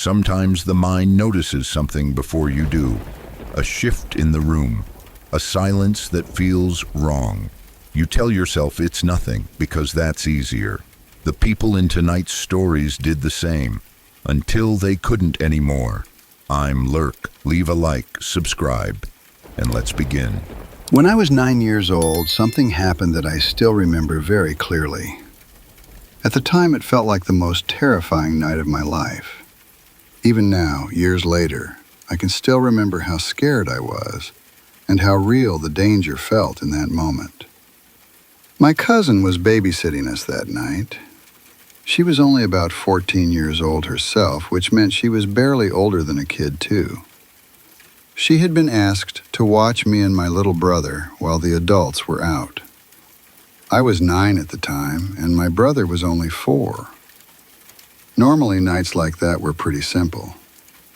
Sometimes the mind notices something before you do. A shift in the room, a silence that feels wrong. You tell yourself it's nothing because that's easier. The people in tonight's stories did the same, until they couldn't anymore. I'm LURK. Leave a like, subscribe, and let's begin. When I was 9 years old, something happened that I still remember very clearly. At the time, it felt like the most terrifying night of my life. Even now, years later, I can still remember how scared I was and how real the danger felt in that moment. My cousin was babysitting us that night. She was only about 14 years old herself, which meant she was barely older than a kid, too. She had been asked to watch me and my little brother while the adults were out. I was 9 at the time, and my brother was only 4. Normally, nights like that were pretty simple.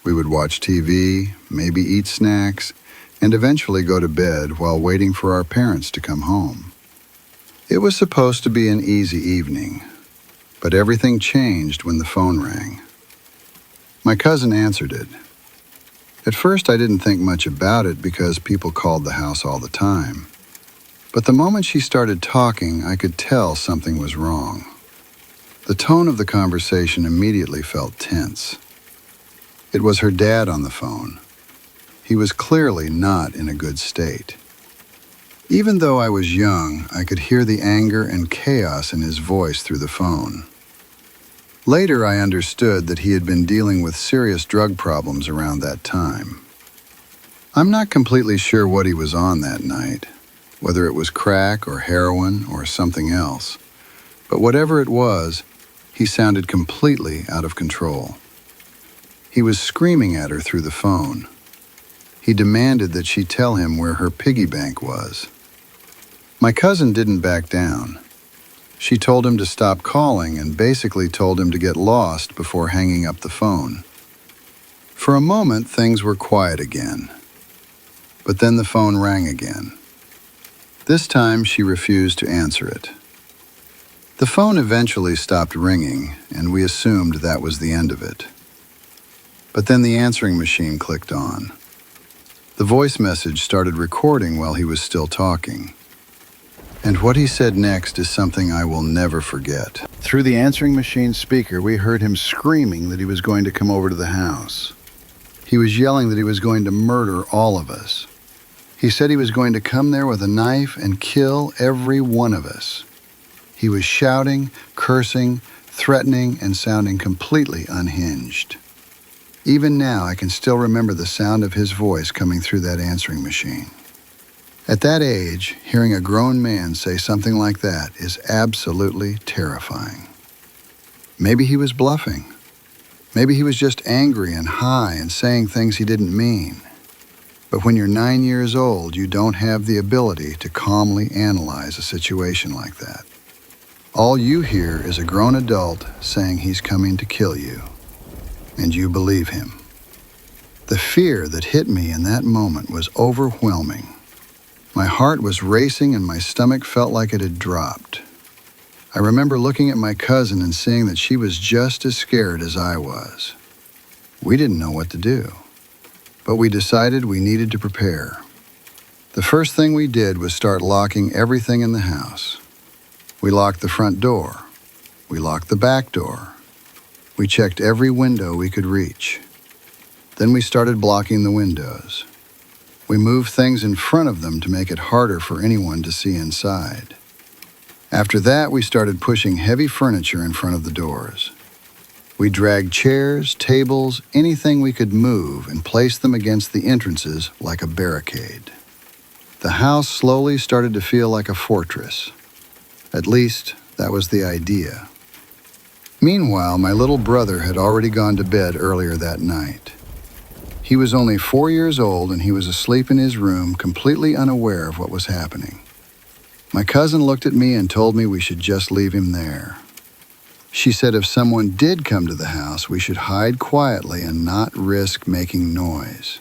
We would watch TV, maybe eat snacks, and eventually go to bed while waiting for our parents to come home. It was supposed to be an easy evening, but everything changed when the phone rang. My cousin answered it. At first, I didn't think much about it because people called the house all the time. But the moment she started talking, I could tell something was wrong. The tone of the conversation immediately felt tense. It was her dad on the phone. He was clearly not in a good state. Even though I was young, I could hear the anger and chaos in his voice through the phone. Later, I understood that he had been dealing with serious drug problems around that time. I'm not completely sure what he was on that night, whether it was crack or heroin or something else. But whatever it was, he sounded completely out of control. He was screaming at her through the phone. He demanded that she tell him where her piggy bank was. My cousin didn't back down. She told him to stop calling and basically told him to get lost before hanging up the phone. For a moment, things were quiet again. But then the phone rang again. This time, she refused to answer it. The phone eventually stopped ringing, and we assumed that was the end of it. But then the answering machine clicked on. The voice message started recording while he was still talking. And what he said next is something I will never forget. Through the answering machine speaker, we heard him screaming that he was going to come over to the house. He was yelling that he was going to murder all of us. He said he was going to come there with a knife and kill every one of us. He was shouting, cursing, threatening, and sounding completely unhinged. Even now, I can still remember the sound of his voice coming through that answering machine. At that age, hearing a grown man say something like that is absolutely terrifying. Maybe he was bluffing. Maybe he was just angry and high and saying things he didn't mean. But when you're 9 years old, you don't have the ability to calmly analyze a situation like that. All you hear is a grown adult saying he's coming to kill you, and you believe him. The fear that hit me in that moment was overwhelming. My heart was racing and my stomach felt like it had dropped. I remember looking at my cousin and seeing that she was just as scared as I was. We didn't know what to do, but we decided we needed to prepare. The first thing we did was start locking everything in the house. We locked the front door. We locked the back door. We checked every window we could reach. Then we started blocking the windows. We moved things in front of them to make it harder for anyone to see inside. After that, we started pushing heavy furniture in front of the doors. We dragged chairs, tables, anything we could move and placed them against the entrances like a barricade. The house slowly started to feel like a fortress. At least, that was the idea. Meanwhile, my little brother had already gone to bed earlier that night. He was only 4 years old and he was asleep in his room, completely unaware of what was happening. My cousin looked at me and told me we should just leave him there. She said if someone did come to the house, we should hide quietly and not risk making noise.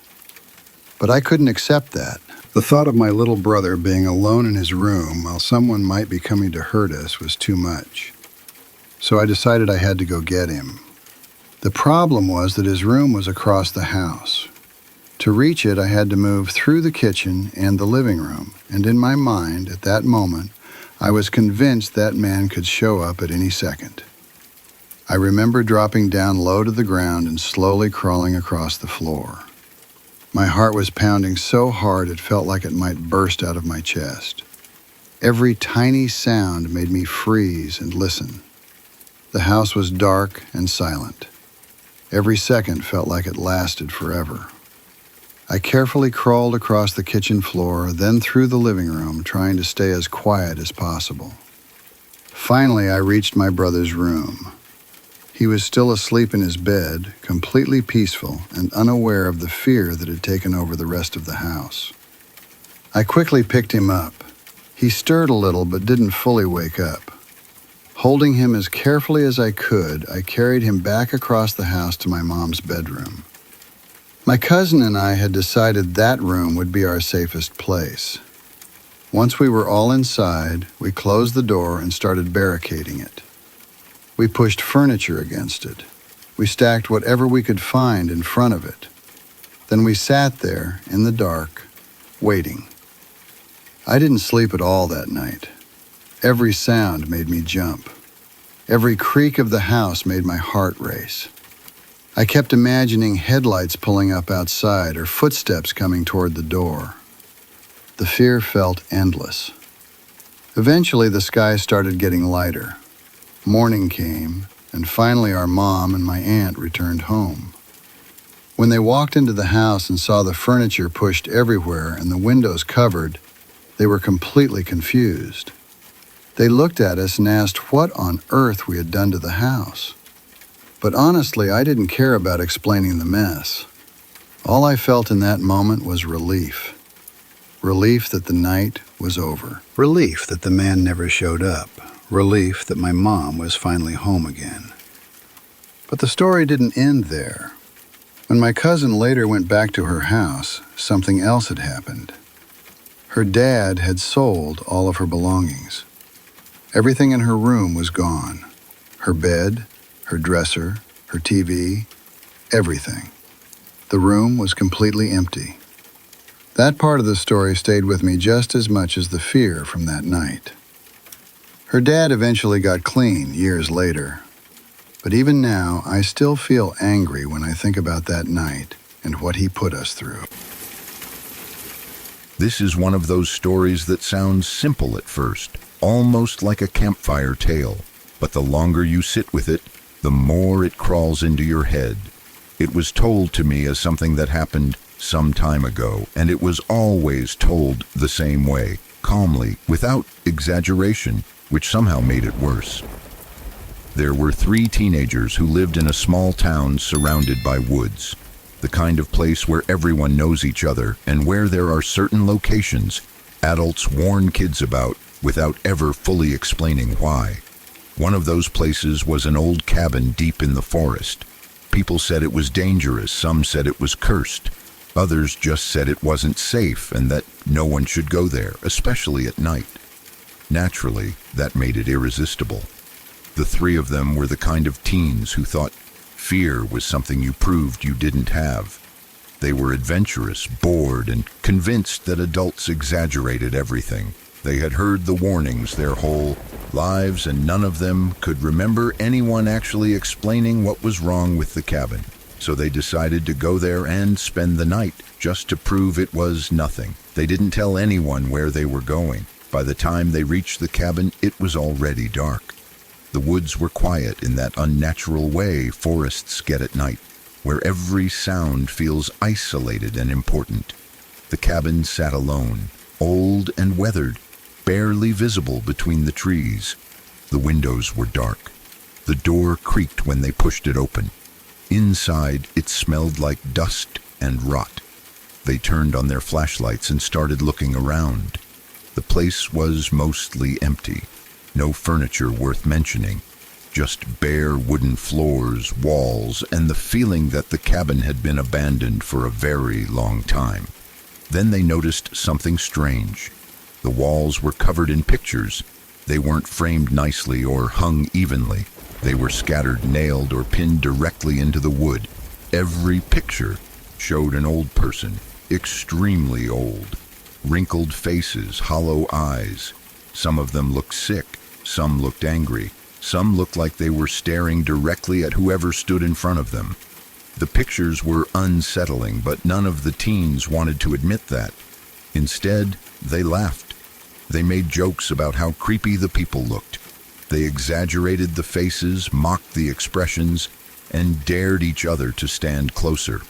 But I couldn't accept that. The thought of my little brother being alone in his room while someone might be coming to hurt us was too much. So I decided I had to go get him. The problem was that his room was across the house. To reach it, I had to move through the kitchen and the living room, and in my mind, at that moment, I was convinced that man could show up at any second. I remember dropping down low to the ground and slowly crawling across the floor. My heart was pounding so hard it felt like it might burst out of my chest. Every tiny sound made me freeze and listen. The house was dark and silent. Every second felt like it lasted forever. I carefully crawled across the kitchen floor, then through the living room, trying to stay as quiet as possible. Finally, I reached my brother's room. He was still asleep in his bed, completely peaceful and unaware of the fear that had taken over the rest of the house. I quickly picked him up. He stirred a little but didn't fully wake up. Holding him as carefully as I could, I carried him back across the house to my mom's bedroom. My cousin and I had decided that room would be our safest place. Once we were all inside, we closed the door and started barricading it. We pushed furniture against it. We stacked whatever we could find in front of it. Then we sat there in the dark, waiting. I didn't sleep at all that night. Every sound made me jump. Every creak of the house made my heart race. I kept imagining headlights pulling up outside or footsteps coming toward the door. The fear felt endless. Eventually, the sky started getting lighter. Morning came, and finally our mom and my aunt returned home. When they walked into the house and saw the furniture pushed everywhere and the windows covered, they were completely confused. They looked at us and asked what on earth we had done to the house. But honestly, I didn't care about explaining the mess. All I felt in that moment was relief. Relief that the night was over. Relief that the man never showed up. Relief that my mom was finally home again. But the story didn't end there. When my cousin later went back to her house, something else had happened. Her dad had sold all of her belongings. Everything in her room was gone. Her bed, her dresser, her TV, everything. The room was completely empty. That part of the story stayed with me just as much as the fear from that night. Her dad eventually got clean years later. But even now, I still feel angry when I think about that night and what he put us through. This is one of those stories that sounds simple at first, almost like a campfire tale. But the longer you sit with it, the more it crawls into your head. It was told to me as something that happened some time ago, and it was always told the same way, calmly, without exaggeration, which somehow made it worse. There were 3 teenagers who lived in a small town surrounded by woods, the kind of place where everyone knows each other and where there are certain locations adults warn kids about without ever fully explaining why. One of those places was an old cabin deep in the forest. People said it was dangerous, some said it was cursed. Others just said it wasn't safe and that no one should go there, especially at night. Naturally, that made it irresistible. The 3 of them were the kind of teens who thought fear was something you proved you didn't have. They were adventurous, bored, and convinced that adults exaggerated everything. They had heard the warnings their whole lives, and none of them could remember anyone actually explaining what was wrong with the cabin. So they decided to go there and spend the night, just to prove it was nothing. They didn't tell anyone where they were going. By the time they reached the cabin, it was already dark. The woods were quiet in that unnatural way forests get at night, where every sound feels isolated and important. The cabin sat alone, old and weathered, barely visible between the trees. The windows were dark. The door creaked when they pushed it open. Inside, it smelled like dust and rot. They turned on their flashlights and started looking around. The place was mostly empty. No furniture worth mentioning. Just bare wooden floors, walls, and the feeling that the cabin had been abandoned for a very long time. Then they noticed something strange. The walls were covered in pictures. They weren't framed nicely or hung evenly. They were scattered, nailed, or pinned directly into the wood. Every picture showed an old person, extremely old. Wrinkled faces, hollow eyes. Some of them looked sick, some looked angry, some looked like they were staring directly at whoever stood in front of them. The pictures were unsettling, but none of the teens wanted to admit that. Instead, they laughed. They made jokes about how creepy the people looked. They exaggerated the faces, mocked the expressions, and dared each other to stand closer.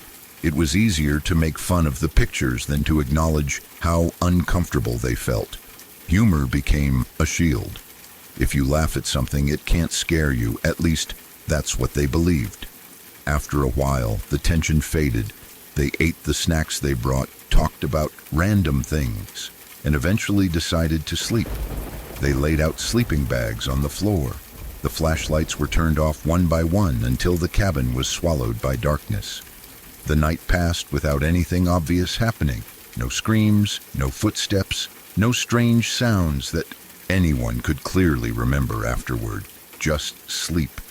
It was easier to make fun of the pictures than to acknowledge how uncomfortable they felt. Humor became a shield. If you laugh at something, it can't scare you. At least, that's what they believed. After a while, the tension faded. They ate the snacks they brought, talked about random things, and eventually decided to sleep. They laid out sleeping bags on the floor. The flashlights were turned off one by one until the cabin was swallowed by darkness. The night passed without anything obvious happening. No screams, no footsteps, no strange sounds that anyone could clearly remember afterward. Just sleep.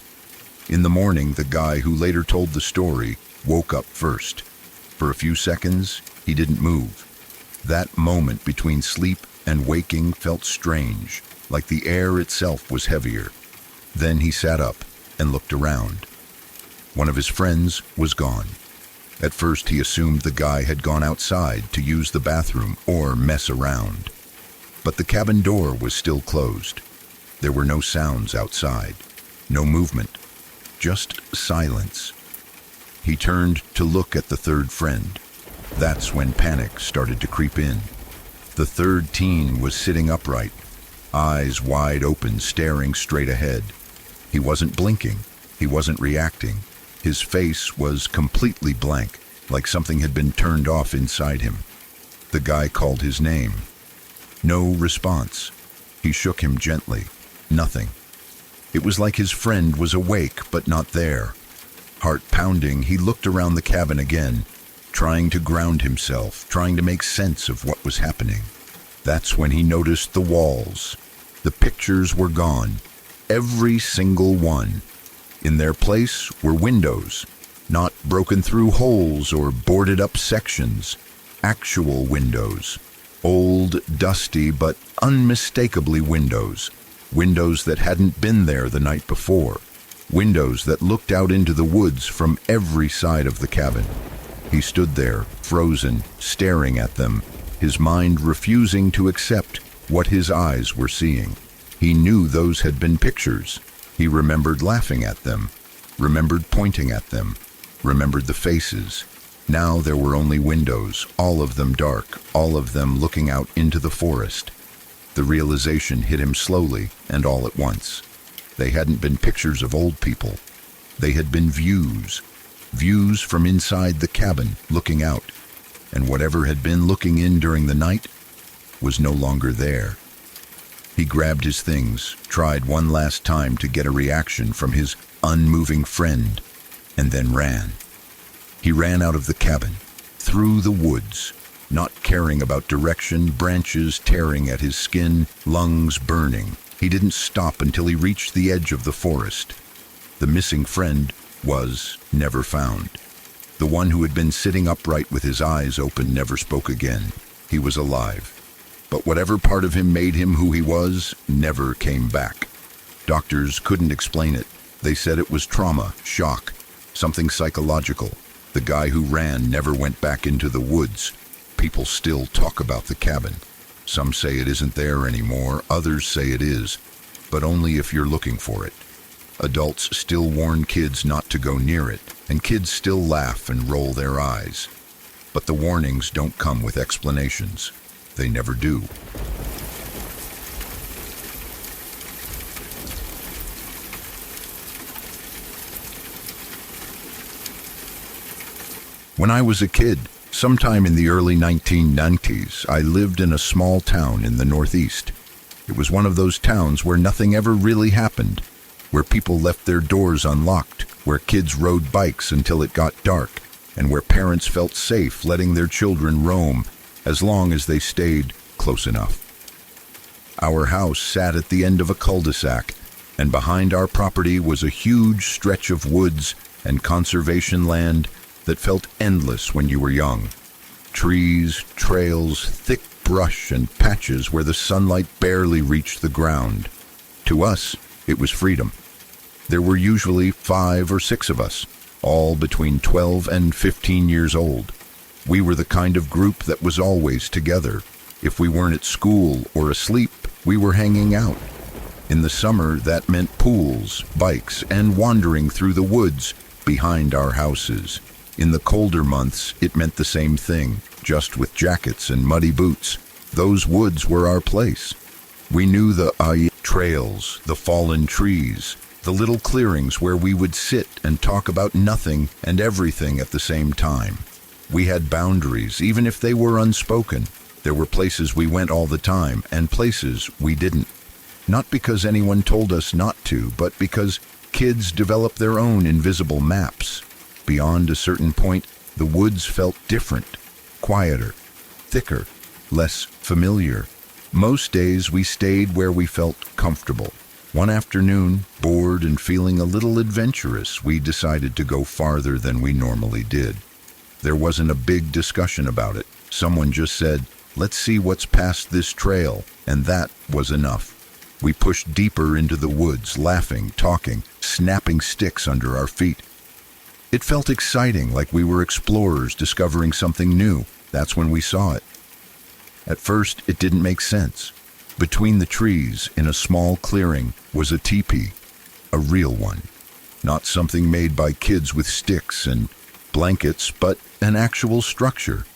In the morning, the guy who later told the story woke up first. For a few seconds, he didn't move. That moment between sleep and waking felt strange, like the air itself was heavier. Then he sat up and looked around. One of his friends was gone. At first, he assumed the guy had gone outside to use the bathroom or mess around. But the cabin door was still closed. There were no sounds outside, no movement, just silence. He turned to look at the third friend. That's when panic started to creep in. The third teen was sitting upright, eyes wide open, staring straight ahead. He wasn't blinking. He wasn't reacting. His face was completely blank, like something had been turned off inside him. The guy called his name. No response. He shook him gently. Nothing. It was like his friend was awake, but not there. Heart pounding, he looked around the cabin again, trying to ground himself, trying to make sense of what was happening. That's when he noticed the walls. The pictures were gone. Every single one. In their place were windows, not broken through holes or boarded up sections. Actual windows. Old, dusty, but unmistakably windows. Windows that hadn't been there the night before. Windows that looked out into the woods from every side of the cabin. He stood there, frozen, staring at them, his mind refusing to accept what his eyes were seeing. He knew those had been pictures. He remembered laughing at them, remembered pointing at them, remembered the faces. Now there were only windows, all of them dark, all of them looking out into the forest. The realization hit him slowly and all at once. They hadn't been pictures of old people. They had been views. Views from inside the cabin, looking out. And whatever had been looking in during the night was no longer there. He grabbed his things, tried one last time to get a reaction from his unmoving friend, and then ran. He ran out of the cabin, through the woods, not caring about direction, branches tearing at his skin, lungs burning. He didn't stop until he reached the edge of the forest. The missing friend was never found. The one who had been sitting upright with his eyes open never spoke again. He was alive. But whatever part of him made him who he was never came back. Doctors couldn't explain it. They said it was trauma, shock, something psychological. The guy who ran never went back into the woods. People still talk about the cabin. Some say it isn't there anymore, others say it is, but only if you're looking for it. Adults still warn kids not to go near it, and kids still laugh and roll their eyes. But the warnings don't come with explanations. They never do. When I was a kid, sometime in the early 1990s, I lived in a small town in the Northeast. It was one of those towns where nothing ever really happened, where people left their doors unlocked, where kids rode bikes until it got dark, and where parents felt safe letting their children roam as long as they stayed close enough. Our house sat at the end of a cul-de-sac, and behind our property was a huge stretch of woods and conservation land that felt endless when you were young. Trees, trails, thick brush, and patches where the sunlight barely reached the ground. To us, it was freedom. There were usually 5 or 6 of us, all between 12 and 15 years old. We were the kind of group that was always together. If we weren't at school or asleep, we were hanging out. In the summer, that meant pools, bikes, and wandering through the woods behind our houses. In the colder months, it meant the same thing, just with jackets and muddy boots. Those woods were our place. We knew the trails, the fallen trees, the little clearings where we would sit and talk about nothing and everything at the same time. We had boundaries, even if they were unspoken. There were places we went all the time and places we didn't. Not because anyone told us not to, but because kids develop their own invisible maps. Beyond a certain point, the woods felt different, quieter, thicker, less familiar. Most days we stayed where we felt comfortable. One afternoon, bored and feeling a little adventurous, we decided to go farther than we normally did. There wasn't a big discussion about it. Someone just said, "Let's see what's past this trail," and that was enough. We pushed deeper into the woods, laughing, talking, snapping sticks under our feet. It felt exciting, like we were explorers discovering something new. That's when we saw it. At first, it didn't make sense. Between the trees, in a small clearing, was a teepee, a real one. Not something made by kids with sticks and blankets, but an actual structure.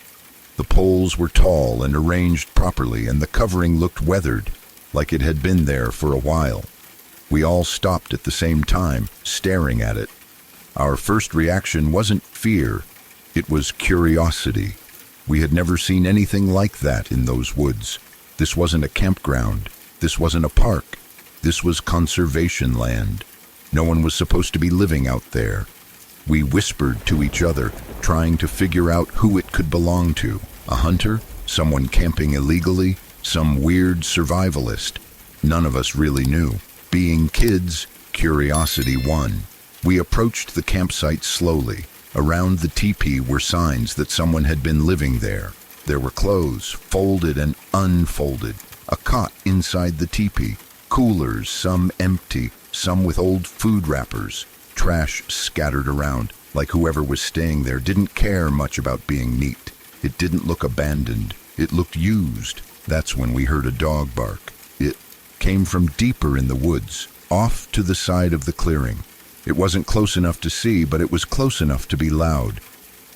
The poles were tall and arranged properly, and the covering looked weathered, like it had been there for a while. We all stopped at the same time, staring at it. Our first reaction wasn't fear, it was curiosity. We had never seen anything like that in those woods. This wasn't a campground. This wasn't a park. This was conservation land. No one was supposed to be living out there. We whispered to each other, trying to figure out who it could belong to. A hunter? Someone camping illegally? Some weird survivalist? None of us really knew. Being kids, curiosity won. We approached the campsite slowly. Around the teepee were signs that someone had been living there. There were clothes, folded and unfolded. A cot inside the teepee. Coolers, some empty, some with old food wrappers. Trash scattered around, like whoever was staying there didn't care much about being neat. It didn't look abandoned. It looked used. That's when we heard a dog bark. It came from deeper in the woods, off to the side of the clearing. It wasn't close enough to see, but it was close enough to be loud.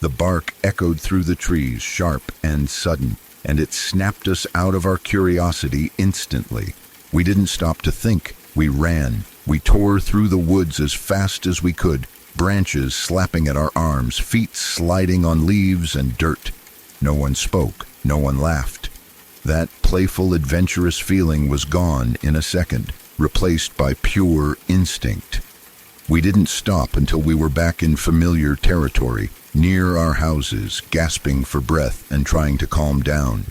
The bark echoed through the trees, sharp and sudden, and it snapped us out of our curiosity instantly. We didn't stop to think. We ran. We tore through the woods as fast as we could, branches slapping at our arms, feet sliding on leaves and dirt. No one spoke. No one laughed. That playful, adventurous feeling was gone in a second, replaced by pure instinct. We didn't stop until we were back in familiar territory, near our houses, gasping for breath and trying to calm down.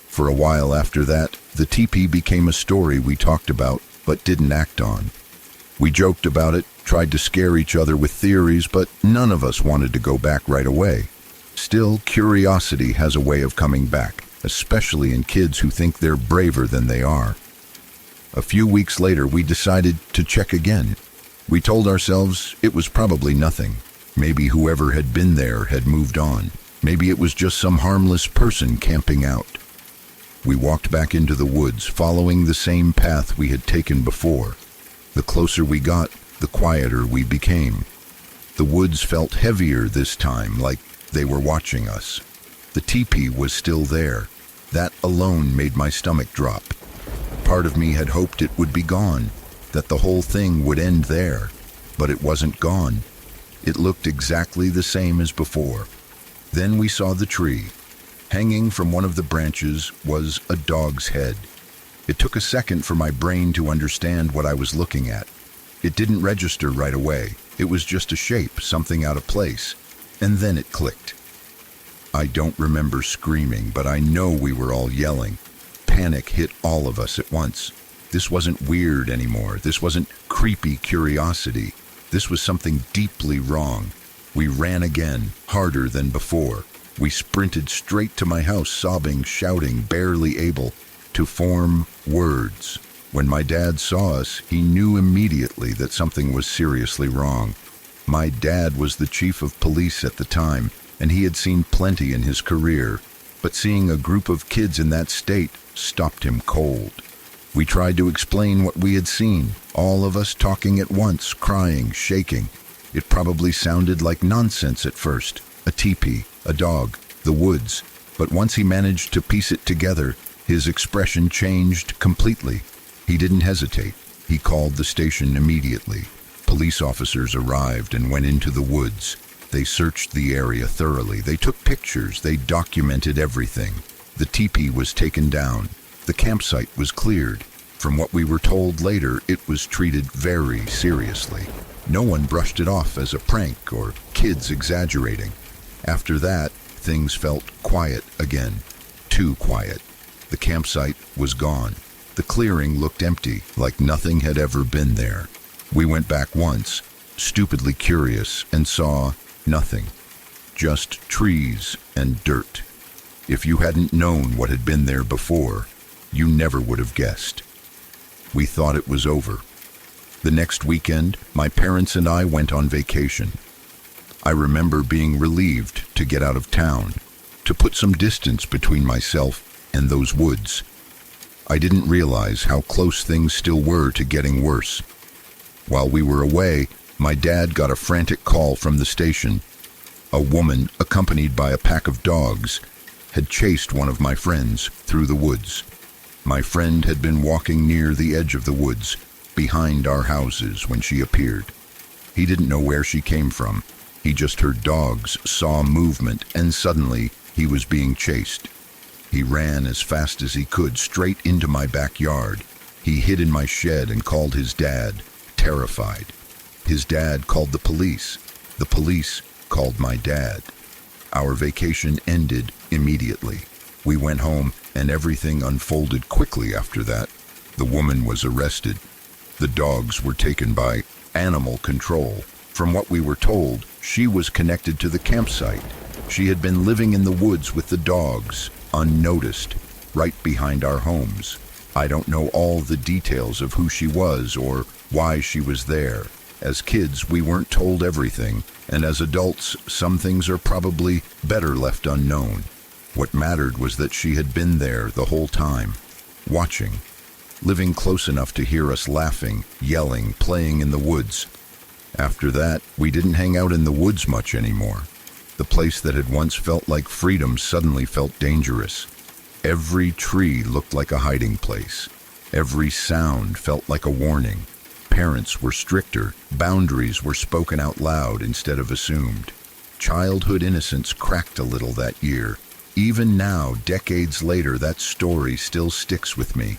For a while after that, the teepee became a story we talked about but didn't act on. We joked about it, tried to scare each other with theories, but none of us wanted to go back right away. Still, curiosity has a way of coming back, especially in kids who think they're braver than they are. A few weeks later, we decided to check again. We told ourselves it was probably nothing. Maybe whoever had been there had moved on. Maybe it was just some harmless person camping out. We walked back into the woods, following the same path we had taken before. The closer we got, the quieter we became. The woods felt heavier this time, like they were watching us. The teepee was still there. That alone made my stomach drop. Part of me had hoped it would be gone, that the whole thing would end there, but it wasn't gone. It looked exactly the same as before. Then we saw the tree. Hanging from one of the branches was a dog's head. It took a second for my brain to understand what I was looking at. It didn't register right away. It was just a shape, something out of place. And then it clicked. I don't remember screaming, but I know we were all yelling. Panic hit all of us at once. This wasn't weird anymore. This wasn't creepy curiosity. This was something deeply wrong. We ran again, harder than before. We sprinted straight to my house, sobbing, shouting, barely able to form words. When my dad saw us, he knew immediately that something was seriously wrong. My dad was the chief of police at the time, and he had seen plenty in his career, but seeing a group of kids in that state stopped him cold. We tried to explain what we had seen, all of us talking at once, crying, shaking. It probably sounded like nonsense at first, a teepee, a dog, the woods, but once he managed to piece it together, his expression changed completely. He didn't hesitate. He called the station immediately. Police officers arrived and went into the woods. They searched the area thoroughly. They took pictures. They documented everything. The teepee was taken down. The campsite was cleared. From what we were told later, it was treated very seriously. No one brushed it off as a prank or kids exaggerating. After that, things felt quiet again. Too quiet. The campsite was gone. The clearing looked empty, like nothing had ever been there. We went back once, stupidly curious, and saw nothing. Just trees and dirt. If you hadn't known what had been there before, you never would have guessed. We thought it was over. The next weekend, my parents and I went on vacation. I remember being relieved to get out of town, to put some distance between myself and those woods. I didn't realize how close things still were to getting worse. While we were away, my dad got a frantic call from the station. A woman, accompanied by a pack of dogs, had chased one of my friends through the woods. My friend had been walking near the edge of the woods, behind our houses, when she appeared. He didn't know where she came from. He just heard dogs, saw movement, and suddenly he was being chased. He ran as fast as he could, straight into my backyard. He hid in my shed and called his dad, terrified. His dad called the police. The police called my dad. Our vacation ended immediately. We went home, and everything unfolded quickly after that. The woman was arrested. The dogs were taken by animal control. From what we were told, she was connected to the campsite. She had been living in the woods with the dogs, unnoticed, right behind our homes. I don't know all the details of who she was or why she was there. As kids, we weren't told everything, and as adults, some things are probably better left unknown. What mattered was that she had been there the whole time, watching, living close enough to hear us laughing, yelling, playing in the woods. After that, we didn't hang out in the woods much anymore. The place that had once felt like freedom suddenly felt dangerous. Every tree looked like a hiding place. Every sound felt like a warning. Parents were stricter. Boundaries were spoken out loud instead of assumed. Childhood innocence cracked a little that year. Even now, decades later, that story still sticks with me.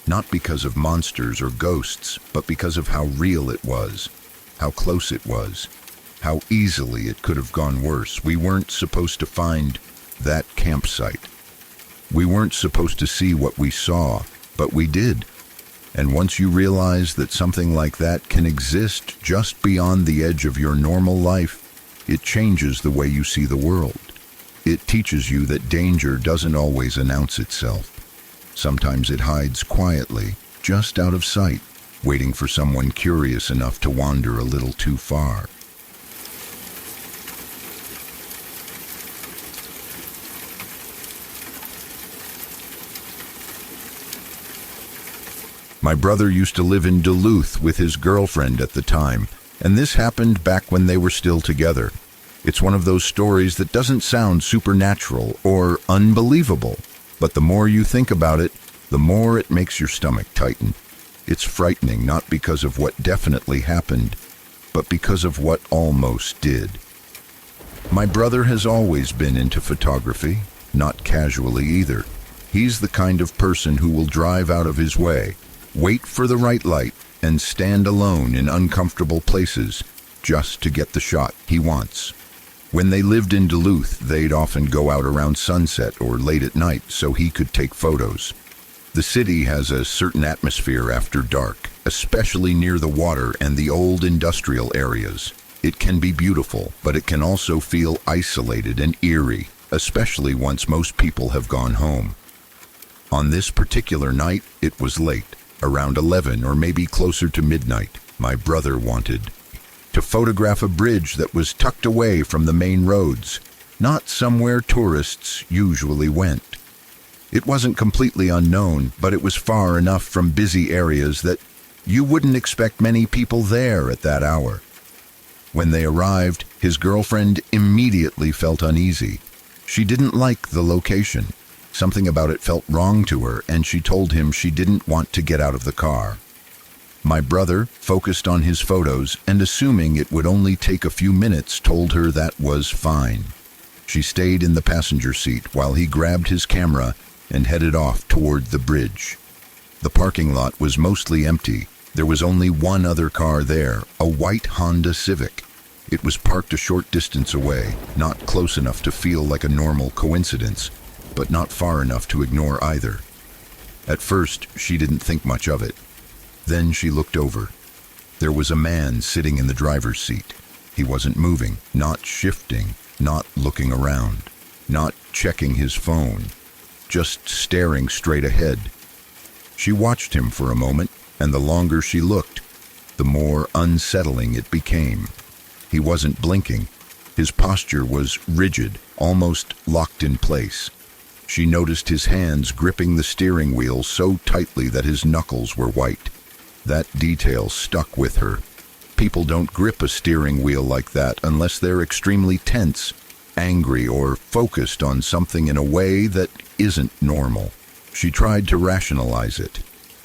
Not because of monsters or ghosts, but because of how real it was, how close it was, how easily it could have gone worse. We weren't supposed to find that campsite. We weren't supposed to see what we saw, but we did. And once you realize that something like that can exist just beyond the edge of your normal life, it changes the way you see the world. It teaches you that danger doesn't always announce itself. Sometimes it hides quietly, just out of sight, waiting for someone curious enough to wander a little too far. My brother used to live in Duluth with his girlfriend at the time, and this happened back when they were still together. It's one of those stories that doesn't sound supernatural or unbelievable, but the more you think about it, the more it makes your stomach tighten. It's frightening not because of what definitely happened, but because of what almost did. My brother has always been into photography, not casually either. He's the kind of person who will drive out of his way, wait for the right light, and stand alone in uncomfortable places just to get the shot he wants. When they lived in Duluth, they'd often go out around sunset or late at night so he could take photos. The city has a certain atmosphere after dark, especially near the water and the old industrial areas. It can be beautiful, but it can also feel isolated and eerie, especially once most people have gone home. On this particular night, it was late, around 11 or maybe closer to midnight. My brother wanted to photograph a bridge that was tucked away from the main roads, not somewhere tourists usually went. It wasn't completely unknown, but it was far enough from busy areas that you wouldn't expect many people there at that hour. When they arrived, his girlfriend immediately felt uneasy. She didn't like the location. Something about it felt wrong to her, and she told him she didn't want to get out of the car. My brother, focused on his photos and assuming it would only take a few minutes, told her that was fine. She stayed in the passenger seat while he grabbed his camera and headed off toward the bridge. The parking lot was mostly empty. There was only one other car there, a white Honda Civic. It was parked a short distance away, not close enough to feel like a normal coincidence, but not far enough to ignore either. At first, she didn't think much of it. Then she looked over. There was a man sitting in the driver's seat. He wasn't moving, not shifting, not looking around, not checking his phone, just staring straight ahead. She watched him for a moment, and the longer she looked, the more unsettling it became. He wasn't blinking. His posture was rigid, almost locked in place. She noticed his hands gripping the steering wheel so tightly that his knuckles were white. That detail stuck with her. People don't grip a steering wheel like that unless they're extremely tense, angry, or focused on something in a way that isn't normal. She tried to rationalize it.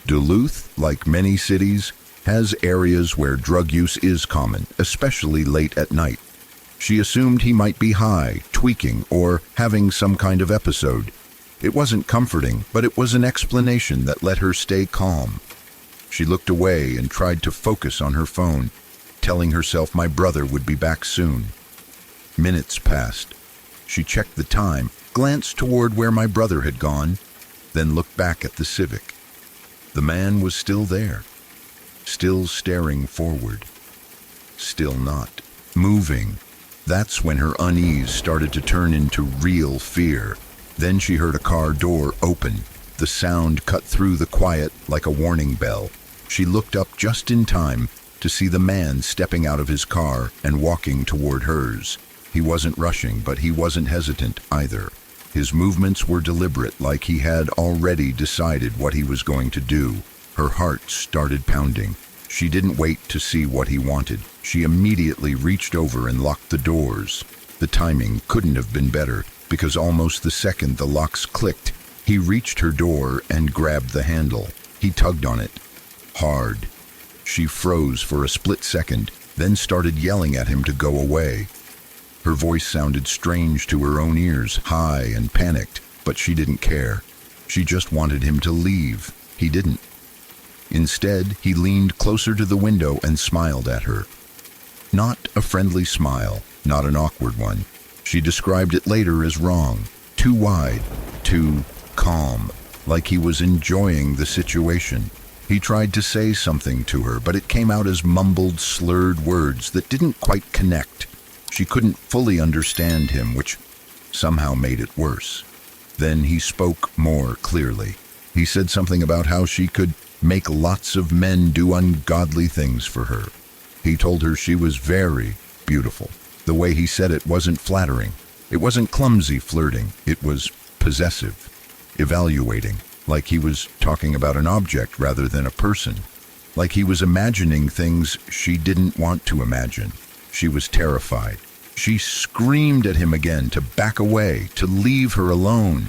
Duluth, like many cities, has areas where drug use is common, especially late at night. She assumed he might be high, tweaking, or having some kind of episode. It wasn't comforting, but it was an explanation that let her stay calm. She looked away and tried to focus on her phone, telling herself my brother would be back soon. Minutes passed. She checked the time, glanced toward where my brother had gone, then looked back at the Civic. The man was still there, still staring forward, still not moving. That's when her unease started to turn into real fear. Then she heard a car door open. The sound cut through the quiet like a warning bell. She looked up just in time to see the man stepping out of his car and walking toward hers. He wasn't rushing, but he wasn't hesitant either. His movements were deliberate, like he had already decided what he was going to do. Her heart started pounding. She didn't wait to see what he wanted. She immediately reached over and locked the doors. The timing couldn't have been better, because almost the second the locks clicked, he reached her door and grabbed the handle. He tugged on it. Hard. She froze for a split second, then started yelling at him to go away. Her voice sounded strange to her own ears, high and panicked, but she didn't care. She just wanted him to leave. He didn't. Instead, he leaned closer to the window and smiled at her. Not a friendly smile, not an awkward one. She described it later as wrong, too wide, too calm, like he was enjoying the situation. He tried to say something to her, but it came out as mumbled, slurred words that didn't quite connect. She couldn't fully understand him, which somehow made it worse. Then he spoke more clearly. He said something about how she could make lots of men do ungodly things for her. He told her she was very beautiful. The way he said it wasn't flattering. It wasn't clumsy flirting. It was possessive, evaluating, like he was talking about an object rather than a person, like he was imagining things she didn't want to imagine. She was terrified. She screamed at him again to back away, to leave her alone,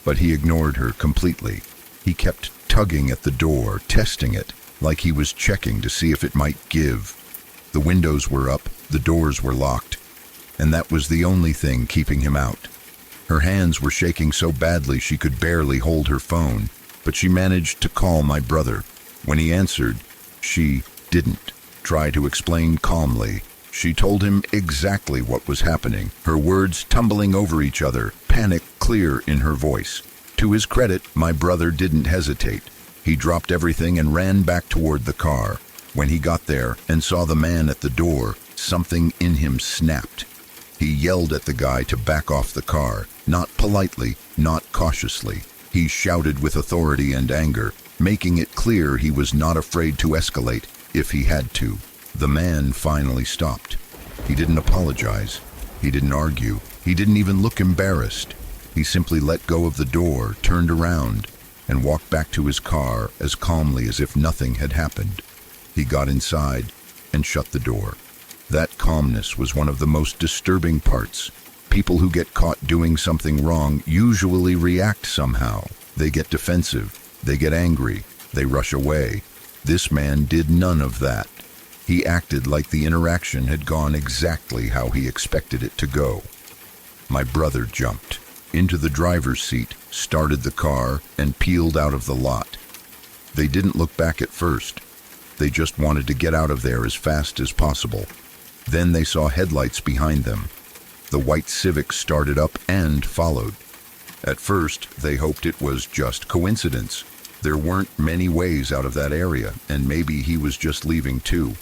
but he ignored her completely. He kept tugging at the door, testing it, like he was checking to see if it might give. The windows were up, the doors were locked, and that was the only thing keeping him out. Her hands were shaking so badly she could barely hold her phone, but she managed to call my brother. When he answered, she didn't try to explain calmly. She told him exactly what was happening, her words tumbling over each other, panic clear in her voice. To his credit, my brother didn't hesitate. He dropped everything and ran back toward the car. When he got there and saw the man at the door, something in him snapped. He yelled at the guy to back off the car, not politely, not cautiously. He shouted with authority and anger, making it clear he was not afraid to escalate if he had to. The man finally stopped. He didn't apologize. He didn't argue. He didn't even look embarrassed. He simply let go of the door, turned around, and walked back to his car as calmly as if nothing had happened. He got inside and shut the door. That calmness was one of the most disturbing parts. People who get caught doing something wrong usually react somehow. They get defensive. They get angry. They rush away. This man did none of that. He acted like the interaction had gone exactly how he expected it to go. My brother jumped into the driver's seat, started the car, and peeled out of the lot. They didn't look back at first. They just wanted to get out of there as fast as possible. Then they saw headlights behind them. The white Civic started up and followed. At first, they hoped it was just coincidence. There weren't many ways out of that area, and maybe he was just leaving too.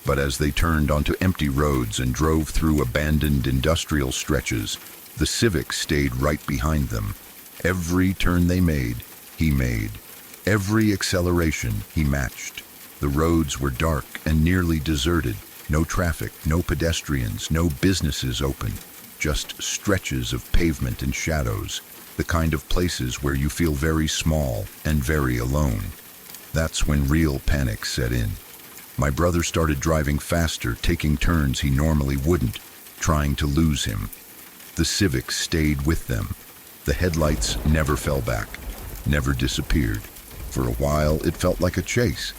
But as they turned onto empty roads and drove through abandoned industrial stretches, the Civic stayed right behind them. Every turn they made, he made. Every acceleration, he matched. The roads were dark and nearly deserted. No traffic, no pedestrians, no businesses open. Just stretches of pavement and shadows, the kind of places where you feel very small and very alone. That's when real panic set in. My brother started driving faster, taking turns he normally wouldn't, trying to lose him. The Civic stayed with them. The headlights never fell back, never disappeared. For a while, it felt like a chase.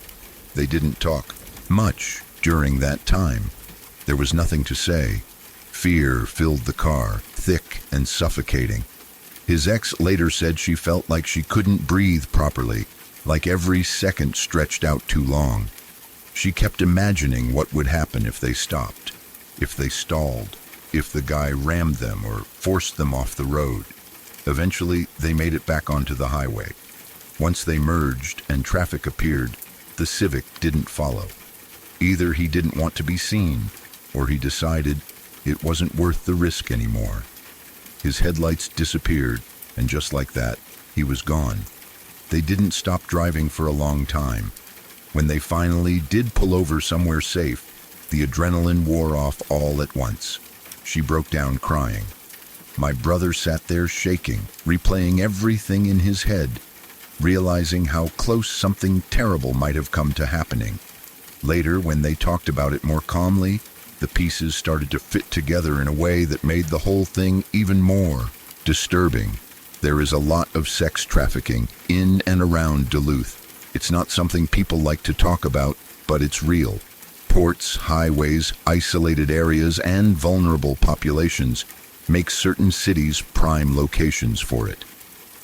They didn't talk much during that time. There was nothing to say. Fear filled the car, thick and suffocating. His ex later said she felt like she couldn't breathe properly, like every second stretched out too long. She kept imagining what would happen if they stopped, if they stalled, if the guy rammed them or forced them off the road. Eventually, they made it back onto the highway. Once they merged and traffic appeared, the Civic didn't follow. Either he didn't want to be seen, or he decided it wasn't worth the risk anymore. His headlights disappeared, and just like that, he was gone. They didn't stop driving for a long time. When they finally did pull over somewhere safe, the adrenaline wore off all at once. She broke down crying. My brother sat there shaking, replaying everything in his head, realizing how close something terrible might have come to happening. Later, when they talked about it more calmly, the pieces started to fit together in a way that made the whole thing even more disturbing. There is a lot of sex trafficking in and around Duluth. It's not something people like to talk about, but it's real. Ports, highways, isolated areas, and vulnerable populations make certain cities prime locations for it.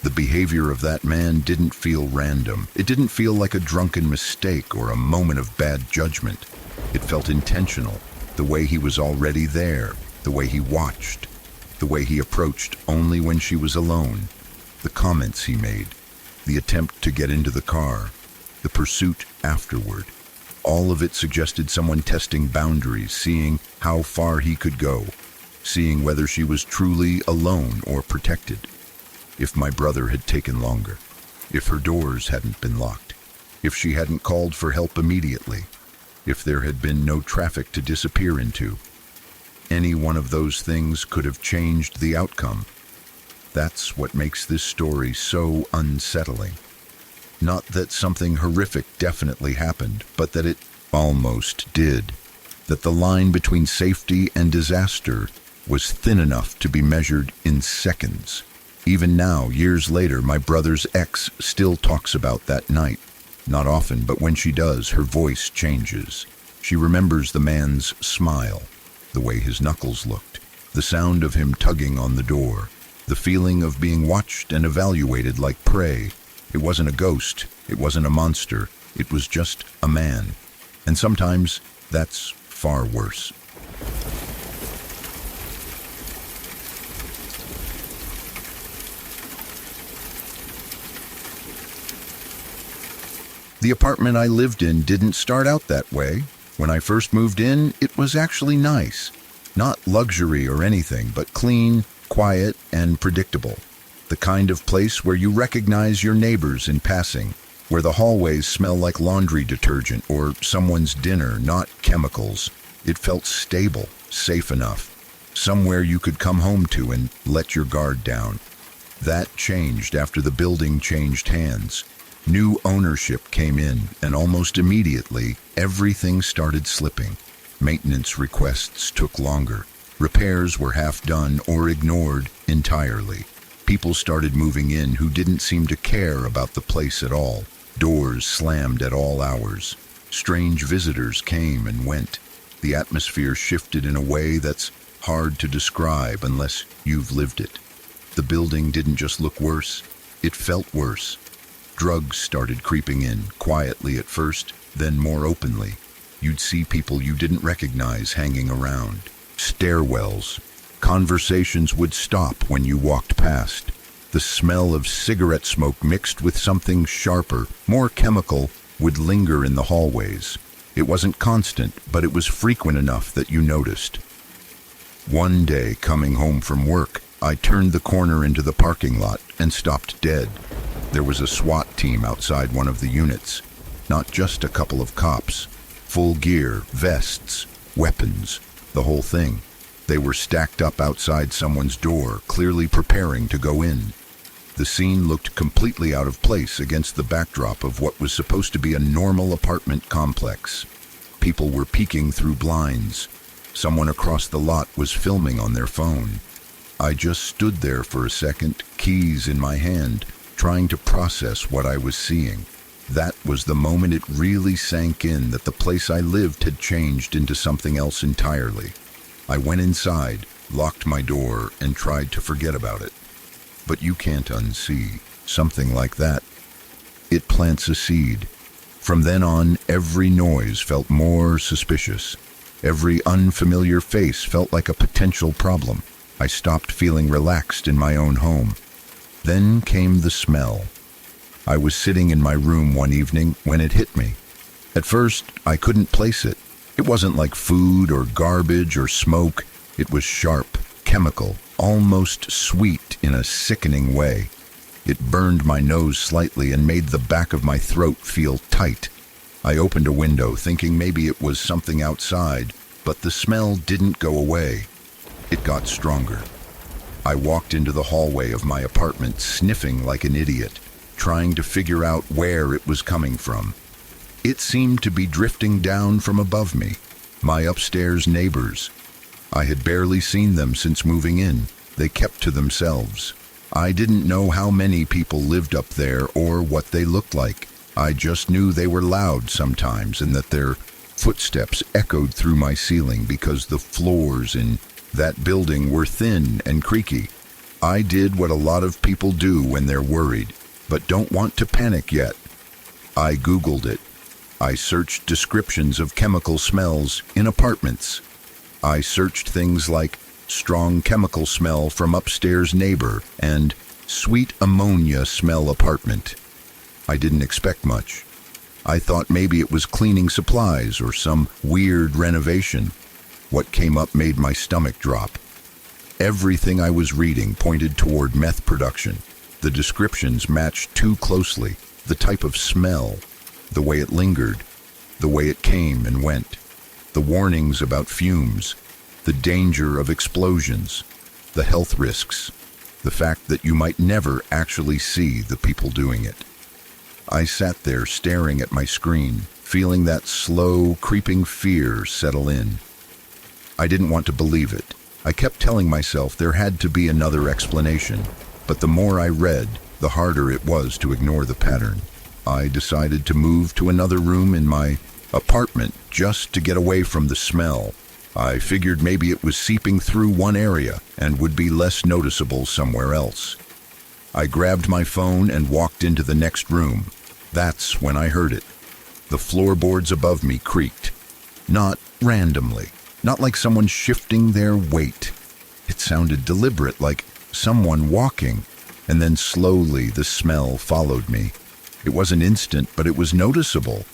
The behavior of that man didn't feel random. It didn't feel like a drunken mistake or a moment of bad judgment. It felt intentional, the way he was already there, the way he watched, the way he approached only when she was alone, the comments he made, the attempt to get into the car, the pursuit afterward. All of it suggested someone testing boundaries, seeing how far he could go, seeing whether she was truly alone or protected. If my brother had taken longer, if her doors hadn't been locked, if she hadn't called for help immediately, if there had been no traffic to disappear into, any one of those things could have changed the outcome. That's what makes this story so unsettling. Not that something horrific definitely happened, but that it almost did. That the line between safety and disaster was thin enough to be measured in seconds. Even now, years later, my brother's ex still talks about that night. Not often, but when she does, her voice changes. She remembers the man's smile, the way his knuckles looked, the sound of him tugging on the door, the feeling of being watched and evaluated like prey. It wasn't a ghost, it wasn't a monster, it was just a man. And sometimes that's far worse. The apartment I lived in didn't start out that way. When I first moved in, it was actually nice. Not luxury or anything, but clean, quiet, and predictable. The kind of place where you recognize your neighbors in passing, where the hallways smell like laundry detergent or someone's dinner, not chemicals. It felt stable, safe enough. Somewhere you could come home to and let your guard down. That changed after the building changed hands. New ownership came in, and almost immediately, everything started slipping. Maintenance requests took longer. Repairs were half done or ignored entirely. People started moving in who didn't seem to care about the place at all. Doors slammed at all hours. Strange visitors came and went. The atmosphere shifted in a way that's hard to describe unless you've lived it. The building didn't just look worse, it felt worse. Drugs started creeping in, quietly at first, then more openly. You'd see people you didn't recognize hanging around. Stairwells. Conversations would stop when you walked past. The smell of cigarette smoke mixed with something sharper, more chemical, would linger in the hallways. It wasn't constant, but it was frequent enough that you noticed. One day, coming home from work, I turned the corner into the parking lot and stopped dead. There was a SWAT team outside one of the units. Not just a couple of cops. Full gear, vests, weapons, the whole thing. They were stacked up outside someone's door, clearly preparing to go in. The scene looked completely out of place against the backdrop of what was supposed to be a normal apartment complex. People were peeking through blinds. Someone across the lot was filming on their phone. I just stood there for a second, keys in my hand, trying to process what I was seeing. That was the moment it really sank in that the place I lived had changed into something else entirely. I went inside, locked my door, and tried to forget about it. But you can't unsee something like that. It plants a seed. From then on, every noise felt more suspicious. Every unfamiliar face felt like a potential problem. I stopped feeling relaxed in my own home. Then came the smell. I was sitting in my room one evening when it hit me. At first, I couldn't place it. It wasn't like food or garbage or smoke. It was sharp, chemical, almost sweet in a sickening way. It burned my nose slightly and made the back of my throat feel tight. I opened a window thinking maybe it was something outside, but the smell didn't go away. It got stronger. I walked into the hallway of my apartment sniffing like an idiot, trying to figure out where it was coming from. It seemed to be drifting down from above me, my upstairs neighbors. I had barely seen them since moving in. They kept to themselves. I didn't know how many people lived up there or what they looked like. I just knew they were loud sometimes and that their footsteps echoed through my ceiling because the floors in that building were thin and creaky. I did what a lot of people do when they're worried, but don't want to panic yet. I Googled it. I searched descriptions of chemical smells in apartments. I searched things like strong chemical smell from upstairs neighbor and sweet ammonia smell apartment. I didn't expect much. I thought maybe it was cleaning supplies or some weird renovation. What came up made my stomach drop. Everything I was reading pointed toward meth production. The descriptions matched too closely. The type of smell, the way it lingered, the way it came and went, the warnings about fumes, the danger of explosions, the health risks, the fact that you might never actually see the people doing it. I sat there staring at my screen, feeling that slow, creeping fear settle in. I didn't want to believe it. I kept telling myself there had to be another explanation, but the more I read, the harder it was to ignore the pattern. I decided to move to another room in my apartment just to get away from the smell. I figured maybe it was seeping through one area and would be less noticeable somewhere else. I grabbed my phone and walked into the next room. That's when I heard it. The floorboards above me creaked. Not randomly. Not like someone shifting their weight. It sounded deliberate, like someone walking, and then slowly the smell followed me. It wasn't instant, but it was noticeable.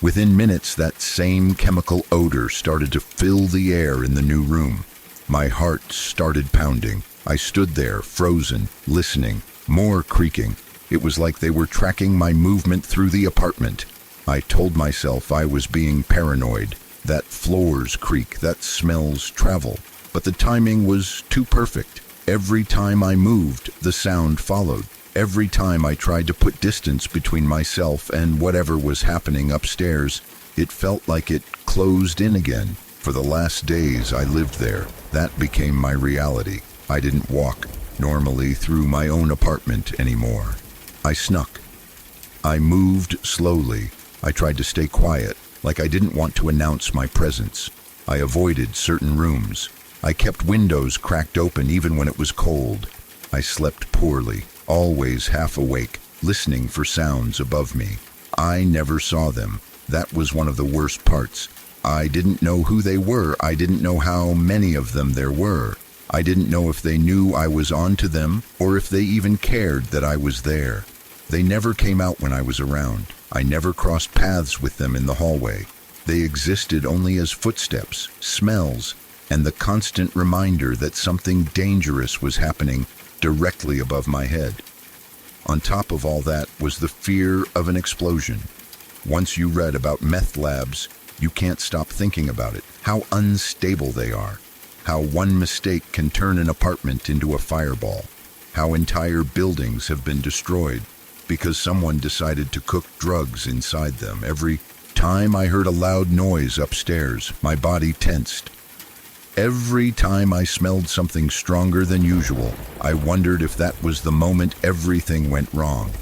Within minutes, that same chemical odor started to fill the air in the new room. My heart started pounding. I stood there, frozen, listening, more creaking. It was like they were tracking my movement through the apartment. I told myself I was being paranoid, that floors creak, that smells travel. But the timing was too perfect. Every time I moved, the sound followed. Every time I tried to put distance between myself and whatever was happening upstairs, it felt like it closed in again. For the last days I lived there, that became my reality. I didn't walk normally through my own apartment anymore. I snuck. I moved slowly. I tried to stay quiet, like I didn't want to announce my presence. I avoided certain rooms. I kept windows cracked open even when it was cold. I slept poorly, always half awake, listening for sounds above me. I never saw them. That was one of the worst parts. I didn't know who they were. I didn't know how many of them there were. I didn't know if they knew I was onto them or if they even cared that I was there. They never came out when I was around. I never crossed paths with them in the hallway. They existed only as footsteps, smells, and the constant reminder that something dangerous was happening directly above my head. On top of all that was the fear of an explosion. Once you read about meth labs, you can't stop thinking about it, how unstable they are, how one mistake can turn an apartment into a fireball, how entire buildings have been destroyed because someone decided to cook drugs inside them. Every time I heard a loud noise upstairs, my body tensed. Every time I smelled something stronger than usual, I wondered if that was the moment everything went wrong.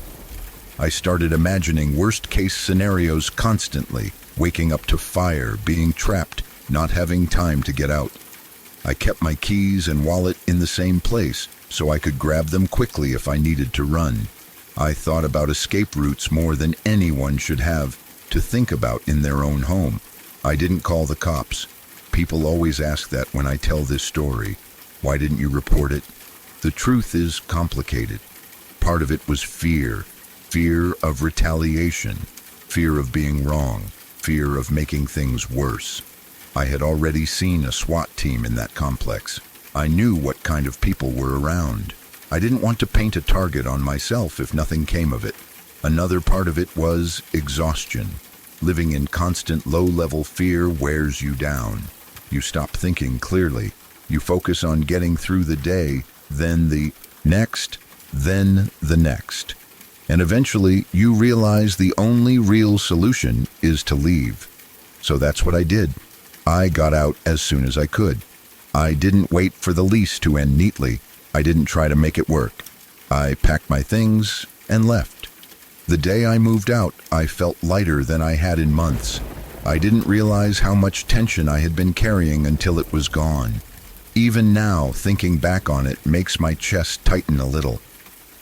I started imagining worst-case scenarios constantly, waking up to fire, being trapped, not having time to get out. I kept my keys and wallet in the same place, so I could grab them quickly if I needed to run. I thought about escape routes more than anyone should have to think about in their own home. I didn't call the cops. People always ask that when I tell this story. Why didn't you report it? The truth is complicated. Part of it was fear. Fear of retaliation. Fear of being wrong. Fear of making things worse. I had already seen a SWAT team in that complex. I knew what kind of people were around. I didn't want to paint a target on myself if nothing came of it. Another part of it was exhaustion. Living in constant low-level fear wears you down. You stop thinking clearly. You focus on getting through the day, then the next, then the next. And eventually, you realize the only real solution is to leave. So that's what I did. I got out as soon as I could. I didn't wait for the lease to end neatly. I didn't try to make it work. I packed my things and left. The day I moved out, I felt lighter than I had in months. I didn't realize how much tension I had been carrying until it was gone. Even now, thinking back on it makes my chest tighten a little.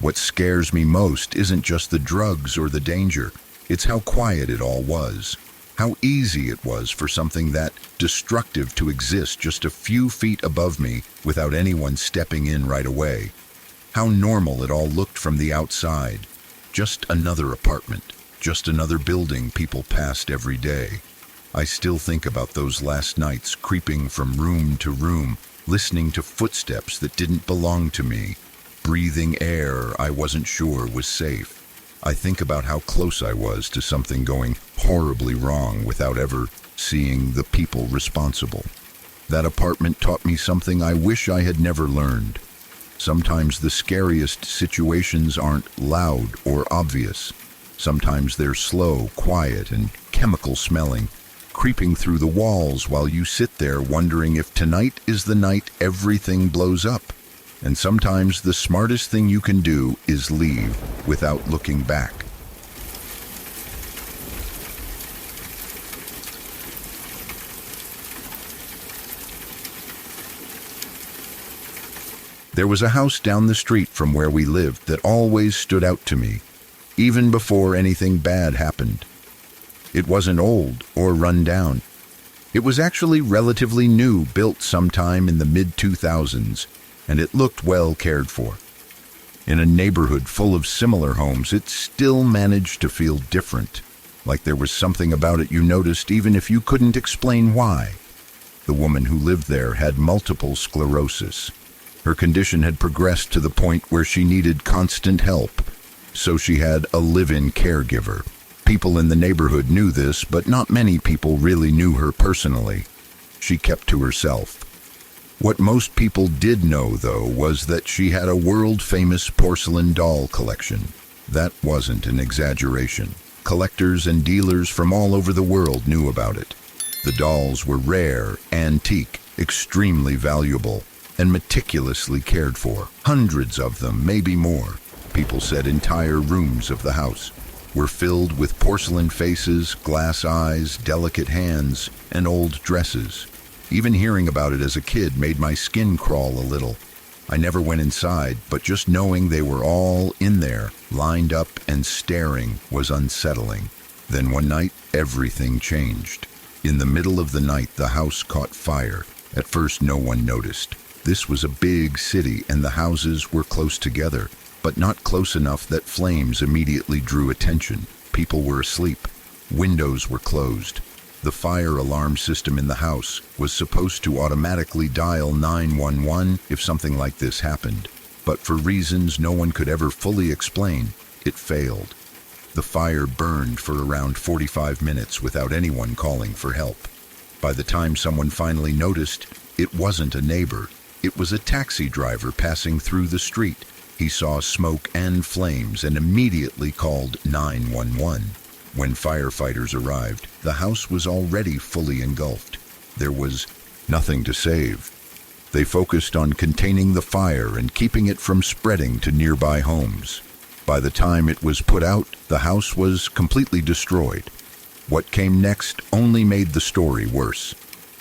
What scares me most isn't just the drugs or the danger. It's how quiet it all was. How easy it was for something that destructive to exist just a few feet above me without anyone stepping in right away. How normal it all looked from the outside. Just another apartment, just another building people passed every day. I still think about those last nights, creeping from room to room, listening to footsteps that didn't belong to me, breathing air I wasn't sure was safe. I think about how close I was to something going horribly wrong without ever seeing the people responsible. That apartment taught me something I wish I had never learned. Sometimes the scariest situations aren't loud or obvious. Sometimes they're slow, quiet, and chemical smelling, creeping through the walls while you sit there wondering if tonight is the night everything blows up. And sometimes the smartest thing you can do is leave without looking back. There was a house down the street from where we lived that always stood out to me, even before anything bad happened. It wasn't old or run down. It was actually relatively new, built sometime in the mid-2000s, and it looked well cared for. In a neighborhood full of similar homes, it still managed to feel different, like there was something about it you noticed even if you couldn't explain why. The woman who lived there had multiple sclerosis. Her condition had progressed to the point where she needed constant help, so she had a live-in caregiver. People in the neighborhood knew this, but not many people really knew her personally. She kept to herself. What most people did know, though, was that she had a world-famous porcelain doll collection. That wasn't an exaggeration. Collectors and dealers from all over the world knew about it. The dolls were rare, antique, extremely valuable, and meticulously cared for. Hundreds of them, maybe more. People said entire rooms of the house were filled with porcelain faces, glass eyes, delicate hands, and old dresses. Even hearing about it as a kid made my skin crawl a little. I never went inside, but just knowing they were all in there, lined up and staring, was unsettling. Then one night, everything changed. In the middle of the night, the house caught fire. At first, no one noticed. This was a big city, and the houses were close together, but not close enough that flames immediately drew attention. People were asleep. Windows were closed. The fire alarm system in the house was supposed to automatically dial 911 if something like this happened, but for reasons no one could ever fully explain, it failed. The fire burned for around 45 minutes without anyone calling for help. By the time someone finally noticed, it wasn't a neighbor. It was a taxi driver passing through the street. He saw smoke and flames and immediately called 911. When firefighters arrived, the house was already fully engulfed. There was nothing to save. They focused on containing the fire and keeping it from spreading to nearby homes. By the time it was put out, the house was completely destroyed. What came next only made the story worse.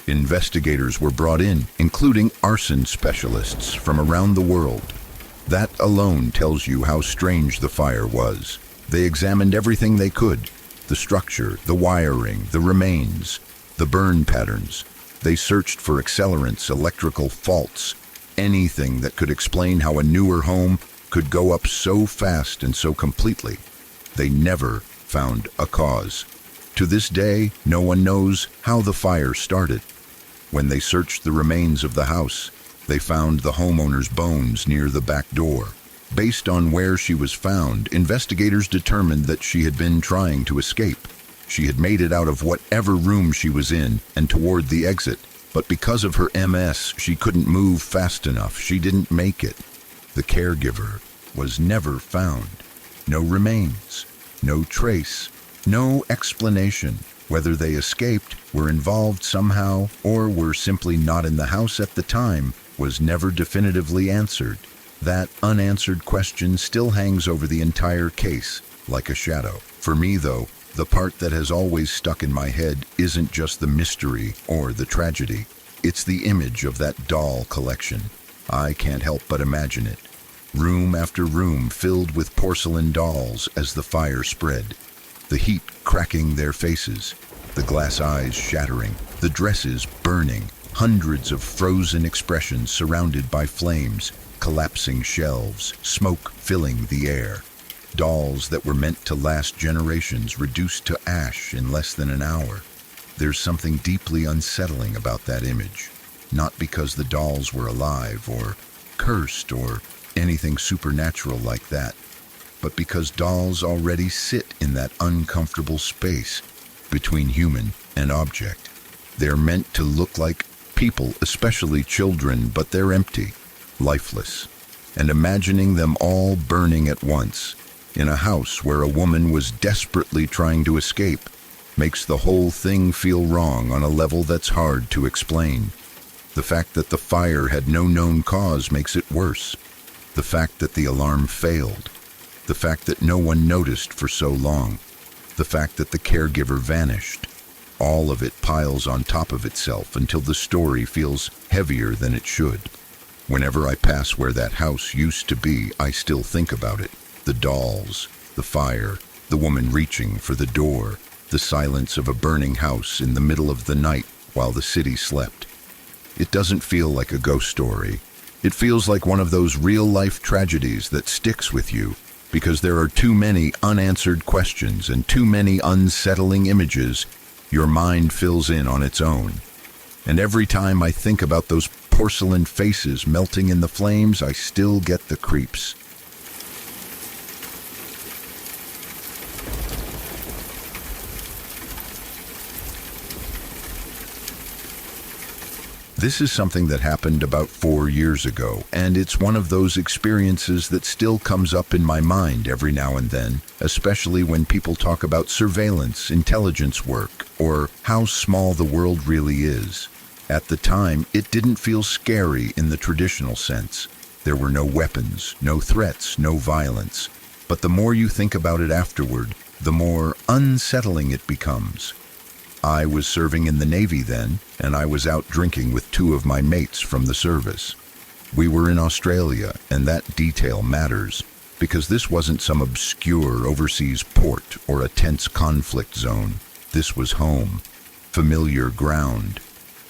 Investigators were brought in, including arson specialists from around the world. That alone tells you how strange the fire was. They examined everything they could. The structure, the wiring, the remains, the burn patterns. They searched for accelerants, electrical faults, anything that could explain how a newer home could go up so fast and so completely. They never found a cause. To this day, no one knows how the fire started. When they searched the remains of the house, they found the homeowner's bones near the back door. Based on where she was found, investigators determined that she had been trying to escape. She had made it out of whatever room she was in and toward the exit, but because of her MS, she couldn't move fast enough. She didn't make it. The caregiver was never found. No remains, no trace, no explanation. Whether they escaped, were involved somehow, or were simply not in the house at the time, was never definitively answered. That unanswered question still hangs over the entire case, like a shadow. For me, though, the part that has always stuck in my head isn't just the mystery or the tragedy. It's the image of that doll collection. I can't help but imagine it. Room after room filled with porcelain dolls as the fire spread. The heat cracking their faces, the glass eyes shattering, the dresses burning, hundreds of frozen expressions surrounded by flames, collapsing shelves, smoke filling the air. Dolls that were meant to last generations reduced to ash in less than an hour. There's something deeply unsettling about that image, not because the dolls were alive or cursed or anything supernatural like that, but because dolls already sit in that uncomfortable space between human and object. They're meant to look like people, especially children, but they're empty, lifeless. And imagining them all burning at once in a house where a woman was desperately trying to escape makes the whole thing feel wrong on a level that's hard to explain. The fact that the fire had no known cause makes it worse. The fact that the alarm failed. The fact that no one noticed for so long. The fact that the caregiver vanished. All of it piles on top of itself until the story feels heavier than it should. Whenever I pass where that house used to be, I still think about it. The dolls, the fire, the woman reaching for the door, the silence of a burning house in the middle of the night while the city slept. It doesn't feel like a ghost story. It feels like one of those real-life tragedies that sticks with you because there are too many unanswered questions and too many unsettling images your mind fills in on its own. And every time I think about those porcelain faces melting in the flames, I still get the creeps. This is something that happened about 4 years ago, and it's one of those experiences that still comes up in my mind every now and then, especially when people talk about surveillance, intelligence work, or how small the world really is. At the time, it didn't feel scary in the traditional sense. There were no weapons, no threats, no violence. But the more you think about it afterward, the more unsettling it becomes. I was serving in the Navy then, and I was out drinking with 2 of my mates from the service. We were in Australia, and that detail matters, because this wasn't some obscure overseas port or a tense conflict zone. This was home, familiar ground,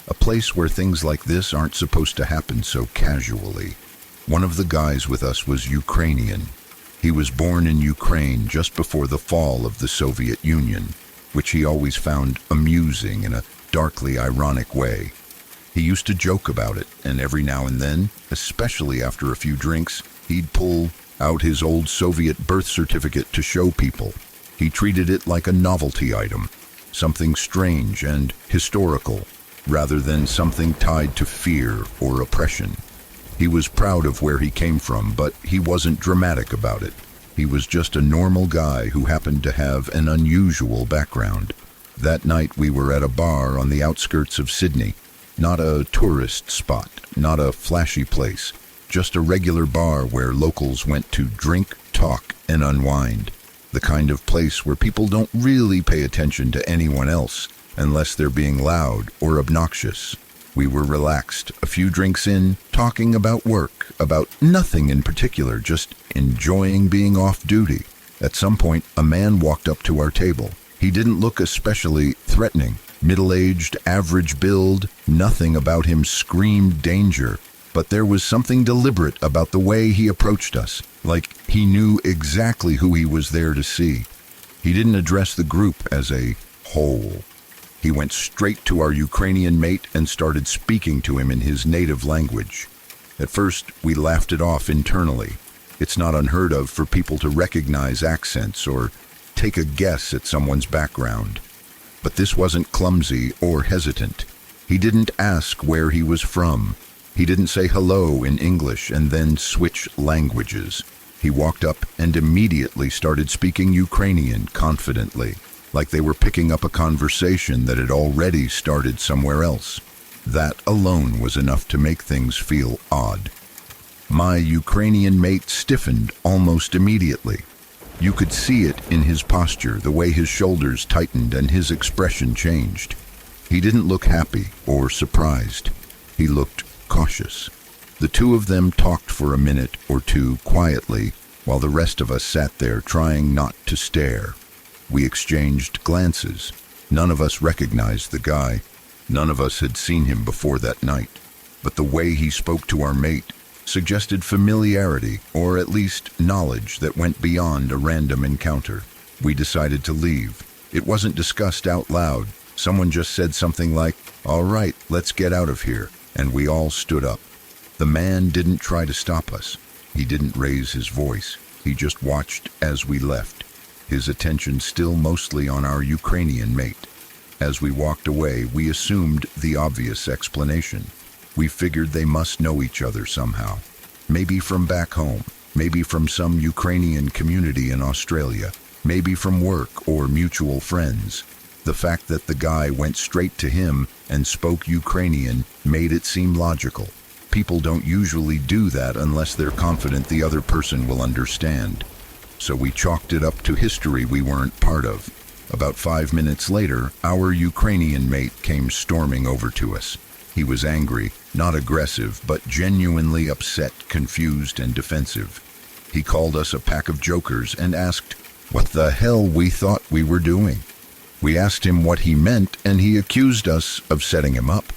a place where things like this aren't supposed to happen so casually. One of the guys with us was Ukrainian. He was born in Ukraine just before the fall of the Soviet Union, which he always found amusing in a darkly ironic way. He used to joke about it, and every now and then, especially after a few drinks, he'd pull out his old Soviet birth certificate to show people. He treated it like a novelty item, something strange and historical, rather than something tied to fear or oppression. He was proud of where he came from, but he wasn't dramatic about it. He was just a normal guy who happened to have an unusual background. That night we were at a bar on the outskirts of Sydney. Not a tourist spot, not a flashy place, just a regular bar where locals went to drink, talk, and unwind. The kind of place where people don't really pay attention to anyone else unless they're being loud or obnoxious. We were relaxed, a few drinks in, talking about work, about nothing in particular, just enjoying being off duty. At some point, a man walked up to our table. He didn't look especially threatening. Middle-aged, average build, nothing about him screamed danger. But there was something deliberate about the way he approached us, like he knew exactly who he was there to see. He didn't address the group as a whole. He went straight to our Ukrainian mate and started speaking to him in his native language. At first, we laughed it off internally. It's not unheard of for people to recognize accents or take a guess at someone's background. But this wasn't clumsy or hesitant. He didn't ask where he was from. He didn't say hello in English and then switch languages. He walked up and immediately started speaking Ukrainian confidently, like they were picking up a conversation that had already started somewhere else. That alone was enough to make things feel odd. My Ukrainian mate stiffened almost immediately. You could see it in his posture, the way his shoulders tightened and his expression changed. He didn't look happy or surprised. He looked cautious. The 2 of them talked for a minute or 2 quietly, while the rest of us sat there trying not to stare. We exchanged glances. None of us recognized the guy. None of us had seen him before that night. But the way he spoke to our mate suggested familiarity, or at least knowledge that went beyond a random encounter. We decided to leave. It wasn't discussed out loud. Someone just said something like, "All right, let's get out of here," and we all stood up. The man didn't try to stop us. He didn't raise his voice. He just watched as we left, his attention still mostly on our Ukrainian mate. As we walked away, we assumed the obvious explanation. We figured they must know each other somehow. Maybe from back home, maybe from some Ukrainian community in Australia, maybe from work or mutual friends. The fact that the guy went straight to him and spoke Ukrainian made it seem logical. People don't usually do that unless they're confident the other person will understand. So we chalked it up to history we weren't part of. About 5 minutes later, our Ukrainian mate came storming over to us. He was angry, not aggressive, but genuinely upset, confused, and defensive. He called us a pack of jokers and asked what the hell we thought we were doing. We asked him what he meant, and he accused us of setting him up.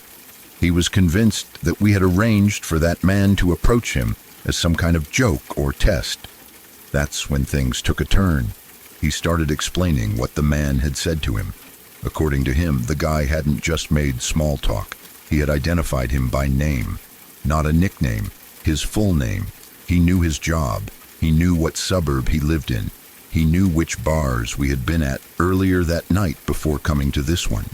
He was convinced that we had arranged for that man to approach him as some kind of joke or test. That's when things took a turn. He started explaining what the man had said to him. According to him, the guy hadn't just made small talk. He had identified him by name, not a nickname, his full name. He knew his job. He knew what suburb he lived in. He knew which bars we had been at earlier that night before coming to this one.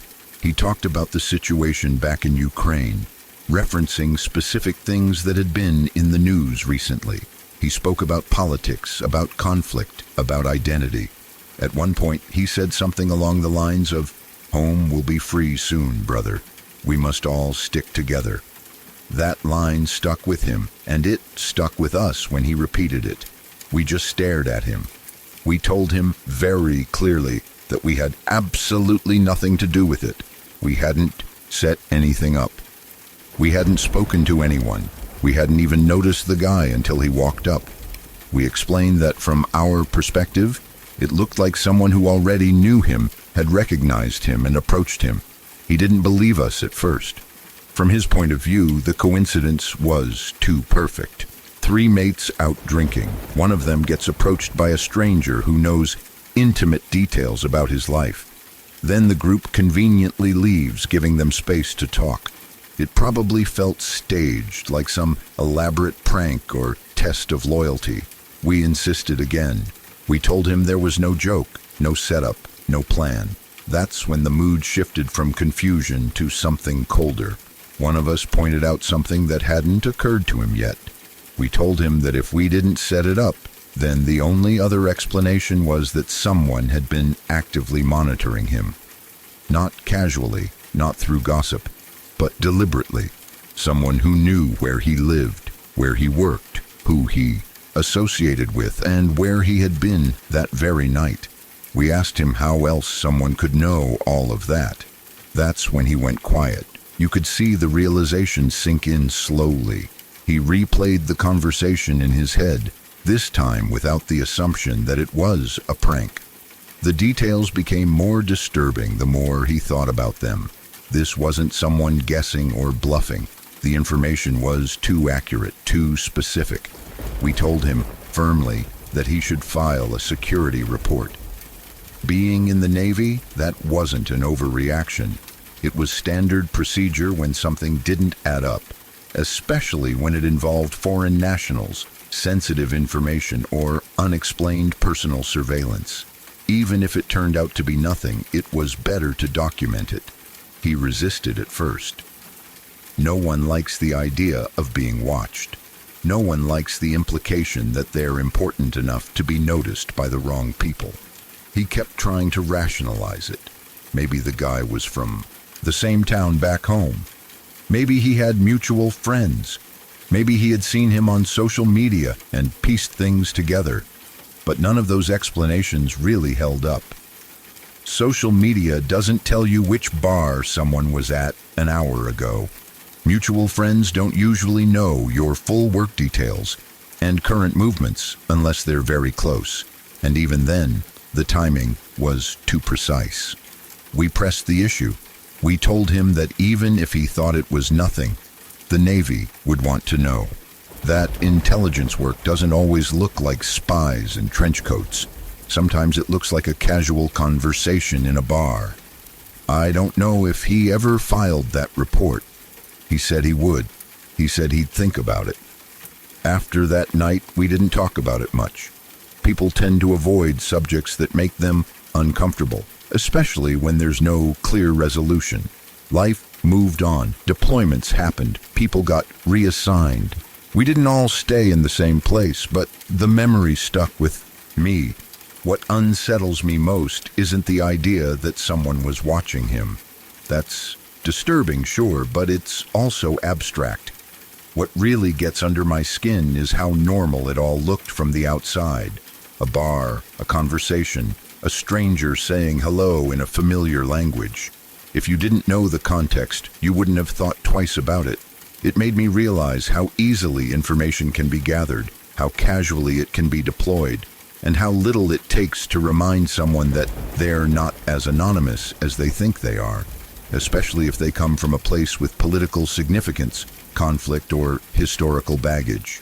He talked about the situation back in Ukraine, referencing specific things that had been in the news recently. He spoke about politics, about conflict, about identity. At one point, he said something along the lines of, "Home will be free soon, brother. We must all stick together." That line stuck with him, and it stuck with us when he repeated it. We just stared at him. We told him very clearly that we had absolutely nothing to do with it. We hadn't set anything up. We hadn't spoken to anyone. We hadn't even noticed the guy until he walked up. We explained that from our perspective, it looked like someone who already knew him had recognized him and approached him. He didn't believe us at first. From his point of view, the coincidence was too perfect. 3 mates out drinking. One of them gets approached by a stranger who knows intimate details about his life. Then the group conveniently leaves, giving them space to talk. It probably felt staged, like some elaborate prank or test of loyalty. We insisted again. We told him there was no joke, no setup, no plan. That's when the mood shifted from confusion to something colder. One of us pointed out something that hadn't occurred to him yet. We told him that if we didn't set it up, then the only other explanation was that someone had been actively monitoring him. Not casually, not through gossip, but deliberately. Someone who knew where he lived, where he worked, who he associated with, and where he had been that very night. We asked him how else someone could know all of that. That's when he went quiet. You could see the realization sink in slowly. He replayed the conversation in his head, this time without the assumption that it was a prank. The details became more disturbing the more he thought about them. This wasn't someone guessing or bluffing. The information was too accurate, too specific. We told him firmly that he should file a security report. Being in the Navy, that wasn't an overreaction. It was standard procedure when something didn't add up, especially when it involved foreign nationals, sensitive information, or unexplained personal surveillance. Even if it turned out to be nothing, it was better to document it. He resisted at first. No one likes the idea of being watched. No one likes the implication that they're important enough to be noticed by the wrong people. He kept trying to rationalize it. Maybe the guy was from the same town back home. Maybe he had mutual friends. Maybe he had seen him on social media and pieced things together. But none of those explanations really held up. Social media doesn't tell you which bar someone was at an hour ago. Mutual friends don't usually know your full work details and current movements unless they're very close. And even then, the timing was too precise. We pressed the issue. We told him that even if he thought it was nothing, the Navy would want to know. That intelligence work doesn't always look like spies in trench coats. Sometimes it looks like a casual conversation in a bar. I don't know if he ever filed that report. He said he would. He said he'd think about it. After that night, we didn't talk about it much. People tend to avoid subjects that make them uncomfortable, especially when there's no clear resolution. Life moved on. Deployments happened. People got reassigned. We didn't all stay in the same place, but the memory stuck with me. What unsettles me most isn't the idea that someone was watching him. That's disturbing, sure, but it's also abstract. What really gets under my skin is how normal it all looked from the outside. A bar, a conversation, a stranger saying hello in a familiar language. If you didn't know the context, you wouldn't have thought twice about it. It made me realize how easily information can be gathered, how casually it can be deployed, and how little it takes to remind someone that they're not as anonymous as they think they are. especially if they come from a place with political significance, conflict, or historical baggage.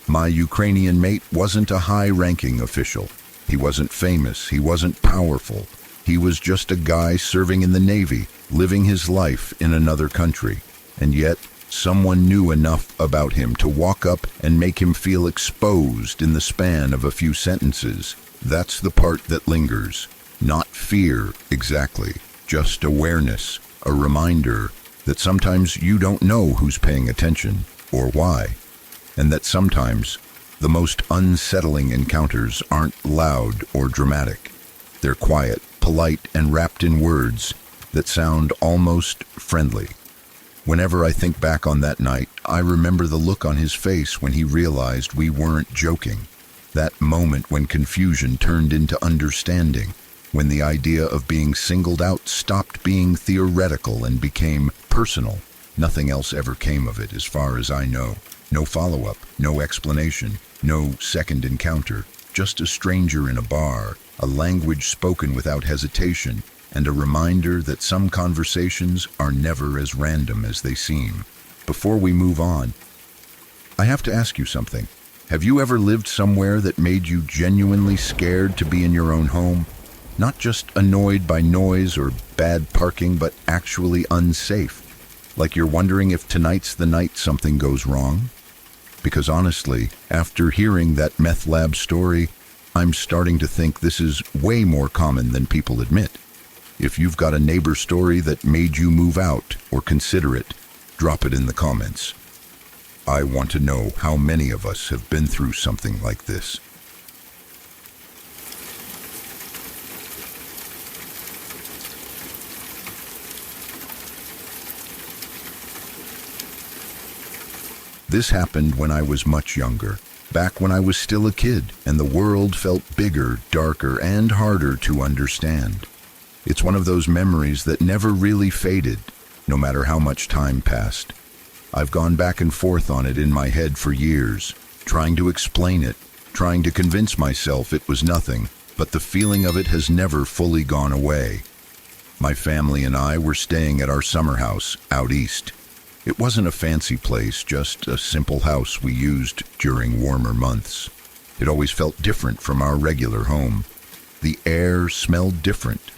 My Ukrainian mate wasn't a high-ranking official. He wasn't famous. He wasn't powerful. He was just a guy serving in the Navy, living his life in another country. And yet, someone knew enough about him to walk up and make him feel exposed in the span of a few sentences. That's the part that lingers. Not fear, exactly. Just awareness. A reminder that sometimes you don't know who's paying attention or why. And that sometimes the most unsettling encounters aren't loud or dramatic. They're quiet, polite, and wrapped in words that sound almost friendly. Whenever I think back on that night, I remember the look on his face when he realized we weren't joking. That moment when confusion turned into understanding, when the idea of being singled out stopped being theoretical and became personal. Nothing else ever came of it, as far as I know. No follow-up, no explanation, no second encounter. Just a stranger in a bar, a language spoken without hesitation, and a reminder that some conversations are never as random as they seem. Before we move on, I have to ask you something. Have you ever lived somewhere that made you genuinely scared to be in your own home? Not just annoyed by noise or bad parking, but actually unsafe. Like you're wondering if tonight's the night something goes wrong? Because honestly, after hearing that meth lab story, I'm starting to think this is way more common than people admit. If you've got a neighbor story that made you move out or consider it, drop it in the comments. I want to know how many of us have been through something like this. This happened when I was much younger, back when I was still a kid, and the world felt bigger, darker, and harder to understand. It's one of those memories that never really faded, no matter how much time passed. I've gone back and forth on it in my head for years, trying to explain it, trying to convince myself it was nothing, but the feeling of it has never fully gone away. My family and I were staying at our summer house out east. It wasn't a fancy place, just a simple house we used during warmer months. It always felt different from our regular home. The air smelled different.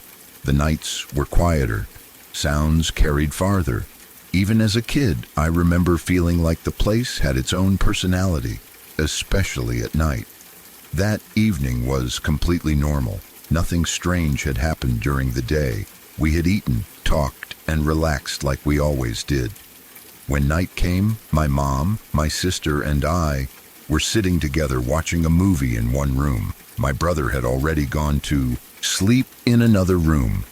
The nights were quieter. Sounds carried farther. Even as a kid, I remember feeling like the place had its own personality, especially at night. That evening was completely normal. Nothing strange had happened during the day. We had eaten, talked, and relaxed like we always did. When night came, my mom, my sister, and I were sitting together watching a movie in one room. My brother had already gone to sleep in another room.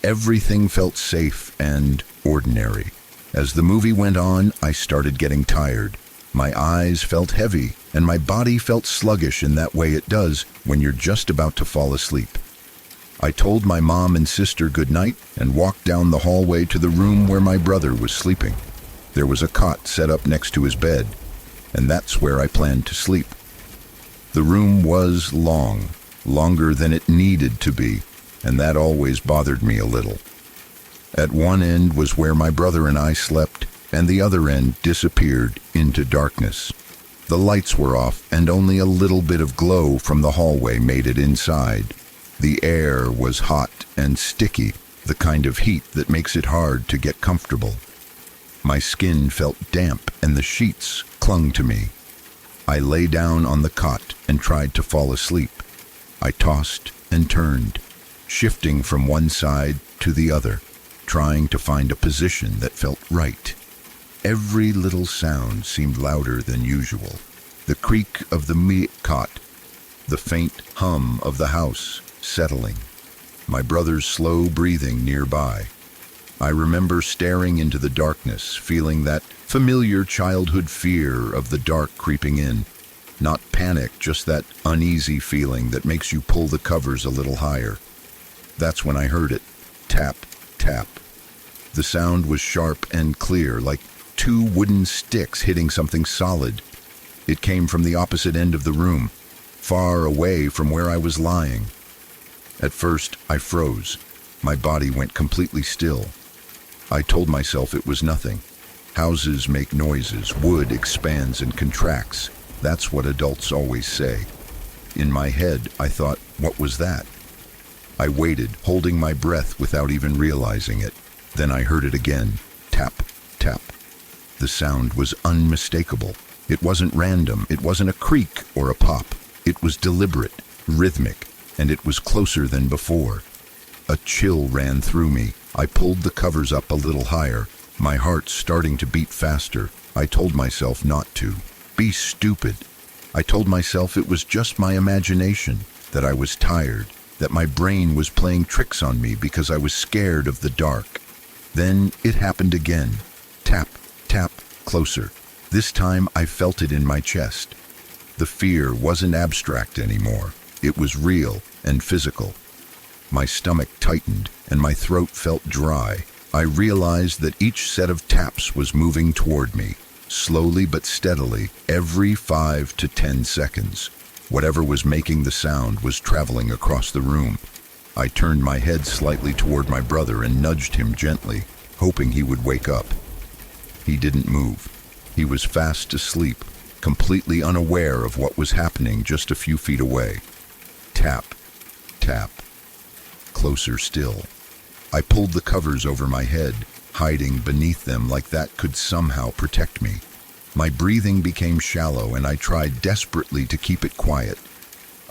Everything felt safe and ordinary. As the movie went on, I started getting tired. My eyes felt heavy, and my body felt sluggish in that way it does when you're just about to fall asleep. I told my mom and sister goodnight and walked down the hallway to the room where my brother was sleeping. There was a cot set up next to his bed, and that's where I planned to sleep. The room was long, longer than it needed to be, and that always bothered me a little. At one end was where my brother and I slept, and the other end disappeared into darkness. The lights were off, and only a little bit of glow from the hallway made it inside. The air was hot and sticky, the kind of heat that makes it hard to get comfortable. My skin felt damp, and the sheets clung to me. I lay down on the cot and tried to fall asleep. I tossed and turned, shifting from one side to the other, trying to find a position that felt right. Every little sound seemed louder than usual. The creak of the cot, the faint hum of the house settling, my brother's slow breathing nearby. I remember staring into the darkness, feeling that familiar childhood fear of the dark creeping in. Not panic, just that uneasy feeling that makes you pull the covers a little higher. That's when I heard it. Tap, tap. The sound was sharp and clear, like two wooden sticks hitting something solid. It came from the opposite end of the room, far away from where I was lying. At first, I froze. My body went completely still. I told myself it was nothing. Houses make noises, wood expands and contracts. That's what adults always say. In my head, I thought, what was that? I waited, holding my breath without even realizing it. Then I heard it again. Tap, tap. The sound was unmistakable. It wasn't random. It wasn't a creak or a pop. It was deliberate, rhythmic, and it was closer than before. A chill ran through me. I pulled the covers up a little higher, my heart starting to beat faster. I told myself not to. Be stupid. I told myself it was just my imagination, that I was tired, that my brain was playing tricks on me because I was scared of the dark. Then it happened again. Tap, tap, closer. This time I felt it in my chest. The fear wasn't abstract anymore. It was real and physical. My stomach tightened and my throat felt dry. I realized that each set of taps was moving toward me, slowly but steadily, every 5 to 10 seconds. Whatever was making the sound was traveling across the room. I turned my head slightly toward my brother and nudged him gently, hoping he would wake up. He didn't move. He was fast asleep, completely unaware of what was happening just a few feet away. Tap, tap. Closer still. I pulled the covers over my head, hiding beneath them like that could somehow protect me. My breathing became shallow and I tried desperately to keep it quiet.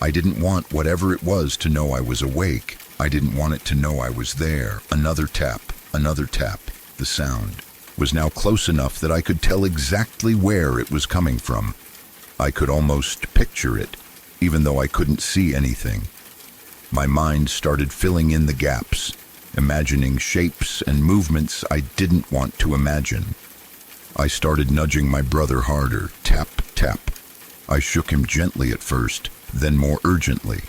I didn't want whatever it was to know I was awake. I didn't want it to know I was there. Another tap, another tap. The sound was now close enough that I could tell exactly where it was coming from. I could almost picture it, even though I couldn't see anything. My mind started filling in the gaps, imagining shapes and movements I didn't want to imagine. I started nudging my brother harder, tap, tap. I shook him gently at first, then more urgently.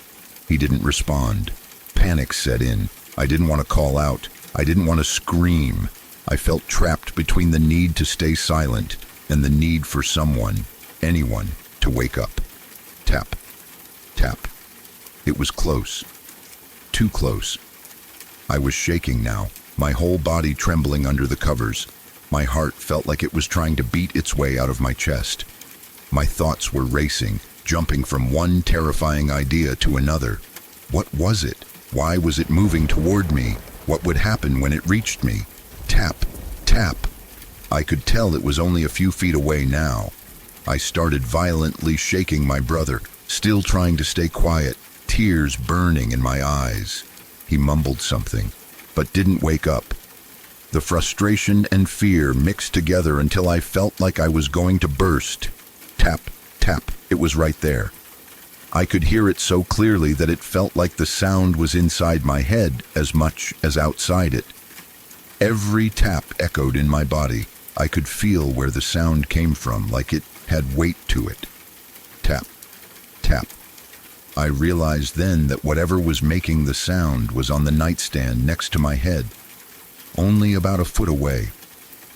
He didn't respond. Panic set in. I didn't want to call out. I didn't want to scream. I felt trapped between the need to stay silent and the need for someone, anyone, to wake up. Tap, tap. It was close. Too close. I was shaking now, my whole body trembling under the covers. My heart felt like it was trying to beat its way out of my chest. My thoughts were racing, jumping from one terrifying idea to another. What was it? Why was it moving toward me? What would happen when it reached me? Tap, tap. I could tell it was only a few feet away now. I started violently shaking my brother, still trying to stay quiet, tears burning in my eyes. He mumbled something, but didn't wake up. The frustration and fear mixed together until I felt like I was going to burst. Tap, tap, it was right there. I could hear it so clearly that it felt like the sound was inside my head as much as outside it. Every tap echoed in my body. I could feel where the sound came from, like it had weight to it. Tap, tap. I realized then that whatever was making the sound was on the nightstand next to my head, only about a foot away.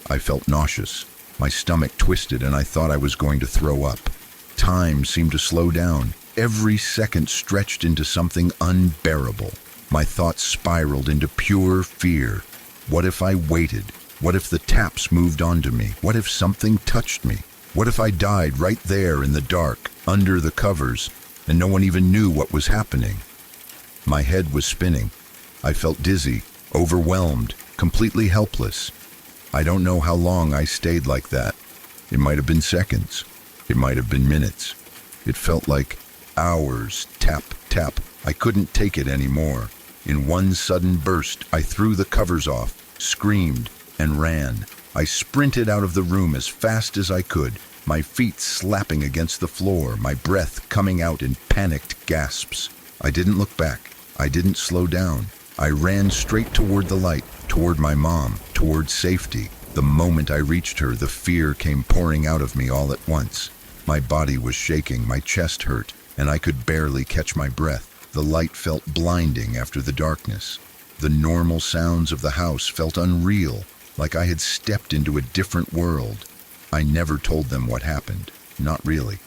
I felt nauseous. My stomach twisted and I thought I was going to throw up. Time seemed to slow down. Every second stretched into something unbearable. My thoughts spiraled into pure fear. What if I waited? What if the taps moved onto me? What if something touched me? What if I died right there in the dark, under the covers, and no one even knew what was happening? My head was spinning. I felt dizzy, overwhelmed, completely helpless. I don't know how long I stayed like that. It might have been seconds. It might have been minutes. It felt like hours. Tap, tap. I couldn't take it anymore. In one sudden burst, I threw the covers off, screamed, and ran. I sprinted out of the room as fast as I could, my feet slapping against the floor, my breath coming out in panicked gasps. I didn't look back. I didn't slow down. I ran straight toward the light, toward my mom, toward safety. The moment I reached her, the fear came pouring out of me all at once. My body was shaking, my chest hurt, and I could barely catch my breath. The light felt blinding after the darkness. The normal sounds of the house felt unreal, like I had stepped into a different world. I never told them what happened. Not really.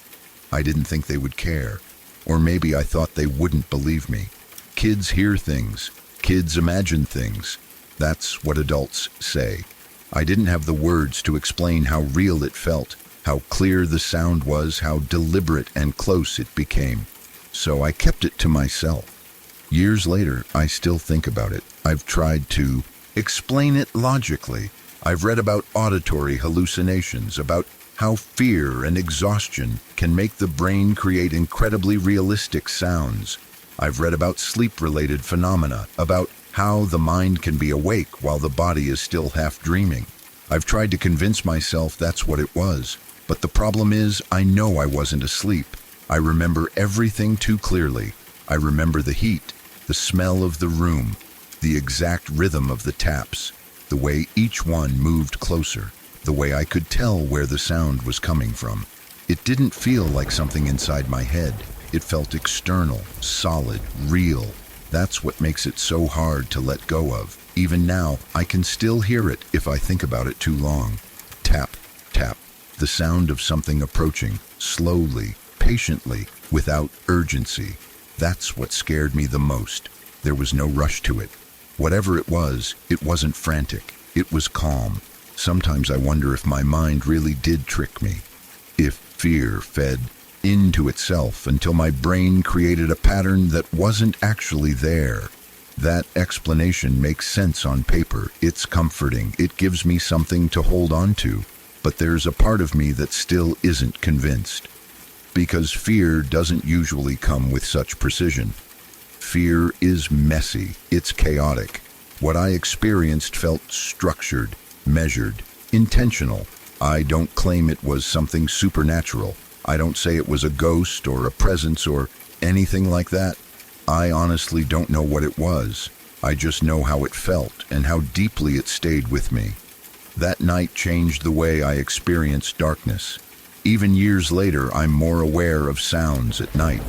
I didn't think they would care. Or maybe I thought they wouldn't believe me. Kids hear things. Kids imagine things. That's what adults say. I didn't have the words to explain how real it felt, how clear the sound was, how deliberate and close it became. So I kept it to myself. Years later, I still think about it. I've tried to explain it logically. I've read about auditory hallucinations, about how fear and exhaustion can make the brain create incredibly realistic sounds. I've read about sleep-related phenomena, about how the mind can be awake while the body is still half dreaming. I've tried to convince myself that's what it was, but the problem is I know I wasn't asleep. I remember everything too clearly. I remember the heat, the smell of the room, the exact rhythm of the taps, the way each one moved closer, the way I could tell where the sound was coming from. It didn't feel like something inside my head. It felt external, solid, real. That's what makes it so hard to let go of. Even now, I can still hear it if I think about it too long. Tap, tap, the sound of something approaching, slowly, patiently, without urgency. That's what scared me the most. There was no rush to it. Whatever it wasn't frantic. It was calm. Sometimes I wonder if my mind really did trick me. If fear fed into itself until my brain created a pattern that wasn't actually there. That explanation makes sense on paper. It's comforting. It gives me something to hold on to. But there's a part of me that still isn't convinced. Because fear doesn't usually come with such precision. Fear is messy. It's chaotic. What I experienced felt structured, measured, intentional. I don't claim it was something supernatural. I don't say it was a ghost or a presence or anything like that. I honestly don't know what it was. I just know how it felt and how deeply it stayed with me. That night changed the way I experienced darkness. Even years later, I'm more aware of sounds at night.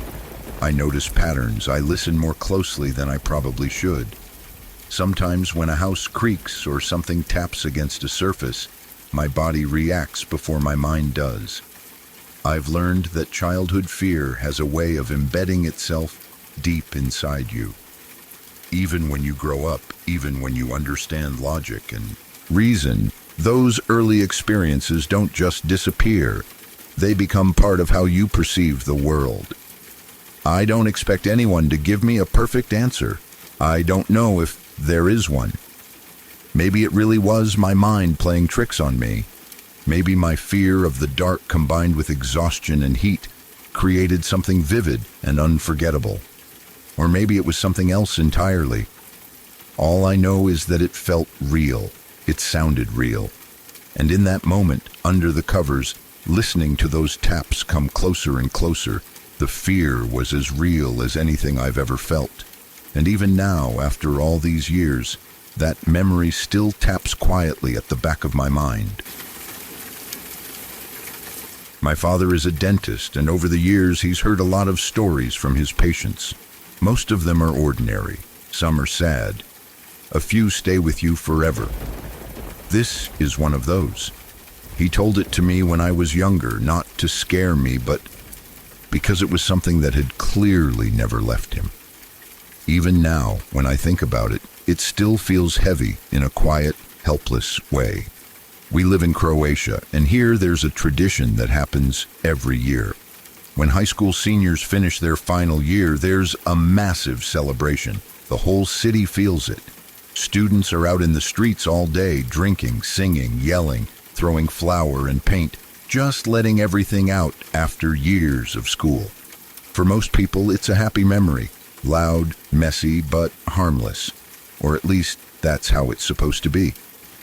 I notice patterns. I listen more closely than I probably should. Sometimes when a house creaks or something taps against a surface, my body reacts before my mind does. I've learned that childhood fear has a way of embedding itself deep inside you. Even when you grow up, even when you understand logic and reason, those early experiences don't just disappear. They become part of how you perceive the world. I don't expect anyone to give me a perfect answer. I don't know if there is one. Maybe it really was my mind playing tricks on me. Maybe my fear of the dark combined with exhaustion and heat created something vivid and unforgettable. Or maybe it was something else entirely. All I know is that it felt real. It sounded real. And in that moment, under the covers, listening to those taps come closer and closer, the fear was as real as anything I've ever felt. And even now, after all these years, that memory still taps quietly at the back of my mind. My father is a dentist, and over the years he's heard a lot of stories from his patients. Most of them are ordinary. Some are sad. A few stay with you forever. This is one of those. He told it to me when I was younger, not to scare me, but because it was something that had clearly never left him. Even now, when I think about it, it still feels heavy in a quiet, helpless way. We live in Croatia, and here there's a tradition that happens every year. When high school seniors finish their final year, there's a massive celebration. The whole city feels it. Students are out in the streets all day, drinking, singing, yelling, throwing flour and paint, just letting everything out after years of school. For most people, it's a happy memory. Loud, messy, but harmless. Or at least, that's how it's supposed to be.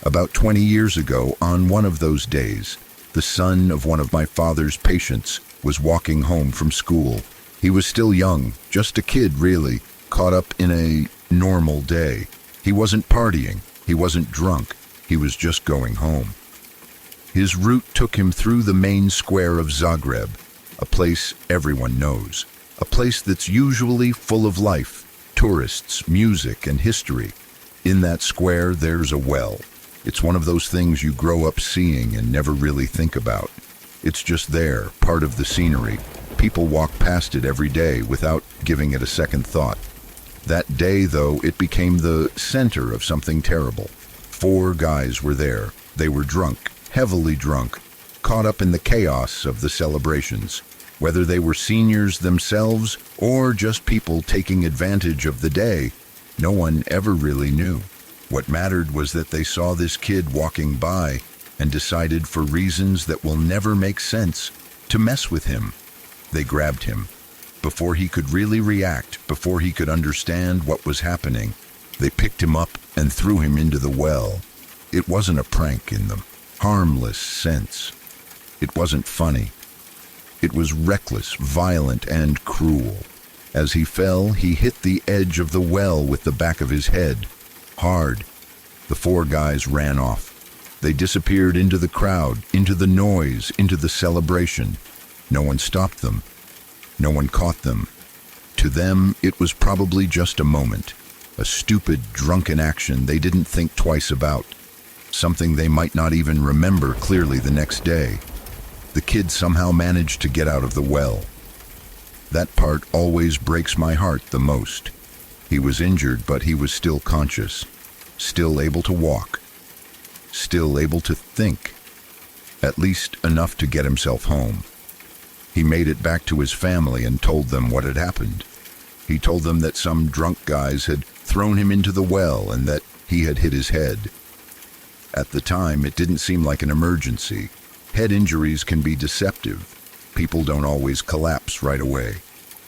About 20 years ago, on one of those days, the son of one of my father's patients was walking home from school. He was still young, just a kid really, caught up in a normal day. He wasn't partying, he wasn't drunk, he was just going home. His route took him through the main square of Zagreb, a place everyone knows, a place that's usually full of life, tourists, music, and history. In that square, there's a well. It's one of those things you grow up seeing and never really think about. It's just there, part of the scenery. People walk past it every day without giving it a second thought. That day, though, it became the center of something terrible. 4 guys were there, They were drunk, heavily drunk, caught up in the chaos of the celebrations. Whether they were seniors themselves or just people taking advantage of the day, no one ever really knew. What mattered was that they saw this kid walking by and decided, for reasons that will never make sense, to mess with him. They grabbed him. Before he could really react, before he could understand what was happening, they picked him up and threw him into the well. It wasn't a prank in the harmless sense. It wasn't funny. It was reckless, violent, and cruel. As he fell, he hit the edge of the well with the back of his head. Hard. The four guys ran off. They disappeared into the crowd, into the noise, into the celebration. No one stopped them. No one caught them. To them, it was probably just a moment. A stupid, drunken action they didn't think twice about. Something they might not even remember clearly the next day. The kid somehow managed to get out of the well. That part always breaks my heart the most. He was injured, but he was still conscious, still able to walk, still able to think, at least enough to get himself home. He made it back to his family and told them what had happened. He told them that some drunk guys had thrown him into the well and that he had hit his head. At the time, it didn't seem like an emergency. Head injuries can be deceptive. People don't always collapse right away.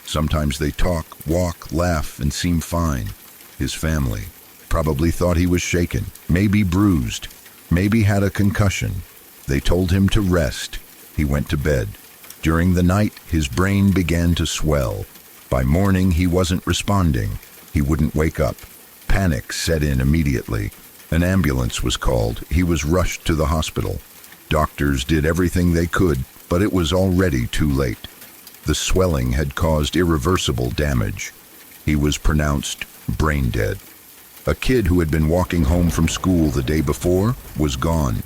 Sometimes they talk, walk, laugh, and seem fine. His family probably thought he was shaken, maybe bruised, maybe had a concussion. They told him to rest. He went to bed. During the night, his brain began to swell. By morning, he wasn't responding. He wouldn't wake up. Panic set in immediately. An ambulance was called. He was rushed to the hospital. Doctors did everything they could, but it was already too late. The swelling had caused irreversible damage. He was pronounced brain dead. A kid who had been walking home from school the day before was gone.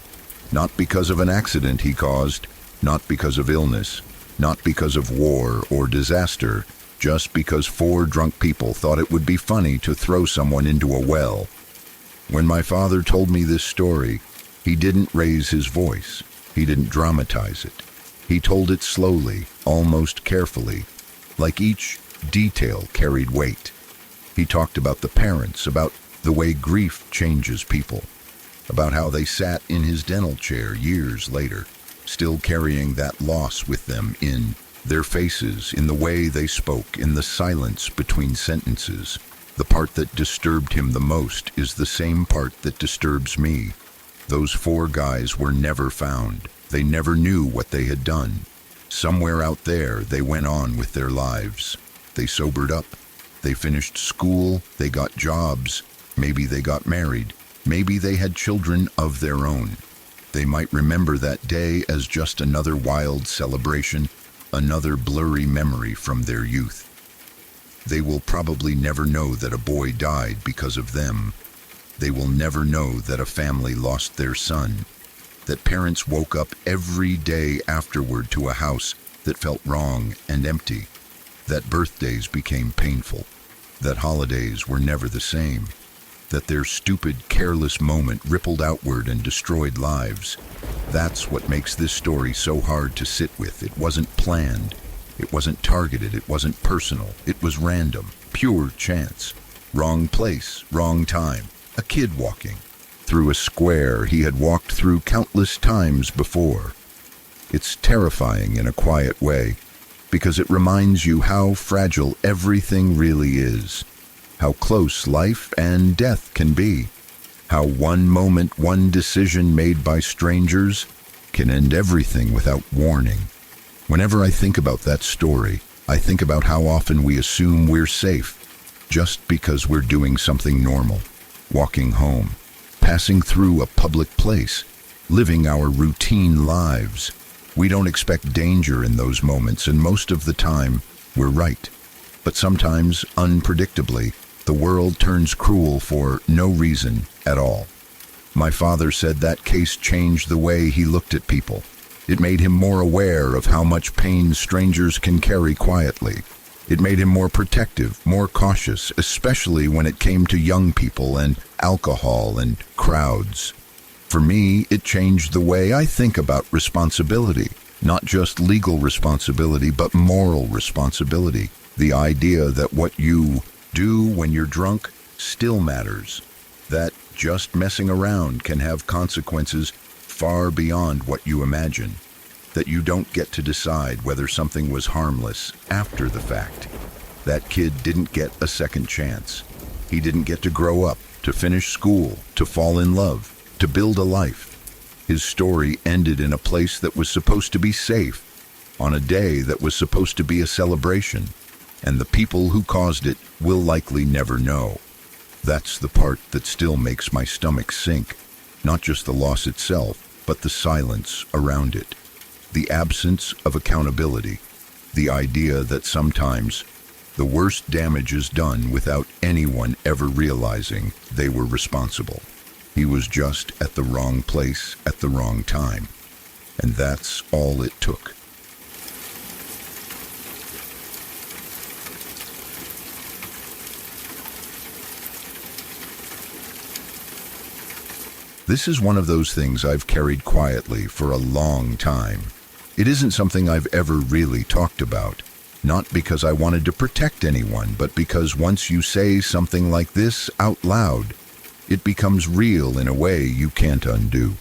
Not because of an accident he caused, not because of illness, not because of war or disaster, just because four drunk people thought it would be funny to throw someone into a well. When my father told me this story, he didn't raise his voice. He didn't dramatize it. He told it slowly, almost carefully, like each detail carried weight. He talked about the parents, about the way grief changes people, about how they sat in his dental chair years later, still carrying that loss with them in their faces, in the way they spoke, in the silence between sentences. The part that disturbed him the most is the same part that disturbs me. Those four guys were never found. They never knew what they had done. Somewhere out there, they went on with their lives. They sobered up. They finished school. They got jobs. Maybe they got married. Maybe they had children of their own. They might remember that day as just another wild celebration, another blurry memory from their youth. They will probably never know that a boy died because of them. They will never know that a family lost their son, that parents woke up every day afterward to a house that felt wrong and empty, that birthdays became painful, that holidays were never the same, that their stupid, careless moment rippled outward and destroyed lives. That's what makes this story so hard to sit with. It wasn't planned. It wasn't targeted. It wasn't personal. It was random, pure chance. Wrong place, wrong time. A kid walking through a square he had walked through countless times before. It's terrifying in a quiet way, because it reminds you how fragile everything really is, how close life and death can be, how one moment, one decision made by strangers can end everything without warning. Whenever I think about that story, I think about how often we assume we're safe just because we're doing something normal. Walking home, passing through a public place, living our routine lives. We don't expect danger in those moments, and most of the time, we're right. But sometimes, unpredictably, the world turns cruel for no reason at all. My father said that case changed the way he looked at people. It made him more aware of how much pain strangers can carry quietly. It made him more protective, more cautious, especially when it came to young people and alcohol and crowds. For me, it changed the way I think about responsibility. Not just legal responsibility, but moral responsibility. The idea that what you do when you're drunk still matters. That just messing around can have consequences far beyond what you imagine. That you don't get to decide whether something was harmless after the fact. That kid didn't get a second chance. He didn't get to grow up, to finish school, to fall in love, to build a life. His story ended in a place that was supposed to be safe, on a day that was supposed to be a celebration, and the people who caused it will likely never know. That's the part that still makes my stomach sink, not just the loss itself, but the silence around it. The absence of accountability, the idea that sometimes the worst damage is done without anyone ever realizing they were responsible. He was just at the wrong place at the wrong time. And that's all it took. This is one of those things I've carried quietly for a long time. It isn't something I've ever really talked about. Not because I wanted to protect anyone, but because once you say something like this out loud, it becomes real in a way you can't undo.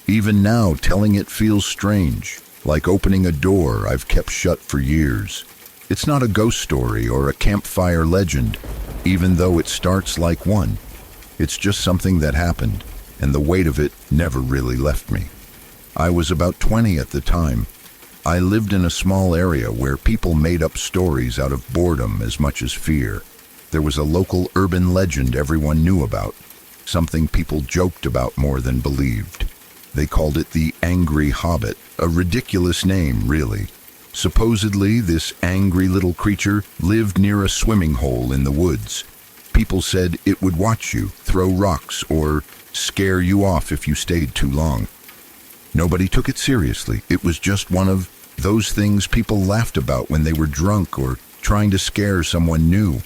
Even now, telling it feels strange, like opening a door I've kept shut for years. It's not a ghost story or a campfire legend, even though it starts like one. It's just something that happened, and the weight of it never really left me. I was about 20 at the time. I lived in a small area where people made up stories out of boredom as much as fear. There was a local urban legend everyone knew about, something people joked about more than believed. They called it the Angry Hobbit, a ridiculous name, really. Supposedly, this angry little creature lived near a swimming hole in the woods. People said it would watch you, throw rocks, or scare you off if you stayed too long. Nobody took it seriously. It was just one of those things people laughed about when they were drunk or trying to scare someone new.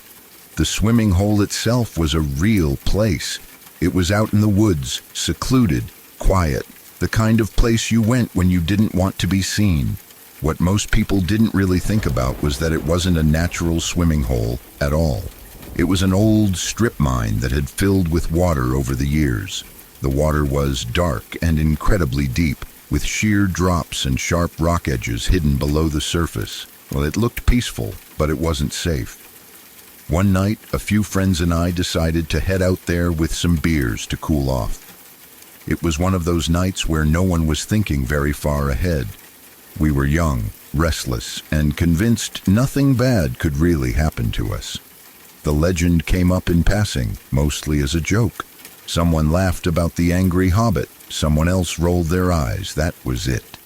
The swimming hole itself was a real place. It was out in the woods, secluded, quiet, the kind of place you went when you didn't want to be seen. What most people didn't really think about was that it wasn't a natural swimming hole at all. It was an old strip mine that had filled with water over the years. The water was dark and incredibly deep, with sheer drops and sharp rock edges hidden below the surface. Well, it looked peaceful, but it wasn't safe. One night, a few friends and I decided to head out there with some beers to cool off. It was one of those nights where no one was thinking very far ahead. We were young, restless, and convinced nothing bad could really happen to us. The legend came up in passing, mostly as a joke. Someone laughed about the angry hobbit. Someone else rolled their eyes. That was it.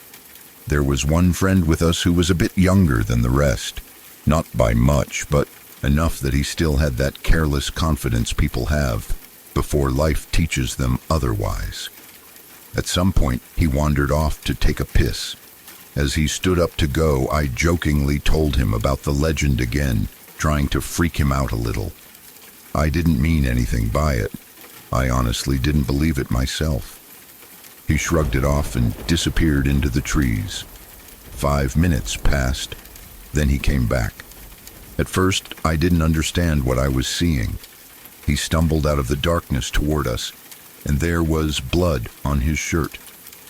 There was one friend with us who was a bit younger than the rest. Not by much, but enough that he still had that careless confidence people have before life teaches them otherwise. At some point, he wandered off to take a piss. As he stood up to go, I jokingly told him about the legend again, trying to freak him out a little. I didn't mean anything by it. I honestly didn't believe it myself. He shrugged it off and disappeared into the trees. 5 minutes passed, then he came back. At first, I didn't understand what I was seeing. He stumbled out of the darkness toward us, and there was blood on his shirt.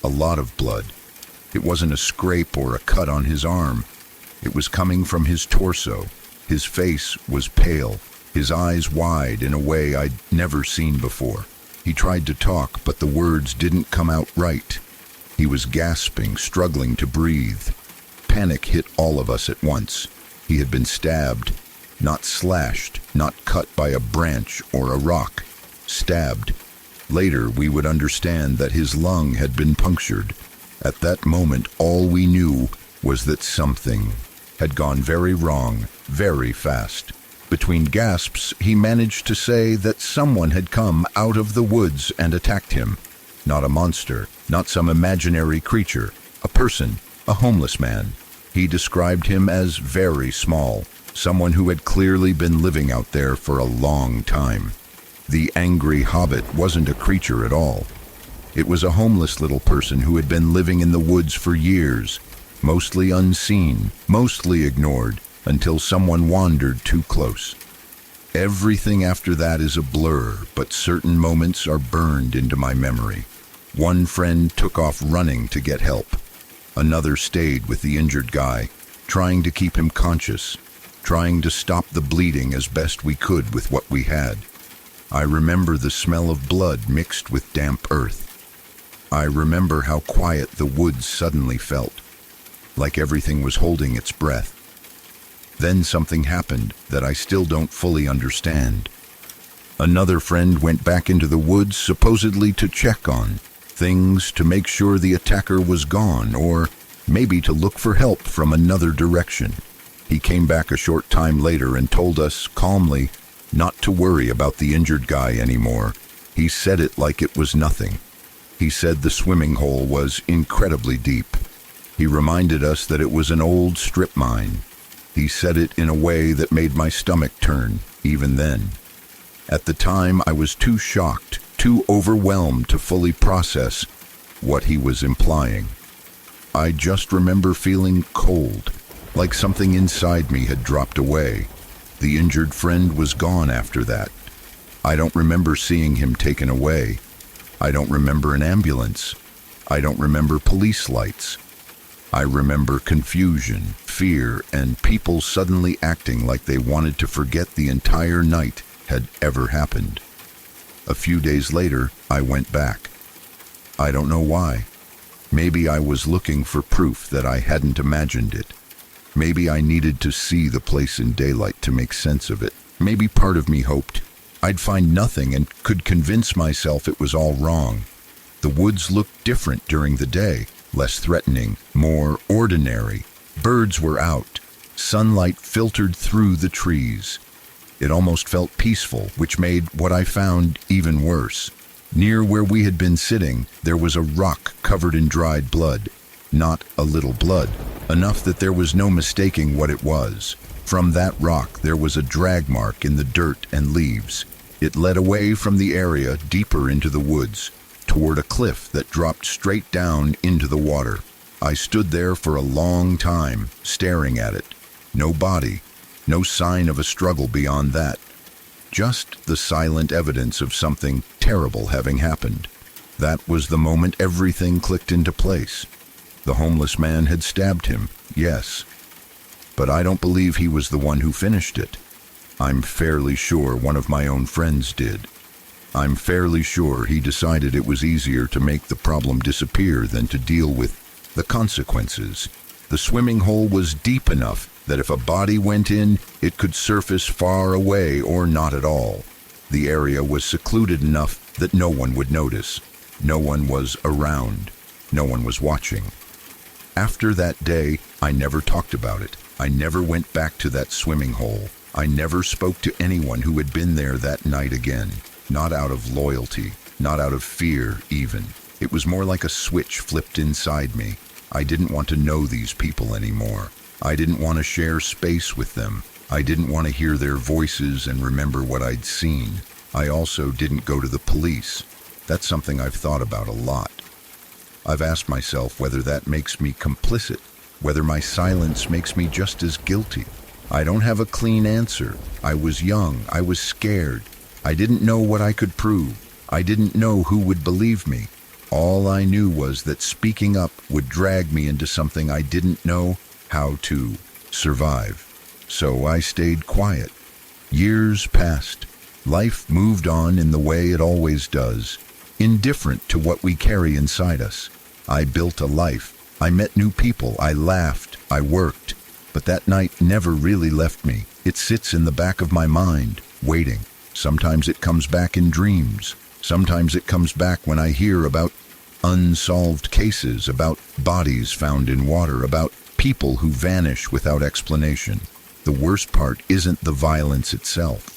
A lot of blood. It wasn't a scrape or a cut on his arm. It was coming from his torso. His face was pale, his eyes wide in a way I'd never seen before. He tried to talk, but the words didn't come out right. He was gasping, struggling to breathe. Panic hit all of us at once. He had been stabbed, not slashed, not cut by a branch or a rock. Stabbed. Later, we would understand that his lung had been punctured. At that moment, all we knew was that something had gone very wrong, very fast. Between gasps, he managed to say that someone had come out of the woods and attacked him. Not a monster, not some imaginary creature, a person, a homeless man. He described him as very small, someone who had clearly been living out there for a long time. The angry hobbit wasn't a creature at all. It was a homeless little person who had been living in the woods for years, mostly unseen, mostly ignored, until someone wandered too close. Everything after that is a blur, but certain moments are burned into my memory. One friend took off running to get help. Another stayed with the injured guy, trying to keep him conscious, trying to stop the bleeding as best we could with what we had. I remember the smell of blood mixed with damp earth. I remember how quiet the woods suddenly felt, like everything was holding its breath. Then something happened that I still don't fully understand. Another friend went back into the woods supposedly to check on things, to make sure the attacker was gone, or maybe to look for help from another direction. He came back a short time later and told us calmly not to worry about the injured guy anymore. He said it like it was nothing. He said the swimming hole was incredibly deep. He reminded us that it was an old strip mine. He said it in a way that made my stomach turn, even then. At the time, I was too shocked, too overwhelmed to fully process what he was implying. I just remember feeling cold, like something inside me had dropped away. The injured friend was gone after that. I don't remember seeing him taken away. I don't remember an ambulance. I don't remember police lights. I remember confusion, fear, and people suddenly acting like they wanted to forget the entire night had ever happened. A few days later, I went back. I don't know why. Maybe I was looking for proof that I hadn't imagined it. Maybe I needed to see the place in daylight to make sense of it. Maybe part of me hoped I'd find nothing and could convince myself it was all wrong. The woods looked different during the day, less threatening, more ordinary. Birds were out. Sunlight filtered through the trees. It almost felt peaceful, which made what I found even worse. Near where we had been sitting, there was a rock covered in dried blood. Not a little blood, enough that there was no mistaking what it was. From that rock, there was a drag mark in the dirt and leaves. It led away from the area deeper into the woods, toward a cliff that dropped straight down into the water. I stood there for a long time, staring at it. No body, no sign of a struggle beyond that. Just the silent evidence of something terrible having happened. That was the moment everything clicked into place. The homeless man had stabbed him, yes. But I don't believe he was the one who finished it. I'm fairly sure one of my own friends did. I'm fairly sure he decided it was easier to make the problem disappear than to deal with the consequences. The swimming hole was deep enough that if a body went in, it could surface far away or not at all. The area was secluded enough that no one would notice. No one was around. No one was watching. After that day, I never talked about it. I never went back to that swimming hole. I never spoke to anyone who had been there that night again. Not out of loyalty, not out of fear even. It was more like a switch flipped inside me. I didn't want to know these people anymore. I didn't want to share space with them. I didn't want to hear their voices and remember what I'd seen. I also didn't go to the police. That's something I've thought about a lot. I've asked myself whether that makes me complicit, whether my silence makes me just as guilty. I don't have a clean answer. I was young. I was scared. I didn't know what I could prove. I didn't know who would believe me. All I knew was that speaking up would drag me into something I didn't know how to survive. So I stayed quiet. Years passed. Life moved on in the way it always does, indifferent to what we carry inside us. I built a life. I met new people. I laughed. I worked. But that night never really left me. It sits in the back of my mind, waiting. Sometimes it comes back in dreams. Sometimes it comes back when I hear about unsolved cases, about bodies found in water, about people who vanish without explanation. The worst part isn't the violence itself.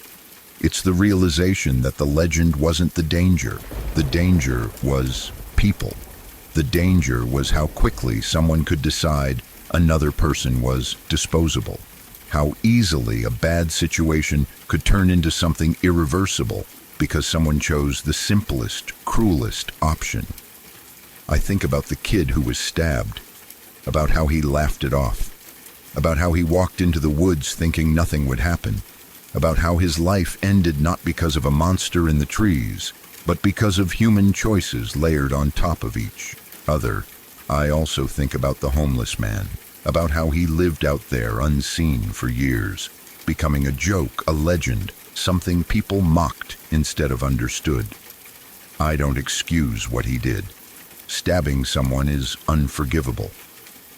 It's the realization that the legend wasn't the danger. The danger was people. The danger was how quickly someone could decide another person was disposable. How easily a bad situation could turn into something irreversible because someone chose the simplest, cruelest option. I think about the kid who was stabbed, about how he laughed it off, about how he walked into the woods thinking nothing would happen, about how his life ended not because of a monster in the trees, but because of human choices layered on top of each other. I also think about the homeless man, about how he lived out there unseen for years, becoming a joke, a legend, something people mocked instead of understood. I don't excuse what he did. Stabbing someone is unforgivable.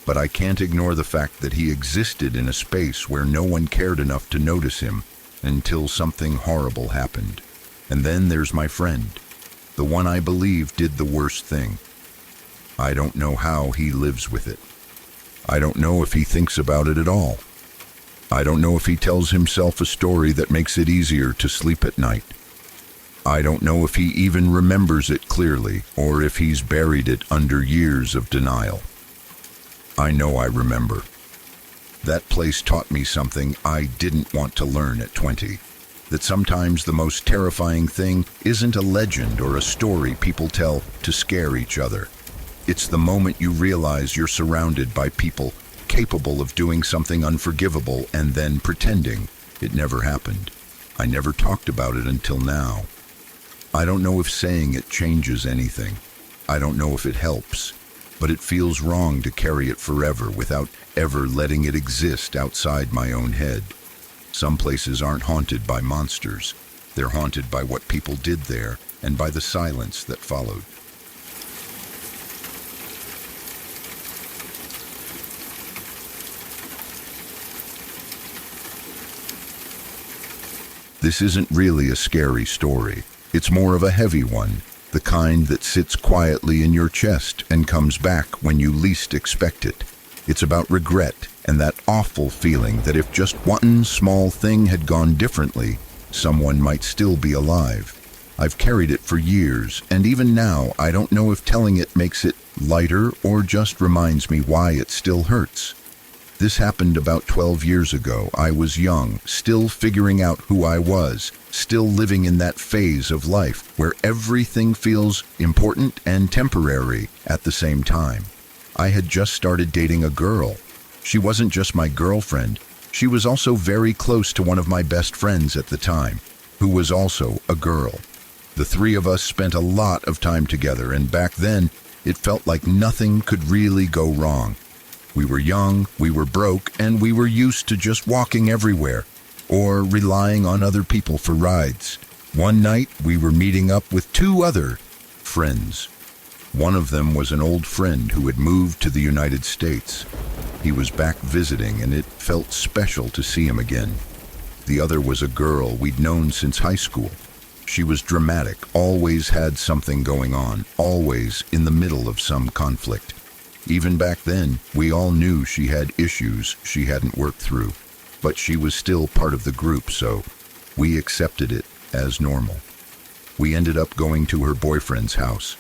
But I can't ignore the fact that he existed in a space where no one cared enough to notice him until something horrible happened. And then there's my friend, the one I believe did the worst thing. I don't know how he lives with it. I don't know if he thinks about it at all. I don't know if he tells himself a story that makes it easier to sleep at night. I don't know if he even remembers it clearly, or if he's buried it under years of denial. I know I remember. That place taught me something I didn't want to learn at 20. That sometimes the most terrifying thing isn't a legend or a story people tell to scare each other. It's the moment you realize you're surrounded by people capable of doing something unforgivable and then pretending it never happened. I never talked about it until now. I don't know if saying it changes anything. I don't know if it helps, but it feels wrong to carry it forever without ever letting it exist outside my own head. Some places aren't haunted by monsters. They're haunted by what people did there and by the silence that followed. This isn't really a scary story. It's more of a heavy one, the kind that sits quietly in your chest and comes back when you least expect it. It's about regret and that awful feeling that if just one small thing had gone differently, someone might still be alive. I've carried it for years, and even now I don't know if telling it makes it lighter or just reminds me why it still hurts. This happened about 12 years ago. I was young, still figuring out who I was, still living in that phase of life where everything feels important and temporary at the same time. I had just started dating a girl. She wasn't just my girlfriend. She was also very close to one of my best friends at the time, who was also a girl. The three of us spent a lot of time together, and back then, it felt like nothing could really go wrong. We were young, we were broke, and we were used to just walking everywhere, or relying on other people for rides. One night, we were meeting up with two other friends. One of them was an old friend who had moved to the United States. He was back visiting, and it felt special to see him again. The other was a girl we'd known since high school. She was dramatic, always had something going on, always in the middle of some conflict. Even back then, we all knew she had issues she hadn't worked through, but she was still part of the group, so we accepted it as normal. We ended up going to her boyfriend's house.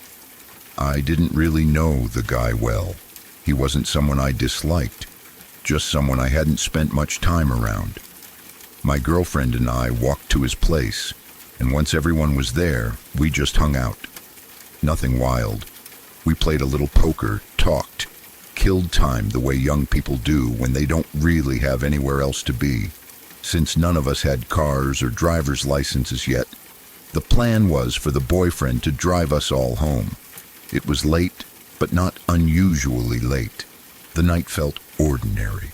I didn't really know the guy well. He wasn't someone I disliked, just someone I hadn't spent much time around. My girlfriend and I walked to his place, and once everyone was there, we just hung out. Nothing wild. We played a little poker, talked, killed time the way young people do when they don't really have anywhere else to be. Since none of us had cars or driver's licenses yet, the plan was for the boyfriend to drive us all home. It was late, but not unusually late. The night felt ordinary.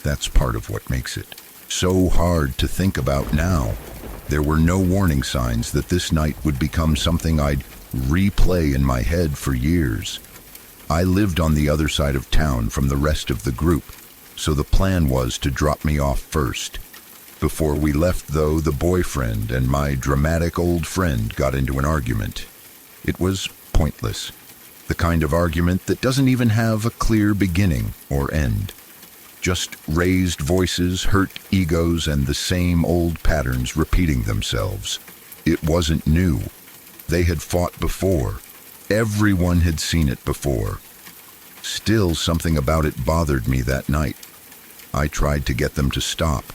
That's part of what makes it so hard to think about now. There were no warning signs that this night would become something I'd replay in my head for years. I lived on the other side of town from the rest of the group, so the plan was to drop me off first. Before we left, though, the boyfriend and my dramatic old friend got into an argument. It was pointless. The kind of argument that doesn't even have a clear beginning or end. Just raised voices, hurt egos, and the same old patterns repeating themselves. It wasn't new. They had fought before. Everyone had seen it before. Still, something about it bothered me that night. I tried to get them to stop.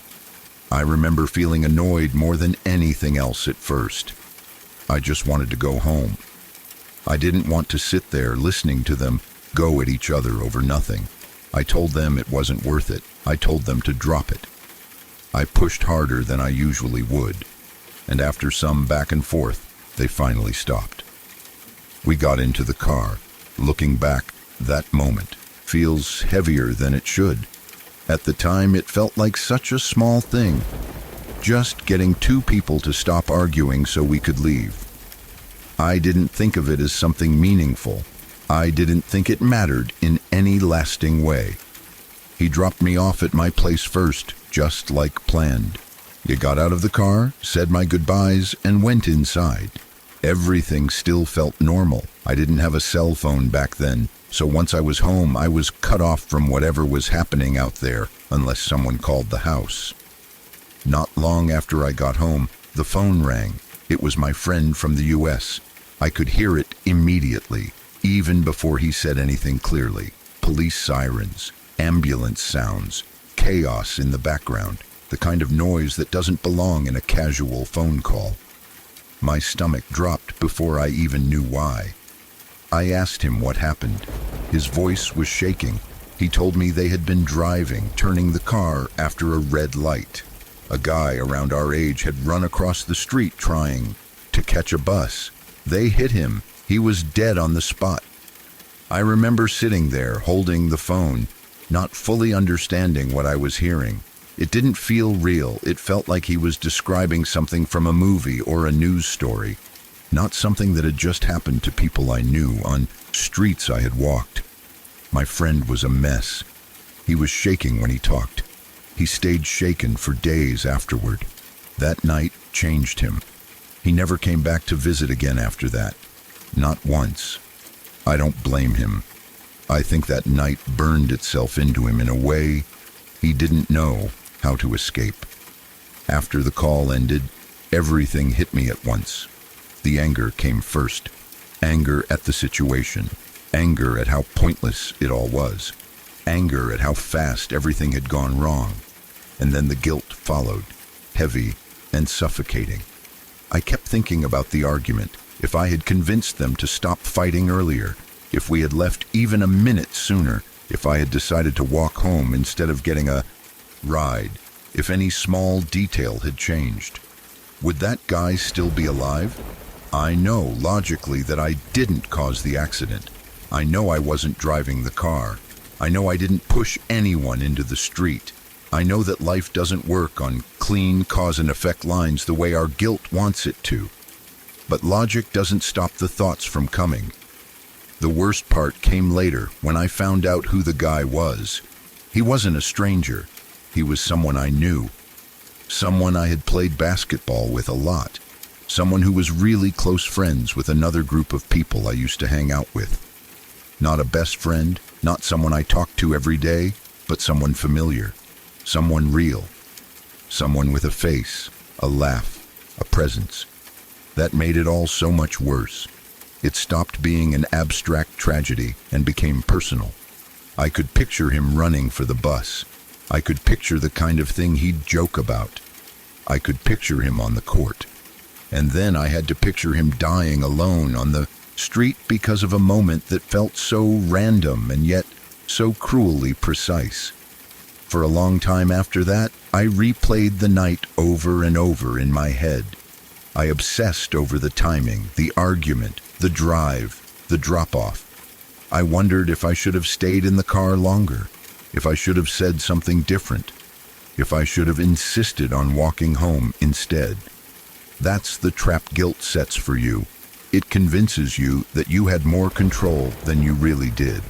I remember feeling annoyed more than anything else at first. I just wanted to go home. I didn't want to sit there listening to them go at each other over nothing. I told them it wasn't worth it. I told them to drop it. I pushed harder than I usually would, and after some back and forth, they finally stopped. We got into the car. Looking back, that moment feels heavier than it should. At the time, it felt like such a small thing, just getting two people to stop arguing so we could leave. I didn't think of it as something meaningful. I didn't think it mattered in any lasting way. He dropped me off at my place first, just like planned. He got out of the car, said my goodbyes, and went inside. Everything still felt normal. I didn't have a cell phone back then, so once I was home, I was cut off from whatever was happening out there, unless someone called the house. Not long after I got home, the phone rang. It was my friend from the US. I could hear it immediately, even before he said anything clearly. Police sirens, ambulance sounds, chaos in the background, the kind of noise that doesn't belong in a casual phone call. My stomach dropped before I even knew why. I asked him what happened. His voice was shaking. He told me they had been driving, turning the car after a red light. A guy around our age had run across the street trying to catch a bus. They hit him. He was dead on the spot. I remember sitting there, holding the phone, not fully understanding what I was hearing. It didn't feel real. It felt like he was describing something from a movie or a news story, not something that had just happened to people I knew on streets I had walked. My friend was a mess. He was shaking when he talked. He stayed shaken for days afterward. That night changed him. He never came back to visit again after that. Not once. I don't blame him. I think that night burned itself into him in a way he didn't know how to escape. After the call ended, everything hit me at once. The anger came first. Anger at the situation. Anger at how pointless it all was. Anger at how fast everything had gone wrong. And then the guilt followed, heavy and suffocating. I kept thinking about the argument. If I had convinced them to stop fighting earlier, if we had left even a minute sooner, if I had decided to walk home instead of getting a ride, if any small detail had changed, would that guy still be alive? I know logically that I didn't cause the accident. I know I wasn't driving the car. I know I didn't push anyone into the street. I know that life doesn't work on clean cause and effect lines the way our guilt wants it to. But logic doesn't stop the thoughts from coming. The worst part came later when I found out who the guy was. He wasn't a stranger. He was someone I knew. Someone I had played basketball with a lot. Someone who was really close friends with another group of people I used to hang out with. Not a best friend, not someone I talked to every day, but someone familiar. Someone real. Someone with a face, a laugh, a presence. That made it all so much worse. It stopped being an abstract tragedy and became personal. I could picture him running for the bus. I could picture the kind of thing he'd joke about. I could picture him on the court. And then I had to picture him dying alone on the street because of a moment that felt so random and yet so cruelly precise. For a long time after that, I replayed the night over and over in my head. I obsessed over the timing, the argument, the drive, the drop-off. I wondered if I should have stayed in the car longer, if I should have said something different, if I should have insisted on walking home instead. That's the trap guilt sets for you. It convinces you that you had more control than you really did.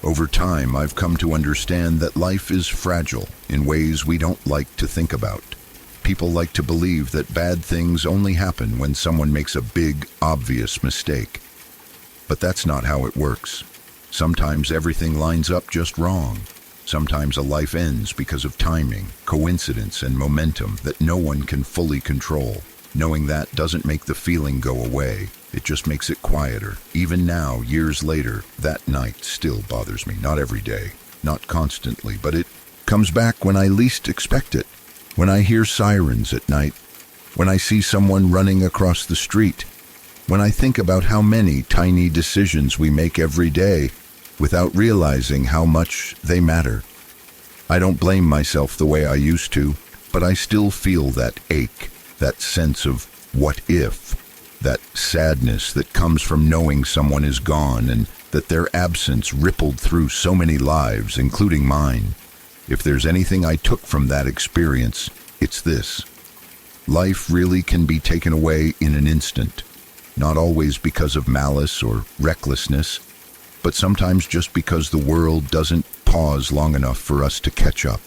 Over time, I've come to understand that life is fragile in ways we don't like to think about. People like to believe that bad things only happen when someone makes a big, obvious mistake. But that's not how it works. Sometimes everything lines up just wrong. Sometimes a life ends because of timing, coincidence, and momentum that no one can fully control. Knowing that doesn't make the feeling go away. It just makes it quieter. Even now, years later, that night still bothers me. Not every day, not constantly, but it comes back when I least expect it. When I hear sirens at night, when I see someone running across the street, When I think about how many tiny decisions we make every day without realizing how much they matter. I don't blame myself the way I used to, but I still feel that ache, that sense of what if, that sadness that comes from knowing someone is gone and that their absence rippled through so many lives, including mine. If there's anything I took from that experience, it's this. Life really can be taken away in an instant, not always because of malice or recklessness, but sometimes just because the world doesn't pause long enough for us to catch up.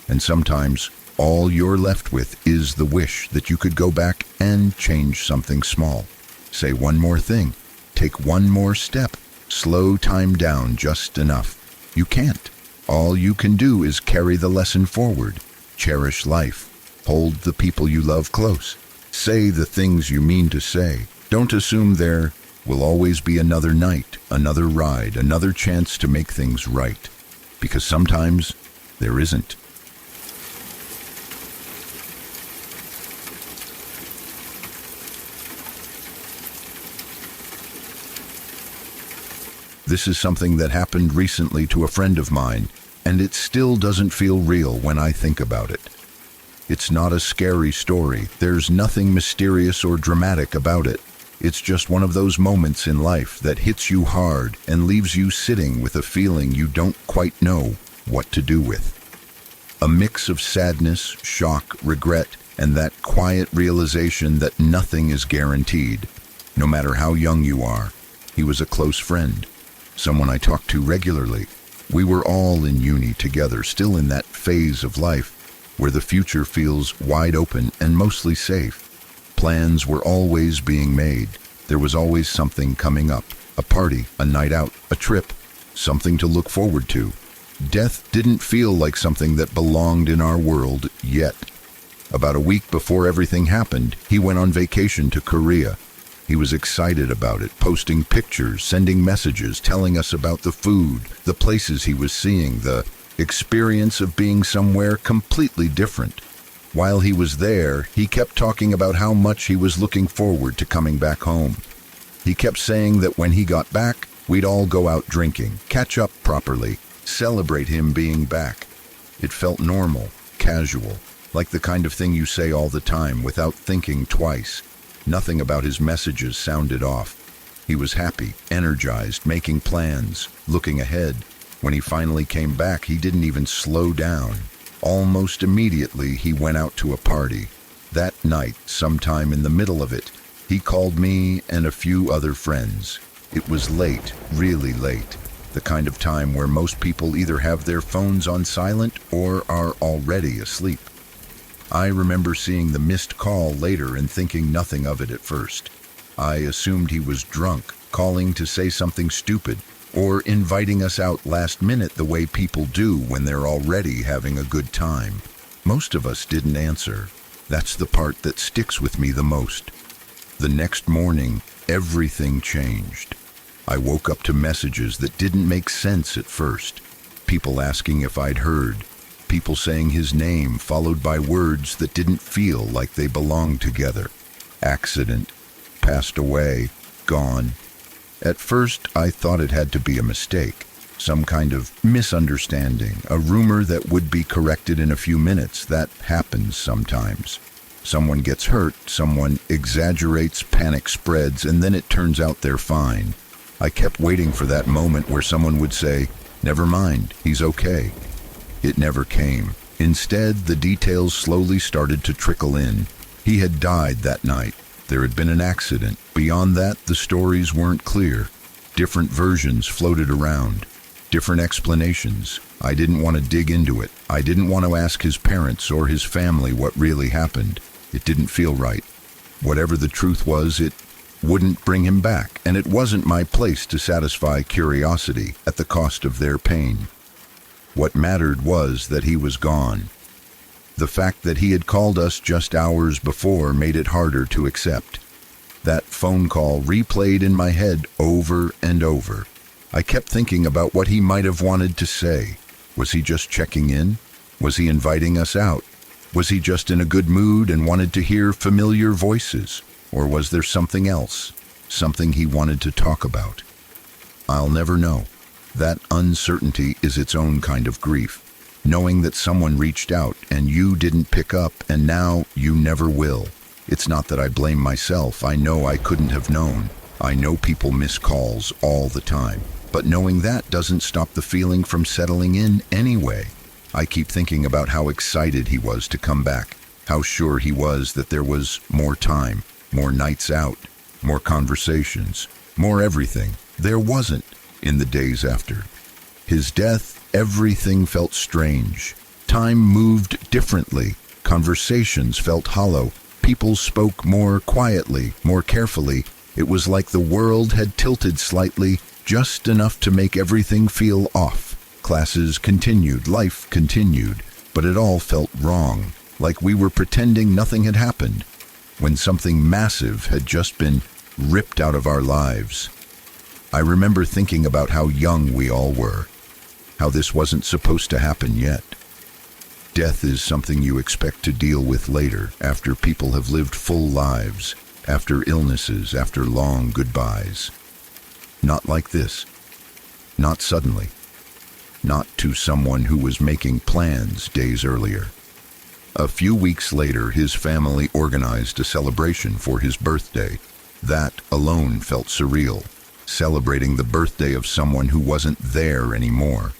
And sometimes all you're left with is the wish that you could go back and change something small. Say one more thing, take one more step, slow time down just enough. You can't. All you can do is carry the lesson forward, cherish life, hold the people you love close, say the things you mean to say. Don't assume there will always be another night, another ride, another chance to make things right, because sometimes there isn't. This is something that happened recently to a friend of mine, and it still doesn't feel real when I think about it. It's not a scary story. There's nothing mysterious or dramatic about it. It's just one of those moments in life that hits you hard and leaves you sitting with a feeling you don't quite know what to do with. A mix of sadness, shock, regret, and that quiet realization that nothing is guaranteed, no matter how young you are. He was a close friend, someone I talked to regularly. We were all in uni together, still in that phase of life where the future feels wide open and mostly safe. Plans were always being made. There was always something coming up, a party, a night out, a trip, something to look forward to. Death didn't feel like something that belonged in our world yet. About a week before everything happened, he went on vacation to Korea. He was excited about it, posting pictures, sending messages, telling us about the food, the places he was seeing, the experience of being somewhere completely different. While he was there, he kept talking about how much he was looking forward to coming back home. He kept saying that when he got back, we'd all go out drinking, catch up properly, celebrate him being back. It felt normal, casual, like the kind of thing you say all the time without thinking twice. Nothing about his messages sounded off. He was happy, energized, making plans, looking ahead. When he finally came back, he didn't even slow down. Almost immediately, he went out to a party. That night, sometime in the middle of it, he called me and a few other friends. It was late, really late, the kind of time where most people either have their phones on silent or are already asleep. I remember seeing the missed call later and thinking nothing of it at first. I assumed he was drunk, calling to say something stupid, or inviting us out last minute the way people do when they're already having a good time. Most of us didn't answer. That's the part that sticks with me the most. The next morning, everything changed. I woke up to messages that didn't make sense at first. People asking if I'd heard. People saying his name followed by words that didn't feel like they belonged together. Accident. Passed away. Gone. At first, I thought it had to be a mistake, some kind of misunderstanding, a rumor that would be corrected in a few minutes. That happens sometimes. Someone gets hurt, someone exaggerates, panic spreads, and then it turns out they're fine. I kept waiting for that moment where someone would say, "Never mind, he's okay." It never came. Instead, the details slowly started to trickle in. He had died that night. There had been an accident. Beyond that, the stories weren't clear. Different versions floated around. Different explanations. I didn't want to dig into it. I didn't want to ask his parents or his family what really happened. It didn't feel right. Whatever the truth was, it wouldn't bring him back, and it wasn't my place to satisfy curiosity at the cost of their pain. What mattered was that he was gone. The fact that he had called us just hours before made it harder to accept. That phone call replayed in my head over and over. I kept thinking about what he might have wanted to say. Was he just checking in? Was he inviting us out? Was he just in a good mood and wanted to hear familiar voices? Or was there something else? something he wanted to talk about. I'll never know. That uncertainty is its own kind of grief. Knowing that someone reached out and you didn't pick up, and now you never will. It's not that I blame myself. I know I couldn't have known. I know people miss calls all the time. But knowing that doesn't stop the feeling from settling in anyway. I keep thinking about how excited he was to come back. How sure he was that there was more time, more nights out, more conversations, more everything. There wasn't in the days after. His death, everything felt strange. Time moved differently. Conversations felt hollow. People spoke more quietly, more carefully. It was like the world had tilted slightly, just enough to make everything feel off. Classes continued, life continued, but it all felt wrong, like we were pretending nothing had happened, when something massive had just been ripped out of our lives. I remember thinking about how young we all were, how this wasn't supposed to happen yet. Death is something you expect to deal with later, after people have lived full lives, after illnesses, after long goodbyes. Not like this. Not suddenly. Not to someone who was making plans days earlier. A few weeks later, his family organized a celebration for his birthday. That alone felt surreal, celebrating the birthday of someone who wasn't there anymore.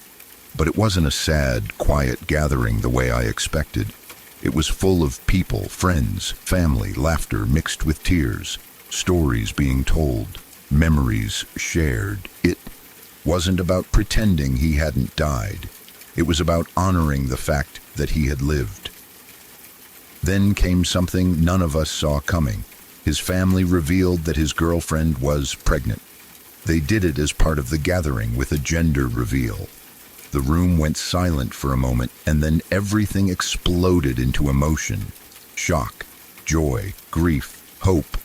But it wasn't a sad, quiet gathering the way I expected. It was full of people, friends, family, laughter mixed with tears, stories being told, memories shared. It wasn't about pretending he hadn't died. It was about honoring the fact that he had lived. Then came something none of us saw coming. His family revealed that his girlfriend was pregnant. They did it as part of the gathering with a gender reveal. The room went silent for a moment, and then everything exploded into emotion. Shock, joy, grief, hope,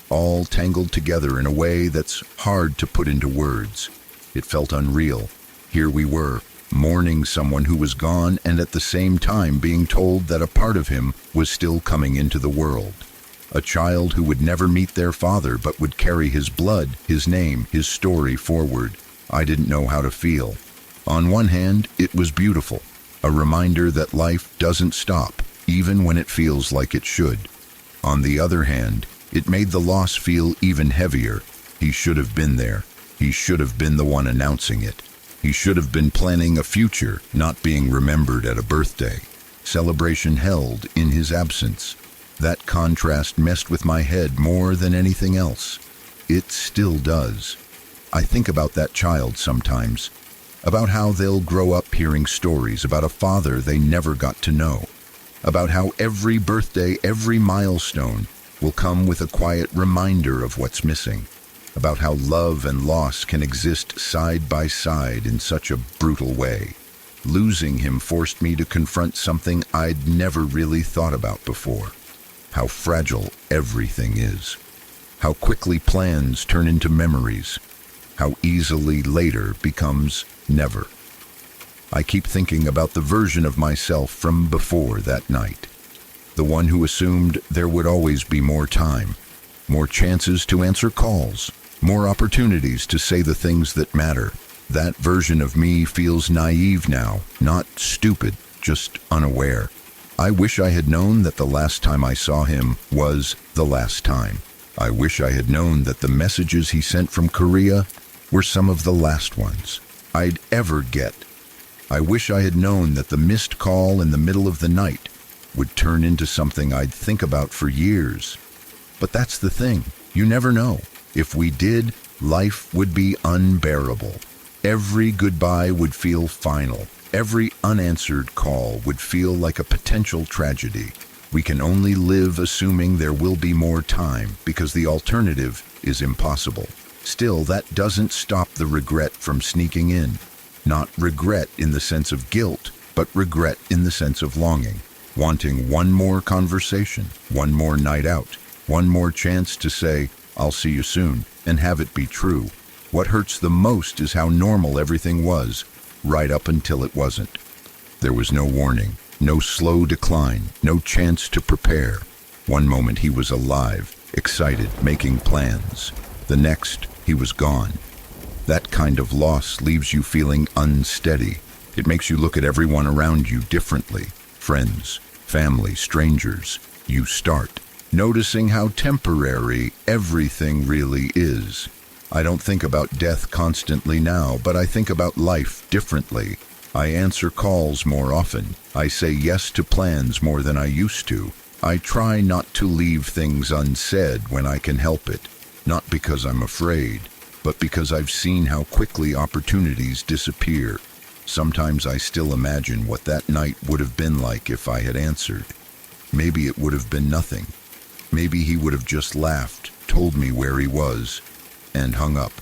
all tangled together in a way that's hard to put into words. It felt unreal. Here we were, mourning someone who was gone, and at the same time being told that a part of him was still coming into the world. A child who would never meet their father but would carry his blood, his name, his story forward. I didn't know how to feel. On one hand, it was beautiful, a reminder that life doesn't stop, even when it feels like it should. On the other hand, it made the loss feel even heavier. He should have been there. He should have been the one announcing it. He should have been planning a future, not being remembered at a birthday. Celebration held in his absence. That contrast messed with my head more than anything else. It still does. I think about that child sometimes. About how they'll grow up hearing stories about a father they never got to know. About how every birthday, every milestone will come with a quiet reminder of what's missing. About how love and loss can exist side by side in such a brutal way. Losing him forced me to confront something I'd never really thought about before. How fragile everything is. How quickly plans turn into memories. How easily later becomes never. I keep thinking about the version of myself from before that night. The one who assumed there would always be more time, more chances to answer calls, more opportunities to say the things that matter. That version of me feels naive now, not stupid, just unaware. I wish I had known that the last time I saw him was the last time. I wish I had known that the messages he sent from Korea were some of the last ones I'd ever get. I wish I had known that the missed call in the middle of the night would turn into something I'd think about for years. But that's the thing, you never know. If we did, life would be unbearable. Every goodbye would feel final. Every unanswered call would feel like a potential tragedy. We can only live assuming there will be more time, because the alternative is impossible. Still, that doesn't stop the regret from sneaking in. Not regret in the sense of guilt, but regret in the sense of longing. Wanting one more conversation, one more night out, one more chance to say, "I'll see you soon," and have it be true. What hurts the most is how normal everything was, right up until it wasn't. There was no warning, no slow decline, no chance to prepare. One moment he was alive, excited, making plans. The next, he was gone. That kind of loss leaves you feeling unsteady. It makes you look at everyone around you differently. Friends, family, strangers. You start noticing how temporary everything really is. I don't think about death constantly now, but I think about life differently. I answer calls more often. I say yes to plans more than I used to. I try not to leave things unsaid when I can help it. Not because I'm afraid, but because I've seen how quickly opportunities disappear. Sometimes I still imagine what that night would have been like if I had answered. Maybe it would have been nothing. Maybe he would have just laughed, told me where he was, and hung up.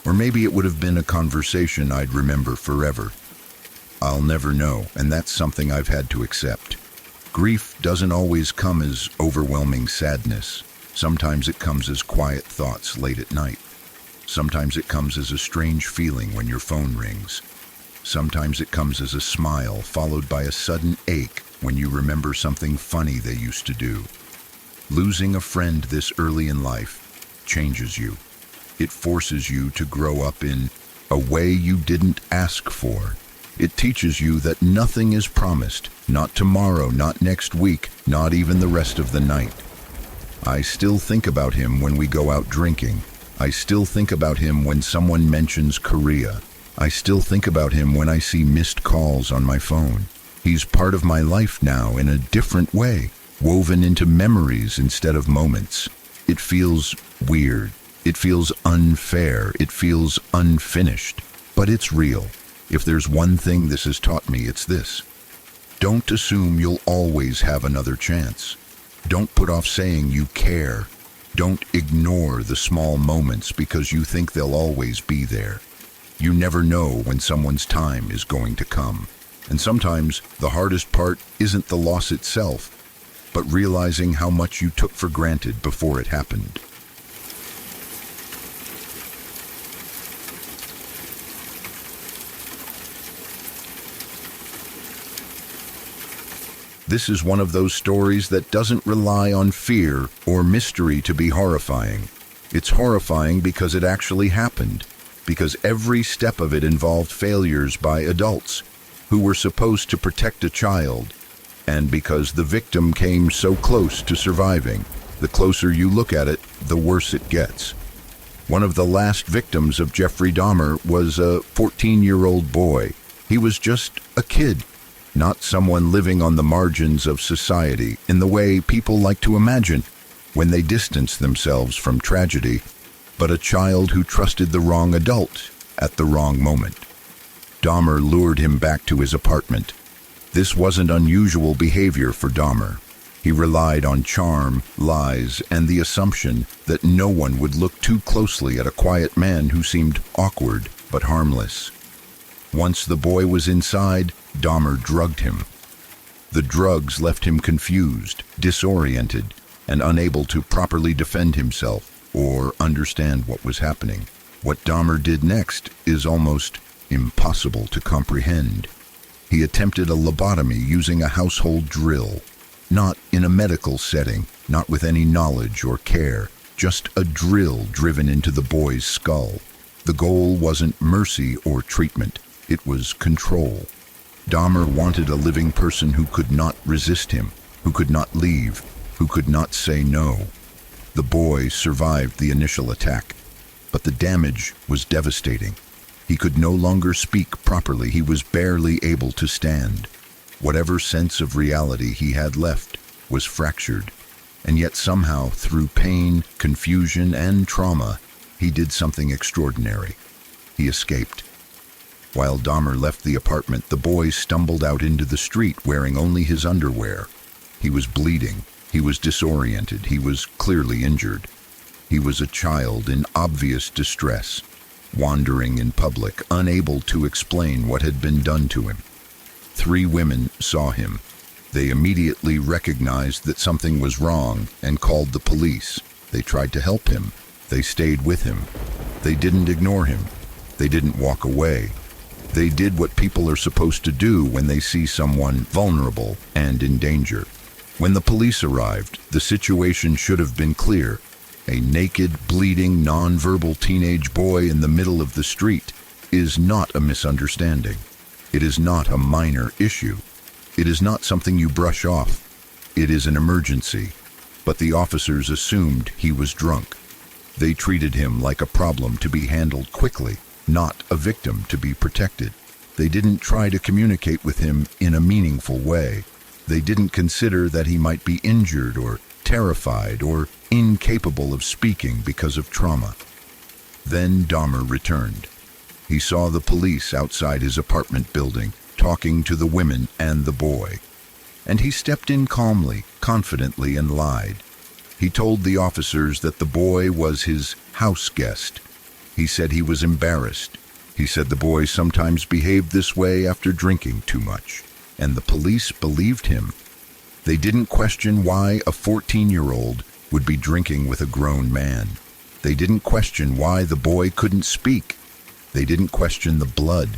Or maybe it would have been a conversation I'd remember forever. I'll never know, and that's something I've had to accept. Grief doesn't always come as overwhelming sadness. Sometimes it comes as quiet thoughts late at night. Sometimes it comes as a strange feeling when your phone rings. Sometimes it comes as a smile followed by a sudden ache when you remember something funny they used to do. Losing a friend this early in life changes you. It forces you to grow up in a way you didn't ask for. It teaches you that nothing is promised, not tomorrow, not next week, not even the rest of the night. I still think about him when we go out drinking. I still think about him when someone mentions Korea. I still think about him when I see missed calls on my phone. He's part of my life now in a different way, woven into memories instead of moments. It feels weird. It feels unfair. It feels unfinished. But it's real. If there's one thing this has taught me, it's this. Don't assume you'll always have another chance. Don't put off saying you care. Don't ignore the small moments because you think they'll always be there. You never know when someone's time is going to come. And sometimes the hardest part isn't the loss itself, but realizing how much you took for granted before it happened. This is one of those stories that doesn't rely on fear or mystery to be horrifying. It's horrifying because it actually happened, because every step of it involved failures by adults who were supposed to protect a child, and because the victim came so close to surviving. The closer you look at it, the worse it gets. One of the last victims of Jeffrey Dahmer was a 14-year-old boy. He was just a kid. Not someone living on the margins of society in the way people like to imagine when they distance themselves from tragedy, but a child who trusted the wrong adult at the wrong moment. Dahmer lured him back to his apartment. This wasn't unusual behavior for Dahmer. He relied on charm, lies, and the assumption that no one would look too closely at a quiet man who seemed awkward but harmless. Once the boy was inside, Dahmer drugged him. The drugs left him confused, disoriented, and unable to properly defend himself or understand what was happening. What Dahmer did next is almost impossible to comprehend. He attempted a lobotomy using a household drill, not in a medical setting, not with any knowledge or care, just a drill driven into the boy's skull. The goal wasn't mercy or treatment, it was control. Dahmer wanted a living person who could not resist him, who could not leave, who could not say no. The boy survived the initial attack, but the damage was devastating. He could no longer speak properly. He was barely able to stand. Whatever sense of reality he had left was fractured, and yet somehow, through pain, confusion, and trauma, he did something extraordinary. He escaped. While Dahmer left the apartment, the boy stumbled out into the street wearing only his underwear. He was bleeding. He was disoriented. He was clearly injured. He was a child in obvious distress, wandering in public, unable to explain what had been done to him. 3 women saw him. They immediately recognized that something was wrong and called the police. They tried to help him. They stayed with him. They didn't ignore him. They didn't walk away. They did what people are supposed to do when they see someone vulnerable and in danger. When the police arrived, the situation should have been clear. A naked, bleeding, nonverbal teenage boy in the middle of the street is not a misunderstanding. It is not a minor issue. It is not something you brush off. It is an emergency. But the officers assumed he was drunk. They treated him like a problem to be handled quickly, not a victim to be protected. They didn't try to communicate with him in a meaningful way. They didn't consider that he might be injured or terrified or incapable of speaking because of trauma. Then Dahmer returned. He saw the police outside his apartment building, talking to the women and the boy. And he stepped in calmly, confidently, and lied. He told the officers that the boy was his house guest. He said he was embarrassed. He said the boy sometimes behaved this way after drinking too much. And the police believed him. They didn't question why a 14-year-old would be drinking with a grown man. They didn't question why the boy couldn't speak. They didn't question the blood.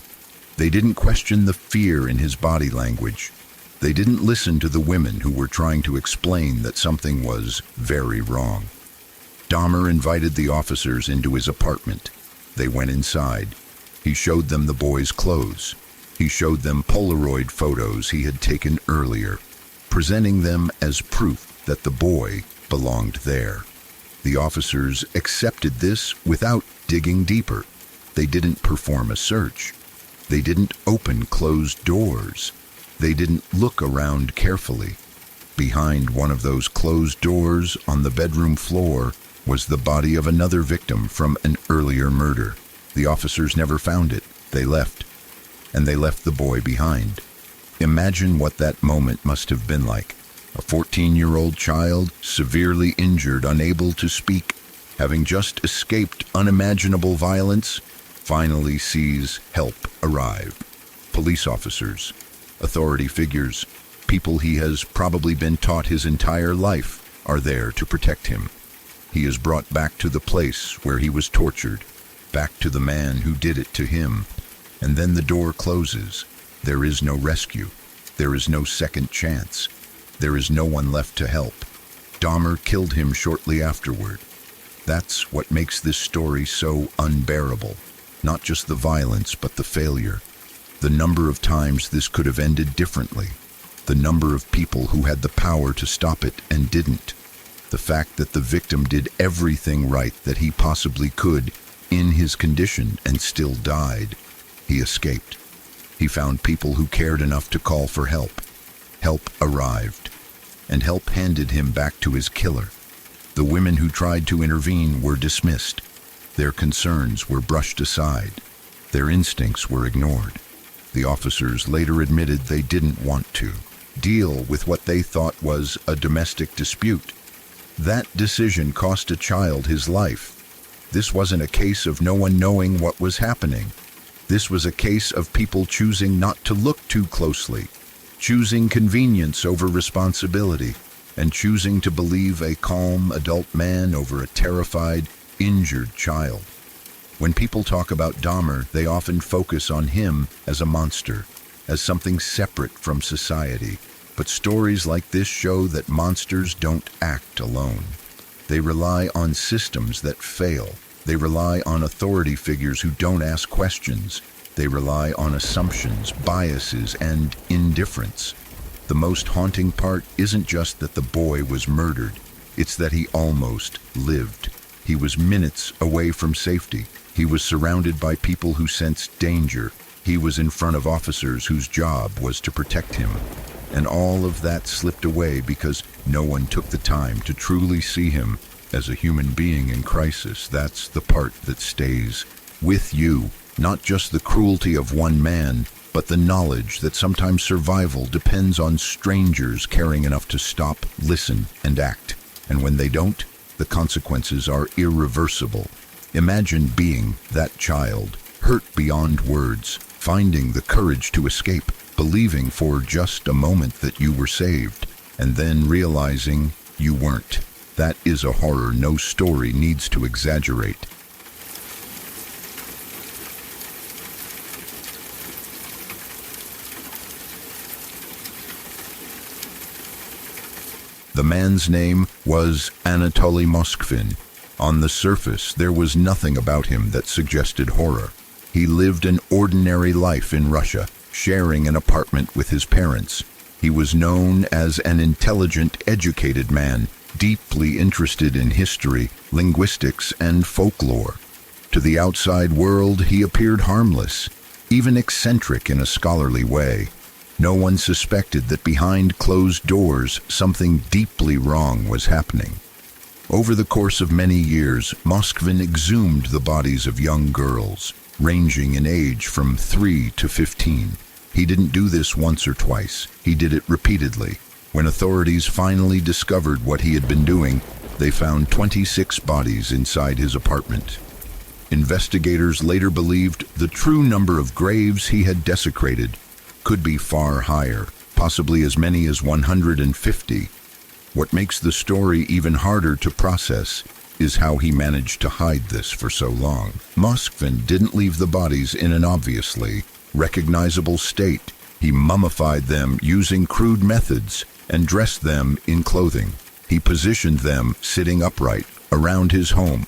They didn't question the fear in his body language. They didn't listen to the women who were trying to explain that something was very wrong. Dahmer invited the officers into his apartment. They went inside. He showed them the boy's clothes. He showed them Polaroid photos he had taken earlier, presenting them as proof that the boy belonged there. The officers accepted this without digging deeper. They didn't perform a search. They didn't open closed doors. They didn't look around carefully. Behind one of those closed doors on the bedroom floor was the body of another victim from an earlier murder. The officers never found it. They left. And they left the boy behind. Imagine what that moment must have been like. A 14-year-old child, severely injured, unable to speak, having just escaped unimaginable violence, finally sees help arrive. Police officers, authority figures, people he has probably been taught his entire life are there to protect him. He is brought back to the place where he was tortured, back to the man who did it to him, and then the door closes. There is no rescue. There is no second chance. There is no one left to help. Dahmer killed him shortly afterward. That's what makes this story so unbearable. Not just the violence, but the failure. The number of times this could have ended differently. The number of people who had the power to stop it and didn't. The fact that the victim did everything right that he possibly could in his condition and still died. He escaped. He found people who cared enough to call for help. Help arrived. And help handed him back to his killer. The women who tried to intervene were dismissed. Their concerns were brushed aside. Their instincts were ignored. The officers later admitted they didn't want to deal with what they thought was a domestic dispute. That decision cost a child his life. This wasn't a case of no one knowing what was happening. This was a case of people choosing not to look too closely, choosing convenience over responsibility, and choosing to believe a calm adult man over a terrified, injured child. When people talk about Dahmer, they often focus on him as a monster, as something separate from society. But stories like this show that monsters don't act alone. They rely on systems that fail. They rely on authority figures who don't ask questions. They rely on assumptions, biases, and indifference. The most haunting part isn't just that the boy was murdered. It's that he almost lived. He was minutes away from safety. He was surrounded by people who sensed danger. He was in front of officers whose job was to protect him. And all of that slipped away because no one took the time to truly see him as a human being in crisis. That's the part that stays with you. Not just the cruelty of one man, but the knowledge that sometimes survival depends on strangers caring enough to stop, listen, and act. And when they don't, the consequences are irreversible. Imagine being that child, hurt beyond words, finding the courage to escape, believing for just a moment that you were saved, and then realizing you weren't. That is a horror no story needs to exaggerate. The man's name was Anatoly Moskvin. On the surface, there was nothing about him that suggested horror. He lived an ordinary life in Russia, sharing an apartment with his parents. He was known as an intelligent, educated man, deeply interested in history, linguistics, and folklore. To the outside world, he appeared harmless, even eccentric in a scholarly way. No one suspected that behind closed doors, something deeply wrong was happening. Over the course of many years, Moskvin exhumed the bodies of young girls, ranging in age from 3 to 15. He didn't do this once or twice. He did it repeatedly. When authorities finally discovered what he had been doing, they found 26 bodies inside his apartment. Investigators later believed the true number of graves he had desecrated could be far higher, possibly as many as 150. What makes the story even harder to process is how he managed to hide this for so long. Moskvin didn't leave the bodies in an obviously recognizable state. He mummified them using crude methods and dressed them in clothing. He positioned them sitting upright around his home.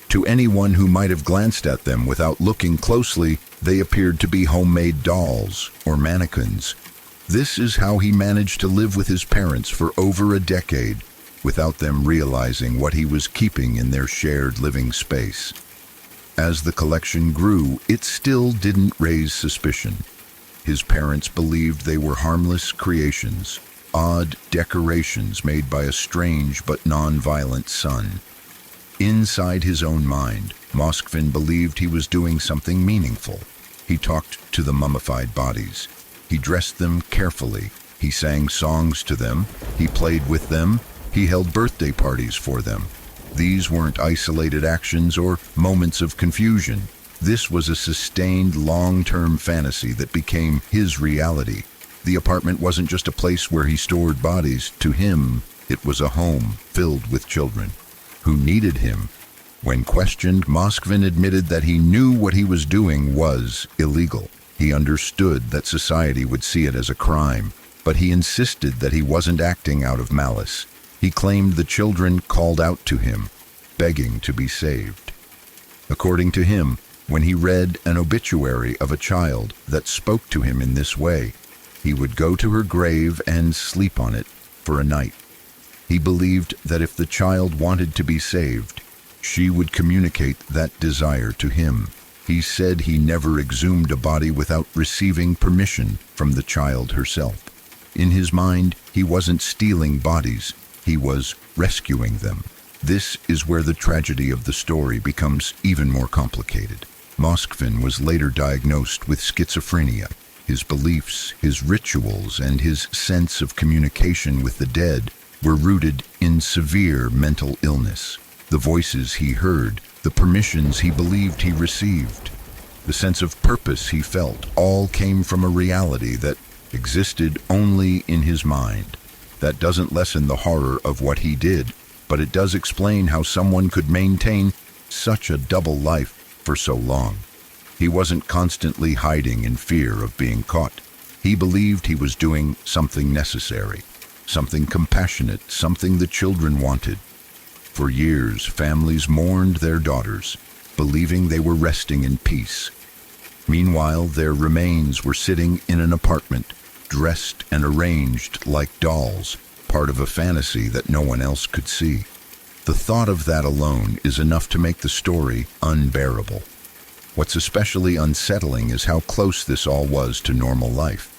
To anyone who might have glanced at them without looking closely, they appeared to be homemade dolls or mannequins. This is how he managed to live with his parents for over a decade without them realizing what he was keeping in their shared living space. As the collection grew, it still didn't raise suspicion. His parents believed they were harmless creations, odd decorations made by a strange but non-violent son. Inside his own mind, Moskvin believed he was doing something meaningful. He talked to the mummified bodies. He dressed them carefully. He sang songs to them. He played with them. He held birthday parties for them. These weren't isolated actions or moments of confusion. This was a sustained, long-term fantasy that became his reality. The apartment wasn't just a place where he stored bodies. To him, it was a home filled with children who needed him. When questioned, Moskvin admitted that he knew what he was doing was illegal. He understood that society would see it as a crime, but he insisted that he wasn't acting out of malice. He claimed the children called out to him, begging to be saved. According to him, when he read an obituary of a child that spoke to him in this way, he would go to her grave and sleep on it for a night. He believed that if the child wanted to be saved, she would communicate that desire to him. He said he never exhumed a body without receiving permission from the child herself. In his mind, he wasn't stealing bodies, he was rescuing them. This is where the tragedy of the story becomes even more complicated. Moskvin was later diagnosed with schizophrenia. His beliefs, his rituals, and his sense of communication with the dead were rooted in severe mental illness. The voices he heard, the permissions he believed he received, the sense of purpose he felt, all came from a reality that existed only in his mind. That doesn't lessen the horror of what he did, but it does explain how someone could maintain such a double life for so long. He wasn't constantly hiding in fear of being caught. He believed he was doing something necessary, something compassionate, something the children wanted. For years, families mourned their daughters, believing they were resting in peace. Meanwhile, their remains were sitting in an apartment, dressed and arranged like dolls, part of a fantasy that no one else could see. The thought of that alone is enough to make the story unbearable. What's especially unsettling is how close this all was to normal life.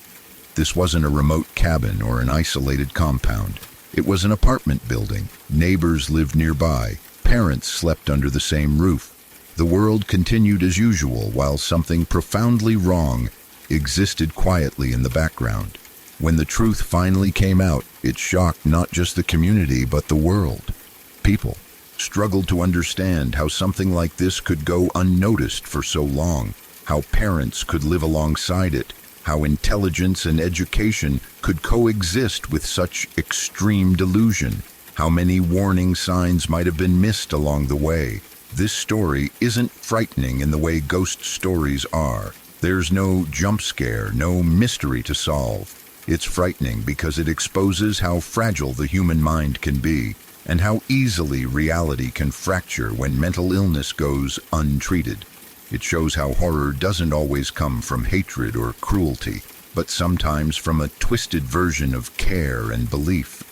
This wasn't a remote cabin or an isolated compound. It was an apartment building. Neighbors lived nearby. Parents slept under the same roof. The world continued as usual while something profoundly wrong existed quietly in the background. When the truth finally came out, it shocked not just the community but the world. People struggled to understand how something like this could go unnoticed for so long, how parents could live alongside it, how intelligence and education could coexist with such extreme delusion, how many warning signs might have been missed along the way. This story isn't frightening in the way ghost stories are. There's no jump scare, no mystery to solve. It's frightening because it exposes how fragile the human mind can be. and how easily reality can fracture when mental illness goes untreated. It shows how horror doesn't always come from hatred or cruelty, but sometimes from a twisted version of care and belief.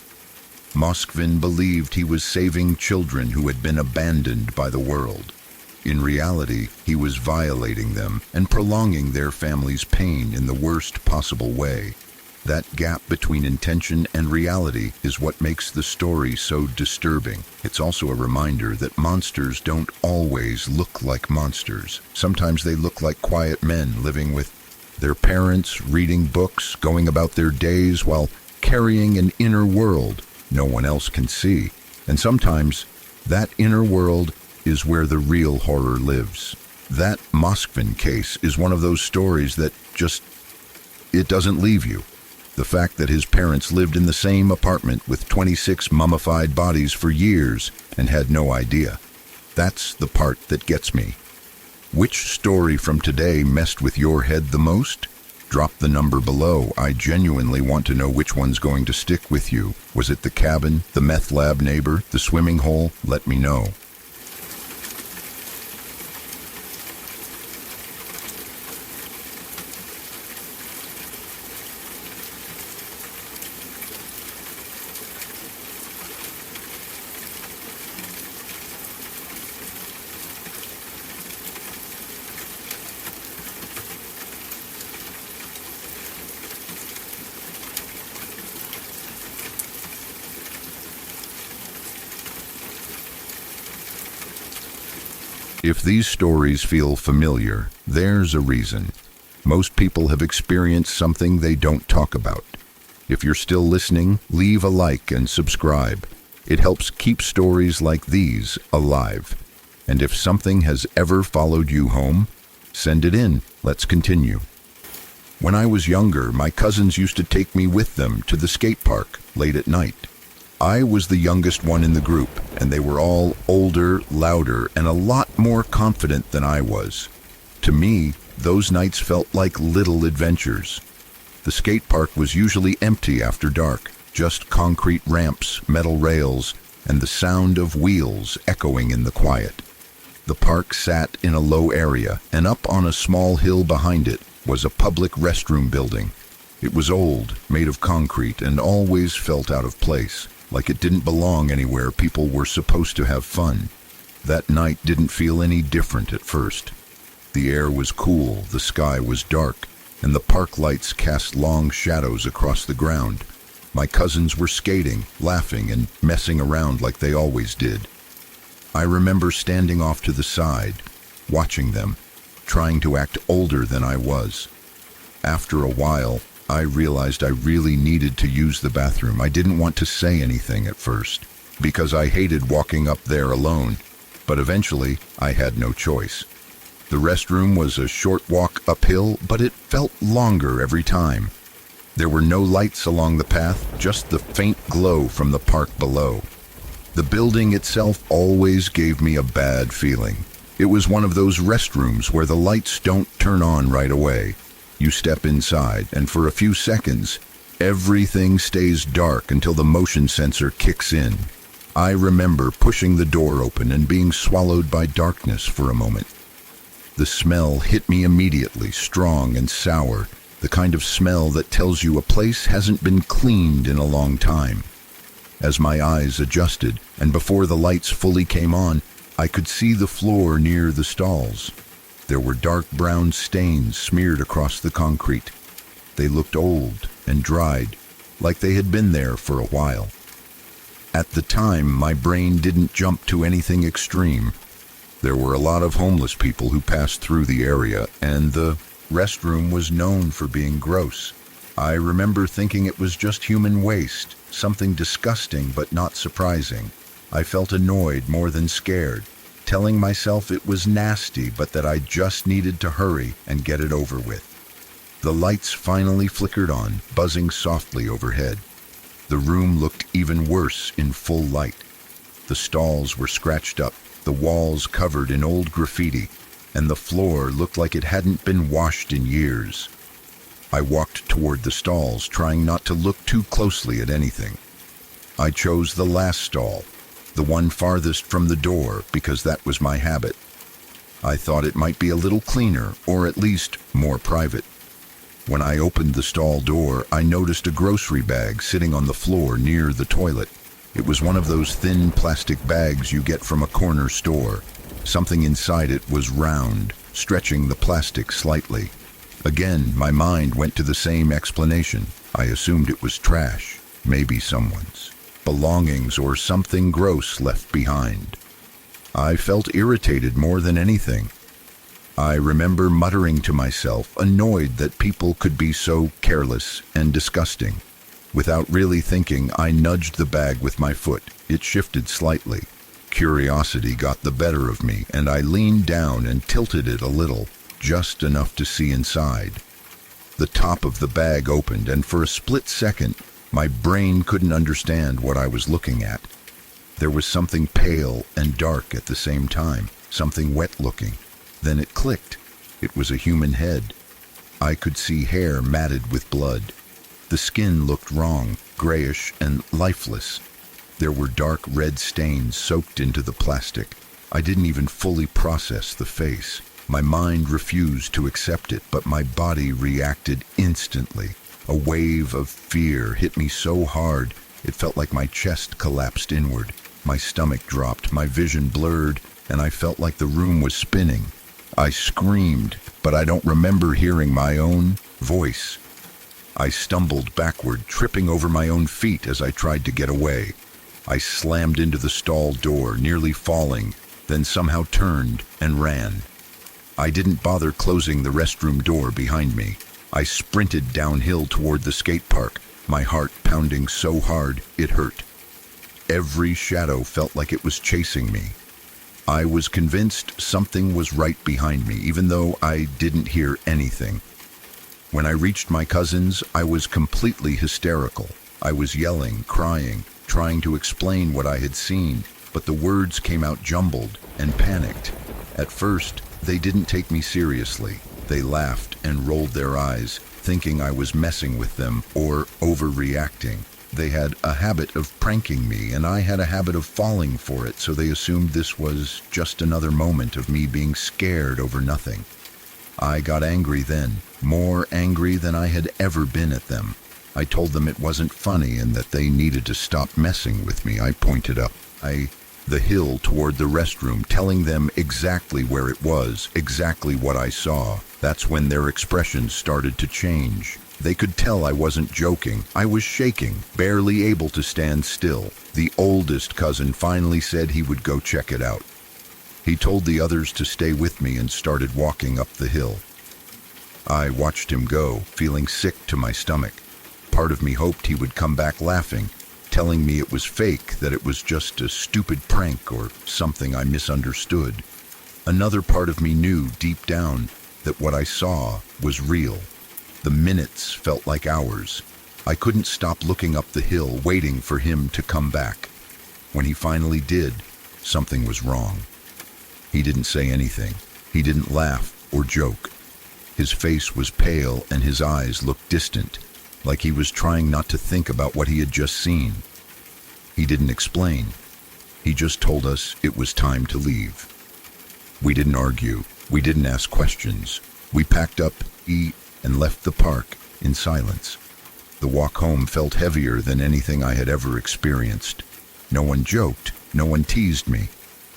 Moskvin believed he was saving children who had been abandoned by the world. In reality, he was violating them and prolonging their family's pain in the worst possible way. That gap between intention and reality is what makes the story so disturbing. It's also a reminder that monsters don't always look like monsters. Sometimes they look like quiet men living with their parents, reading books, going about their days while carrying an inner world no one else can see. And sometimes that inner world is where the real horror lives. That Moskvin case is one of those stories that it doesn't leave you. The fact that his parents lived in the same apartment with 26 mummified bodies for years and had no idea. That's the part that gets me. Which story from today messed with your head the most? Drop the number below. I genuinely want to know which one's going to stick with you. Was it the cabin, the meth lab neighbor, the swimming hole? Let me know. If these stories feel familiar, there's a reason. Most people have experienced something they don't talk about. If you're still listening, leave a like and subscribe. It helps keep stories like these alive. And if something has ever followed you home, send it in. Let's continue. When I was younger, my cousins used to take me with them to the skate park late at night. I was the youngest one in the group, and they were all older, louder, and a lot more confident than I was. To me, those nights felt like little adventures. The skate park was usually empty after dark, just concrete ramps, metal rails, and the sound of wheels echoing in the quiet. The park sat in a low area, and up on a small hill behind it was a public restroom building. It was old, made of concrete, and always felt out of place, like it didn't belong anywhere people were supposed to have fun. That night didn't feel any different at first. The air was cool, the sky was dark, and the park lights cast long shadows across the ground. My cousins were skating, laughing, and messing around like they always did. I remember standing off to the side, watching them, trying to act older than I was. After a while, I realized I really needed to use the bathroom. I didn't want to say anything at first, because I hated walking up there alone, but eventually I had no choice. The restroom was a short walk uphill, but it felt longer every time. There were no lights along the path, just the faint glow from the park below. The building itself always gave me a bad feeling. It was one of those restrooms where the lights don't turn on right away. You step inside, and for a few seconds, everything stays dark until the motion sensor kicks in. I remember pushing the door open and being swallowed by darkness for a moment. The smell hit me immediately, strong and sour, the kind of smell that tells you a place hasn't been cleaned in a long time. As my eyes adjusted, and before the lights fully came on, I could see the floor near the stalls. There were dark brown stains smeared across the concrete. They looked old and dried, like they had been there for a while. At the time, my brain didn't jump to anything extreme. There were a lot of homeless people who passed through the area, and the restroom was known for being gross. I remember thinking it was just human waste, something disgusting but not surprising. I felt annoyed more than scared, telling myself it was nasty but that I just needed to hurry and get it over with. The lights finally flickered on, buzzing softly overhead. The room looked even worse in full light. The stalls were scratched up, the walls covered in old graffiti, and the floor looked like it hadn't been washed in years. I walked toward the stalls, trying not to look too closely at anything. I chose the last stall, the one farthest from the door, because that was my habit. I thought it might be a little cleaner, or at least more private. When I opened the stall door, I noticed a grocery bag sitting on the floor near the toilet. It was one of those thin plastic bags you get from a corner store. Something inside it was round, stretching the plastic slightly. Again, my mind went to the same explanation. I assumed it was trash, maybe someone's belongings or something gross left behind. I felt irritated more than anything. I remember muttering to myself, annoyed that people could be so careless and disgusting. Without really thinking, I nudged the bag with my foot. It shifted slightly. Curiosity got the better of me, and I leaned down and tilted it a little, just enough to see inside. The top of the bag opened, and for a split second, my brain couldn't understand what I was looking at. There was something pale and dark at the same time, something wet-looking. Then it clicked. It was a human head. I could see hair matted with blood. The skin looked wrong, grayish and lifeless. There were dark red stains soaked into the plastic. I didn't even fully process the face. My mind refused to accept it, but my body reacted instantly. A wave of fear hit me so hard, it felt like my chest collapsed inward. My stomach dropped, my vision blurred, and I felt like the room was spinning. I screamed, but I don't remember hearing my own voice. I stumbled backward, tripping over my own feet as I tried to get away. I slammed into the stall door, nearly falling, then somehow turned and ran. I didn't bother closing the restroom door behind me. I sprinted downhill toward the skate park, my heart pounding so hard it hurt. Every shadow felt like it was chasing me. I was convinced something was right behind me, even though I didn't hear anything. When I reached my cousins, I was completely hysterical. I was yelling, crying, trying to explain what I had seen, but the words came out jumbled and panicked. At first, they didn't take me seriously. They laughed and rolled their eyes, thinking I was messing with them or overreacting. They had a habit of pranking me, and I had a habit of falling for it, so they assumed this was just another moment of me being scared over nothing. I got angry then, more angry than I had ever been at them. I told them it wasn't funny and that they needed to stop messing with me. I pointed up the hill toward the restroom, telling them exactly where it was, exactly what I saw. That's when their expressions started to change. They could tell I wasn't joking. I was shaking, barely able to stand still. The oldest cousin finally said he would go check it out. He told the others to stay with me and started walking up the hill. I watched him go, feeling sick to my stomach. Part of me hoped he would come back laughing, telling me it was fake, that it was just a stupid prank or something I misunderstood. Another part of me knew deep down that what I saw was real. The minutes felt like hours. I couldn't stop looking up the hill, waiting for him to come back. When he finally did, something was wrong. He didn't say anything. He didn't laugh or joke. His face was pale and his eyes looked distant, like he was trying not to think about what he had just seen. He didn't explain. He just told us it was time to leave. We didn't argue. We didn't ask questions. We packed up, and left the park in silence. The walk home felt heavier than anything I had ever experienced. No one joked. No one teased me.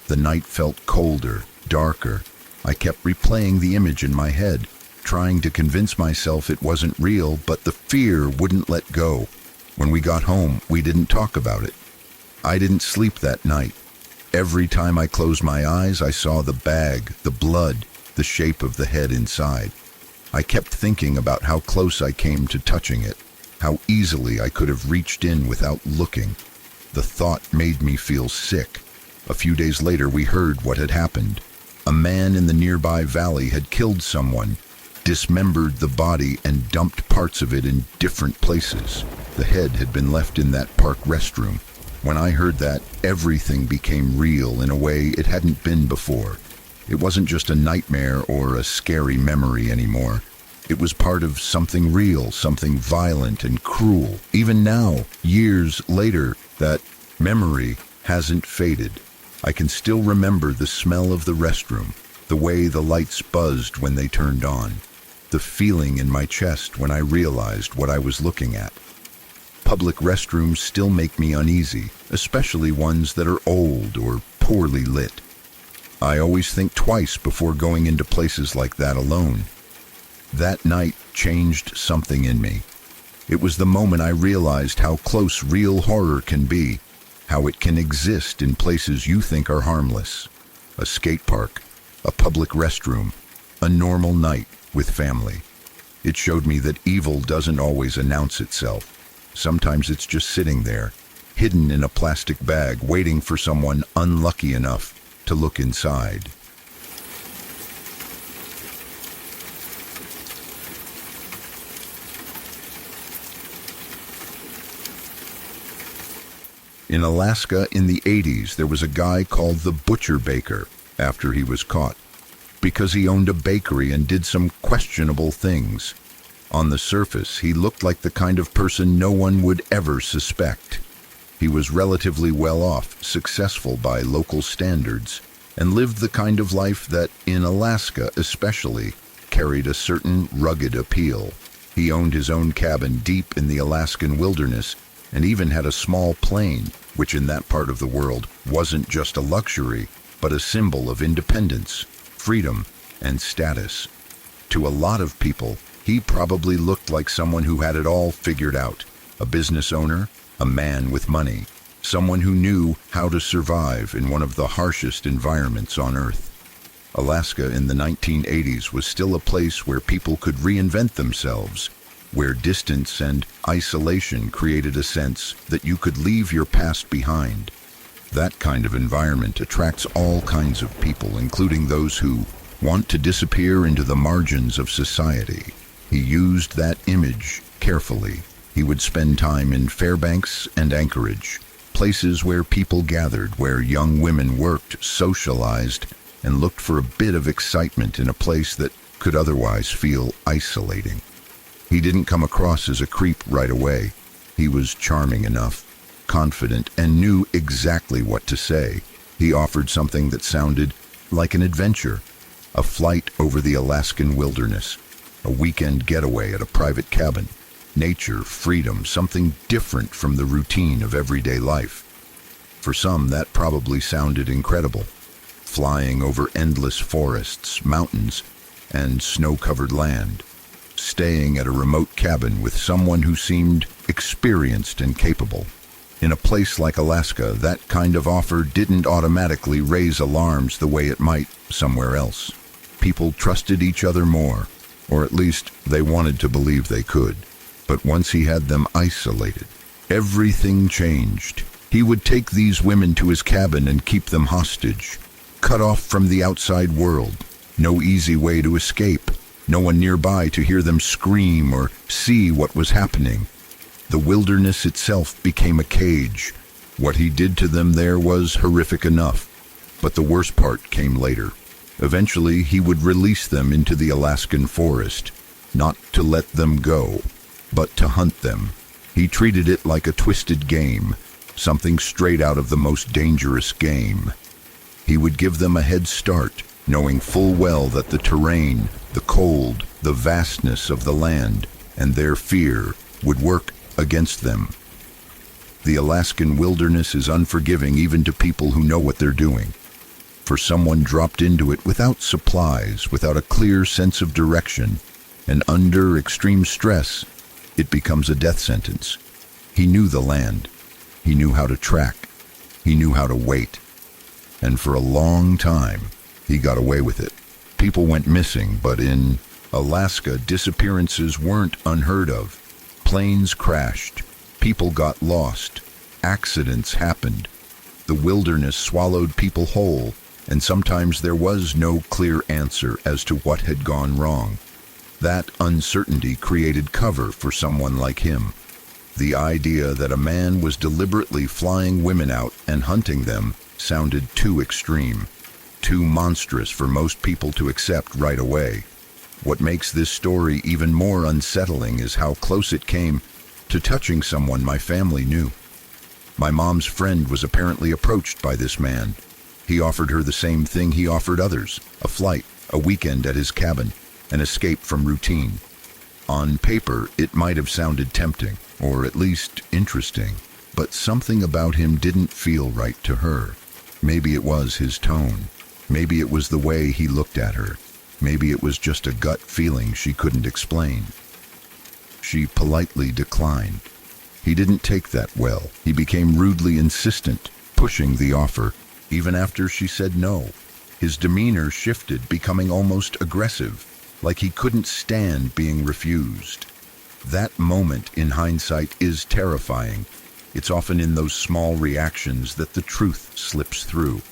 The night felt colder, darker. I kept replaying the image in my head, trying to convince myself it wasn't real, but the fear wouldn't let go. When we got home, we didn't talk about it. I didn't sleep that night. Every time I closed my eyes, I saw the bag, the blood, the shape of the head inside. I kept thinking about how close I came to touching it, how easily I could have reached in without looking. The thought made me feel sick. A few days later, we heard what had happened. A man in the nearby valley had killed someone, dismembered the body, and dumped parts of it in different places. The head had been left in that park restroom. When I heard that, everything became real in a way it hadn't been before. It wasn't just a nightmare or a scary memory anymore. It was part of something real, something violent and cruel. Even now, years later, that memory hasn't faded. I can still remember the smell of the restroom, the way the lights buzzed when they turned on, the feeling in my chest when I realized what I was looking at. Public restrooms still make me uneasy, especially ones that are old or poorly lit. I always think twice before going into places like that alone. That night changed something in me. It was the moment I realized how close real horror can be, how it can exist in places you think are harmless. A skate park, a public restroom, a normal night with family. It showed me that evil doesn't always announce itself. Sometimes it's just sitting there, hidden in a plastic bag, waiting for someone unlucky enough to look inside. In Alaska in the 80s, there was a guy called the Butcher Baker after he was caught, because he owned a bakery and did some questionable things. On the surface, he looked like the kind of person no one would ever suspect. He was relatively well off, successful by local standards, and lived the kind of life that, in Alaska especially, carried a certain rugged appeal. He owned his own cabin deep in the Alaskan wilderness, and even had a small plane, which in that part of the world wasn't just a luxury, but a symbol of independence, freedom, and status. To a lot of people, he probably looked like someone who had it all figured out. A business owner, a man with money, someone who knew how to survive in one of the harshest environments on Earth. Alaska in the 1980s was still a place where people could reinvent themselves, where distance and isolation created a sense that you could leave your past behind. That kind of environment attracts all kinds of people, including those who want to disappear into the margins of society. He used that image carefully. He would spend time in Fairbanks and Anchorage, places where people gathered, where young women worked, socialized, and looked for a bit of excitement in a place that could otherwise feel isolating. He didn't come across as a creep right away. He was charming enough, confident, and knew exactly what to say. He offered something that sounded like an adventure, a flight over the Alaskan wilderness, a weekend getaway at a private cabin, nature, freedom, something different from the routine of everyday life. For some, that probably sounded incredible. Flying over endless forests, mountains, and snow-covered land. Staying at a remote cabin with someone who seemed experienced and capable. In a place like Alaska, that kind of offer didn't automatically raise alarms the way it might somewhere else. People trusted each other more, or at least they wanted to believe they could. But once he had them isolated, everything changed. He would take these women to his cabin and keep them hostage, cut off from the outside world. No easy way to escape. No one nearby to hear them scream or see what was happening. The wilderness itself became a cage. What he did to them there was horrific enough, but the worst part came later. Eventually, he would release them into the Alaskan forest, not to let them go, but to hunt them. He treated it like a twisted game, something straight out of the most dangerous game. He would give them a head start, knowing full well that the terrain, the cold, the vastness of the land, and their fear would work against them. The Alaskan wilderness is unforgiving even to people who know what they're doing. For someone dropped into it without supplies, without a clear sense of direction, and under extreme stress, it becomes a death sentence. He knew the land. He knew how to track. He knew how to wait. And for a long time, he got away with it. People went missing, but in Alaska, disappearances weren't unheard of. Planes crashed. People got lost. Accidents happened. The wilderness swallowed people whole, and sometimes there was no clear answer as to what had gone wrong. That uncertainty created cover for someone like him. The idea that a man was deliberately flying women out and hunting them sounded too extreme, too monstrous for most people to accept right away. What makes this story even more unsettling is how close it came to touching someone my family knew. My mom's friend was apparently approached by this man. He offered her the same thing he offered others: a flight, a weekend at his cabin, an escape from routine. On paper, it might have sounded tempting, or at least interesting, but something about him didn't feel right to her. Maybe it was his tone. Maybe it was the way he looked at her. Maybe it was just a gut feeling she couldn't explain. She politely declined. He didn't take that well. He became rudely insistent, pushing the offer, even after she said no. His demeanor shifted, becoming almost aggressive, like he couldn't stand being refused. That moment, in hindsight, is terrifying. It's often in those small reactions that the truth slips through.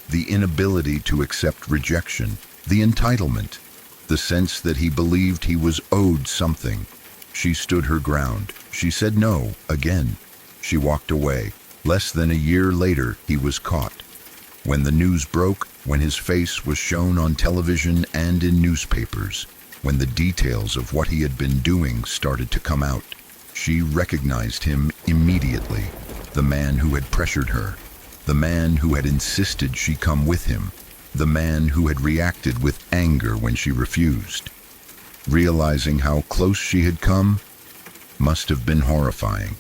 The inability to accept rejection, the entitlement, the sense that he believed he was owed something. She stood her ground. She said no, again. She walked away. Less than a year later, he was caught. When the news broke, when his face was shown on television and in newspapers, when the details of what he had been doing started to come out, she recognized him immediately. The man who had pressured her, the man who had insisted she come with him, the man who had reacted with anger when she refused. Realizing how close she had come must have been horrifying.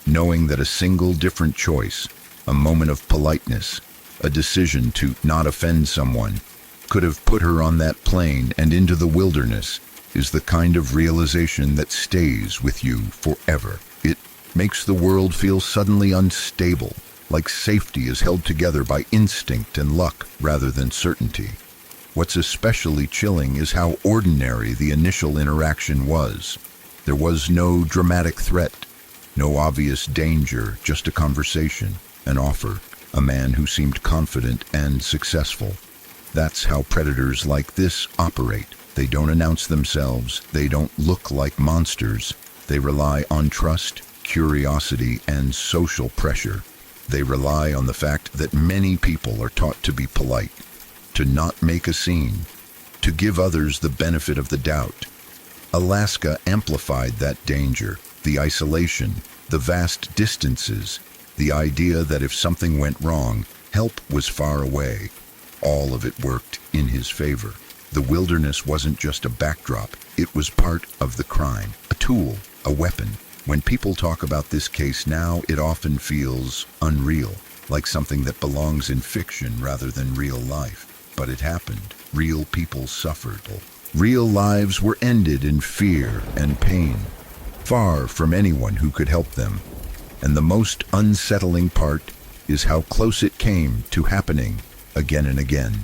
Knowing that a single different choice, a moment of politeness, a decision to not offend someone, could have put her on that plane and into the wilderness, is the kind of realization that stays with you forever. It makes the world feel suddenly unstable, like safety is held together by instinct and luck rather than certainty. What's especially chilling is how ordinary the initial interaction was. There was no dramatic threat, no obvious danger, just a conversation, an offer, a man who seemed confident and successful. That's how predators like this operate. They don't announce themselves, they don't look like monsters. They rely on trust, curiosity, and social pressure. They rely on the fact that many people are taught to be polite, to not make a scene, to give others the benefit of the doubt. Alaska amplified that danger, the isolation, the vast distances, the idea that if something went wrong, help was far away. All of it worked in his favor. The wilderness wasn't just a backdrop, it was part of the crime, a tool, a weapon. When people talk about this case now, it often feels unreal, like something that belongs in fiction rather than real life. But it happened. Real people suffered. Real lives were ended in fear and pain, far from anyone who could help them. And the most unsettling part is how close it came to happening again and again.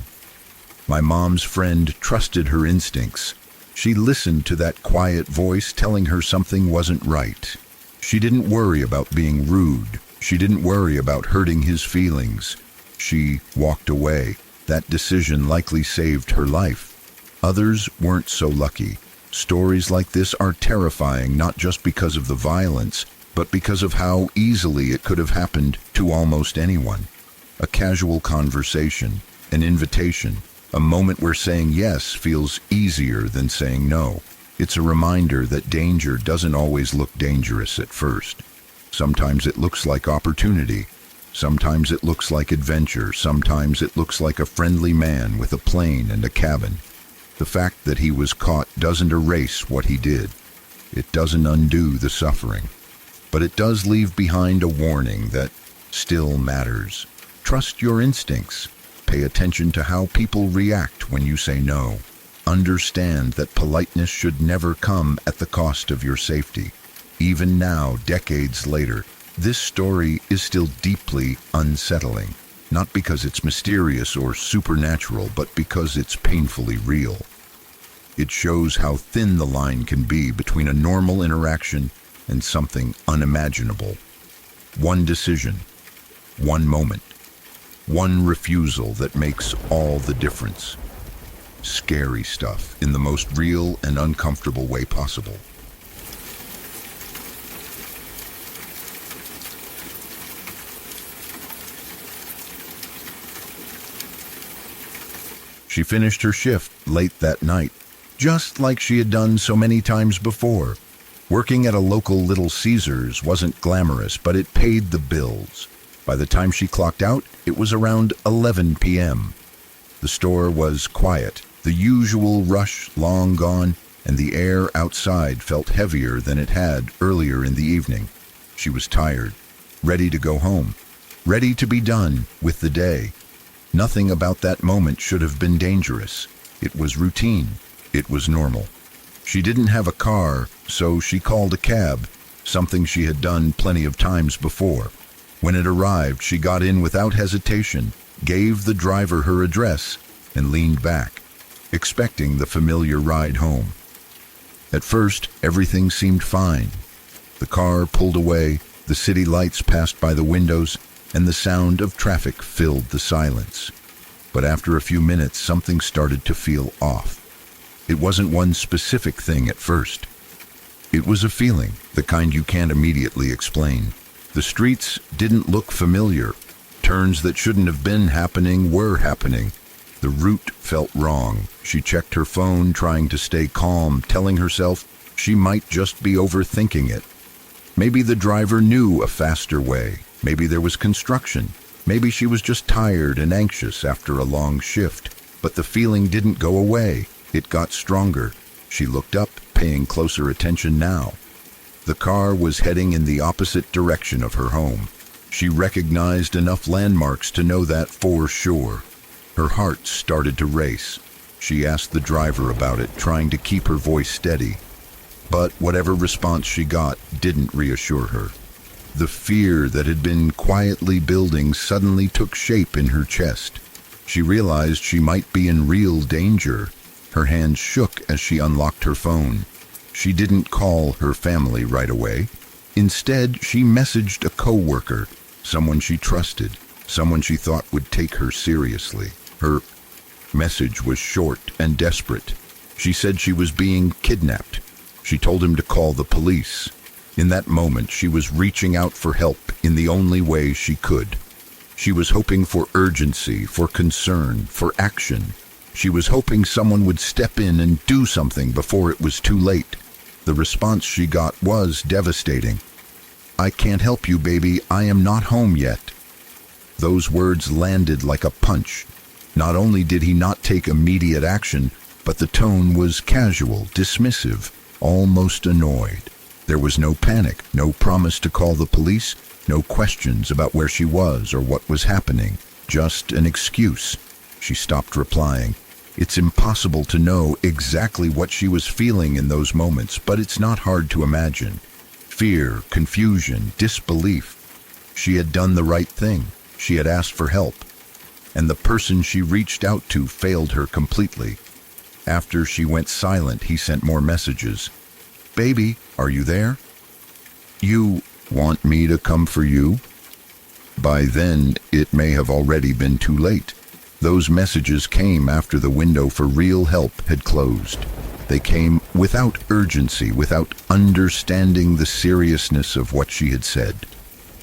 My mom's friend trusted her instincts. She listened to that quiet voice telling her something wasn't right. She didn't worry about being rude. She didn't worry about hurting his feelings. She walked away. That decision likely saved her life. Others weren't so lucky. Stories like this are terrifying, not just because of the violence, but because of how easily it could have happened to almost anyone. A casual conversation, an invitation, a moment where saying yes feels easier than saying no. It's a reminder that danger doesn't always look dangerous at first. Sometimes it looks like opportunity. Sometimes it looks like adventure. Sometimes it looks like a friendly man with a plane and a cabin. The fact that he was caught doesn't erase what he did. It doesn't undo the suffering. But it does leave behind a warning that still matters. Trust your instincts. Pay attention to how people react when you say no. Understand that politeness should never come at the cost of your safety. Even now, decades later, this story is still deeply unsettling. Not because it's mysterious or supernatural, but because it's painfully real. It shows how thin the line can be between a normal interaction and something unimaginable. One decision, one moment, one refusal that makes all the difference. Scary stuff in the most real and uncomfortable way possible. She finished her shift late that night, just like she had done so many times before. Working at a local Little Caesars wasn't glamorous, but it paid the bills. By the time she clocked out, it was around 11 p.m. The store was quiet, the usual rush long gone, and the air outside felt heavier than it had earlier in the evening. She was tired, ready to go home, ready to be done with the day. Nothing about that moment should have been dangerous. It was routine. It was normal. She didn't have a car, so she called a cab, something she had done plenty of times before. When it arrived, she got in without hesitation, gave the driver her address, and leaned back, expecting the familiar ride home. At first, everything seemed fine. The car pulled away, the city lights passed by the windows, and the sound of traffic filled the silence. But after a few minutes, something started to feel off. It wasn't one specific thing at first. It was a feeling, the kind you can't immediately explain. The streets didn't look familiar. Turns that shouldn't have been happening were happening. The route felt wrong. She checked her phone, trying to stay calm, telling herself she might just be overthinking it. Maybe the driver knew a faster way. Maybe there was construction. Maybe she was just tired and anxious after a long shift. But the feeling didn't go away. It got stronger. She looked up, paying closer attention now. The car was heading in the opposite direction of her home. She recognized enough landmarks to know that for sure. Her heart started to race. She asked the driver about it, trying to keep her voice steady. But whatever response she got didn't reassure her. The fear that had been quietly building suddenly took shape in her chest. She realized she might be in real danger. Her hands shook as she unlocked her phone. She didn't call her family right away. Instead, she messaged a coworker, someone she trusted, someone she thought would take her seriously. Her message was short and desperate. She said she was being kidnapped. She told him to call the police. In that moment, she was reaching out for help in the only way she could. She was hoping for urgency, for concern, for action. She was hoping someone would step in and do something before it was too late. The response she got was devastating. "I can't help you, baby. I am not home yet." Those words landed like a punch. Not only did he not take immediate action, but the tone was casual, dismissive, almost annoyed. There was no panic, no promise to call the police, no questions about where she was or what was happening, just an excuse. She stopped replying. It's impossible to know exactly what she was feeling in those moments, but it's not hard to imagine. Fear, confusion, disbelief. She had done the right thing. She had asked for help. And the person she reached out to failed her completely. After she went silent, he sent more messages. "Baby, are you there? You want me to come for you?" By then, it may have already been too late. Those messages came after the window for real help had closed. They came without urgency, without understanding the seriousness of what she had said.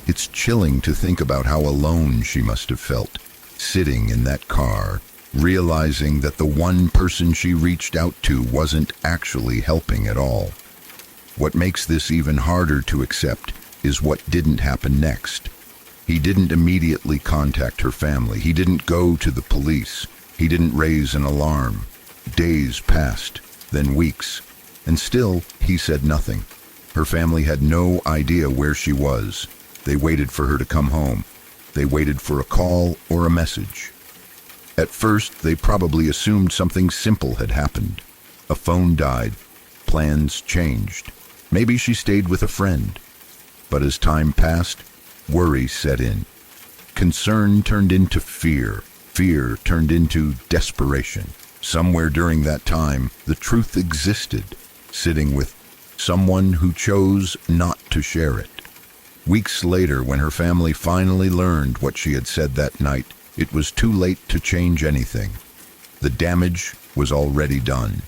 It's chilling to think about how alone she must have felt, sitting in that car, realizing that the one person she reached out to wasn't actually helping at all. What makes this even harder to accept is what didn't happen next. He didn't immediately contact her family. He didn't go to the police. He didn't raise an alarm. Days passed, then weeks, and still he said nothing. Her family had no idea where she was. They waited for her to come home. They waited for a call or a message. At first, they probably assumed something simple had happened. A phone died. Plans changed. Maybe she stayed with a friend. But as time passed, worry set in. Concern turned into fear. Fear turned into desperation. Somewhere during that time, the truth existed, sitting with someone who chose not to share it. Weeks later, when her family finally learned what she had said that night, it was too late to change anything. The damage was already done.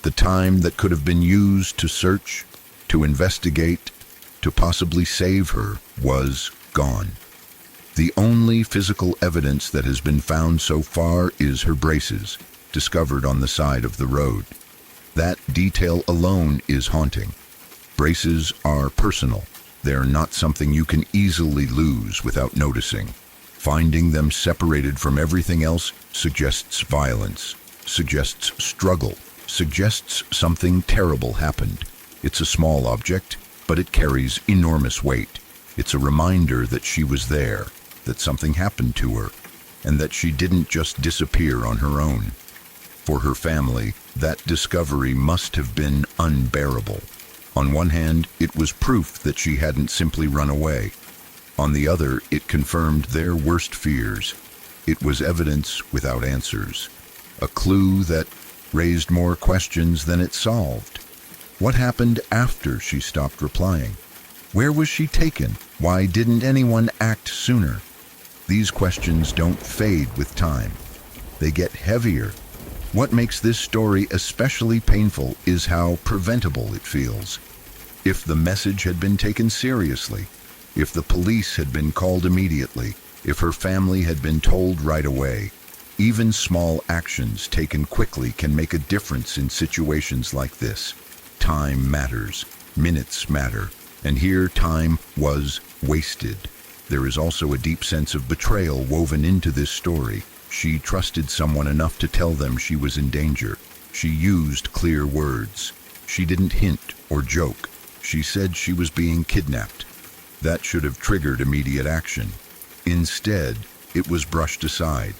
The time that could have been used to search, to investigate, to possibly save her was gone. The only physical evidence that has been found so far is her braces, discovered on the side of the road. That detail alone is haunting. Braces are personal. They're not something you can easily lose without noticing. Finding them separated from everything else suggests violence, suggests struggle, suggests something terrible happened. It's a small object, but it carries enormous weight. It's a reminder that she was there, that something happened to her, and that she didn't just disappear on her own. For her family, that discovery must have been unbearable. On one hand, it was proof that she hadn't simply run away. On the other, it confirmed their worst fears. It was evidence without answers, a clue that raised more questions than it solved. What happened after she stopped replying? Where was she taken? Why didn't anyone act sooner? These questions don't fade with time. They get heavier. What makes this story especially painful is how preventable it feels. If the message had been taken seriously, if the police had been called immediately, if her family had been told right away, even small actions taken quickly can make a difference in situations like this. Time matters, minutes matter, and here time was wasted. There is also a deep sense of betrayal woven into this story. She trusted someone enough to tell them she was in danger. She used clear words. She didn't hint or joke. She said she was being kidnapped. That should have triggered immediate action. Instead, it was brushed aside.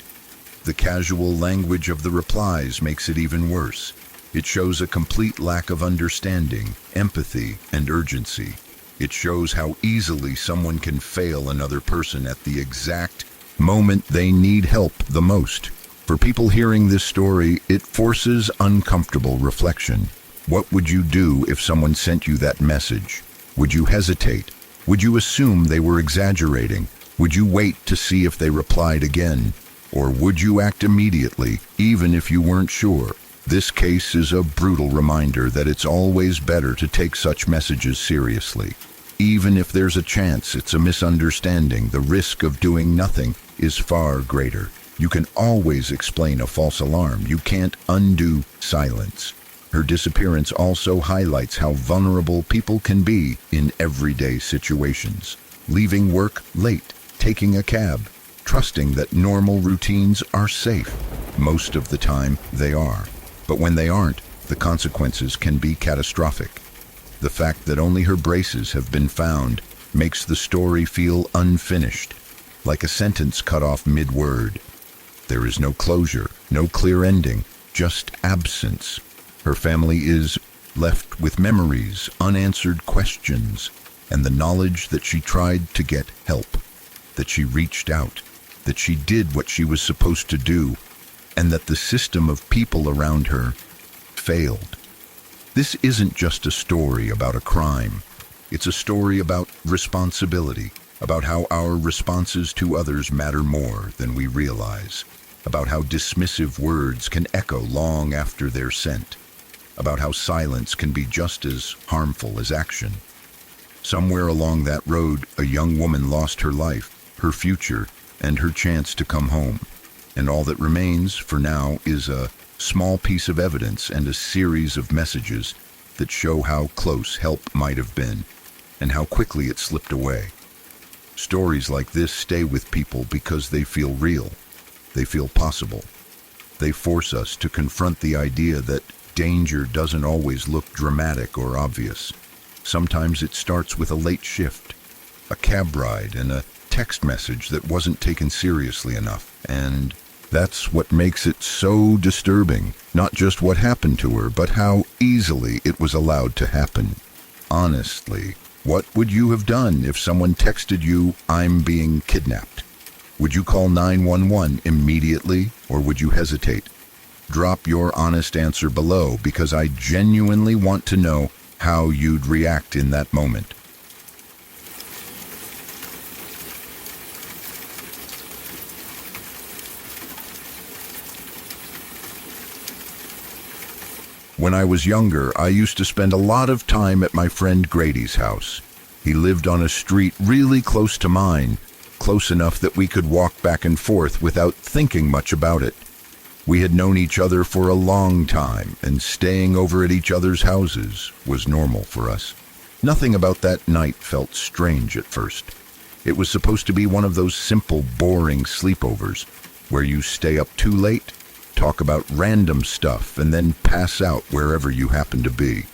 The casual language of the replies makes it even worse. It shows a complete lack of understanding, empathy, and urgency. It shows how easily someone can fail another person at the exact moment they need help the most. For people hearing this story, it forces uncomfortable reflection. What would you do if someone sent you that message? Would you hesitate? Would you assume they were exaggerating? Would you wait to see if they replied again? Or would you act immediately, even if you weren't sure? This case is a brutal reminder that it's always better to take such messages seriously. Even if there's a chance it's a misunderstanding, the risk of doing nothing is far greater. You can always explain a false alarm. You can't undo silence. Her disappearance also highlights how vulnerable people can be in everyday situations. Leaving work late, taking a cab, trusting that normal routines are safe. Most of the time, they are. But when they aren't, the consequences can be catastrophic. The fact that only her braces have been found makes the story feel unfinished, like a sentence cut off mid-word. There is no closure, no clear ending, just absence. Her family is left with memories, unanswered questions, and the knowledge that she tried to get help, that she reached out, that she did what she was supposed to do, and that the system of people around her failed. This isn't just a story about a crime. It's a story about responsibility, about how our responses to others matter more than we realize, about how dismissive words can echo long after they're sent, about how silence can be just as harmful as action. Somewhere along that road, a young woman lost her life, her future, and her chance to come home. And all that remains, for now, is a small piece of evidence and a series of messages that show how close help might have been, and how quickly it slipped away. Stories like this stay with people because they feel real. They feel possible. They force us to confront the idea that danger doesn't always look dramatic or obvious. Sometimes it starts with a late shift, a cab ride, and a text message that wasn't taken seriously enough. And that's what makes it so disturbing. Not just what happened to her, but how easily it was allowed to happen. Honestly, what would you have done if someone texted you, "I'm being kidnapped"? Would you call 911 immediately, or would you hesitate? Drop your honest answer below, because I genuinely want to know how you'd react in that moment. When I was younger, I used to spend a lot of time at my friend Grady's house. He lived on a street really close to mine, close enough that we could walk back and forth without thinking much about it. We had known each other for a long time, and staying over at each other's houses was normal for us. Nothing about that night felt strange at first. It was supposed to be one of those simple, boring sleepovers where you stay up too late, talk about random stuff, and then pass out wherever you happen to be.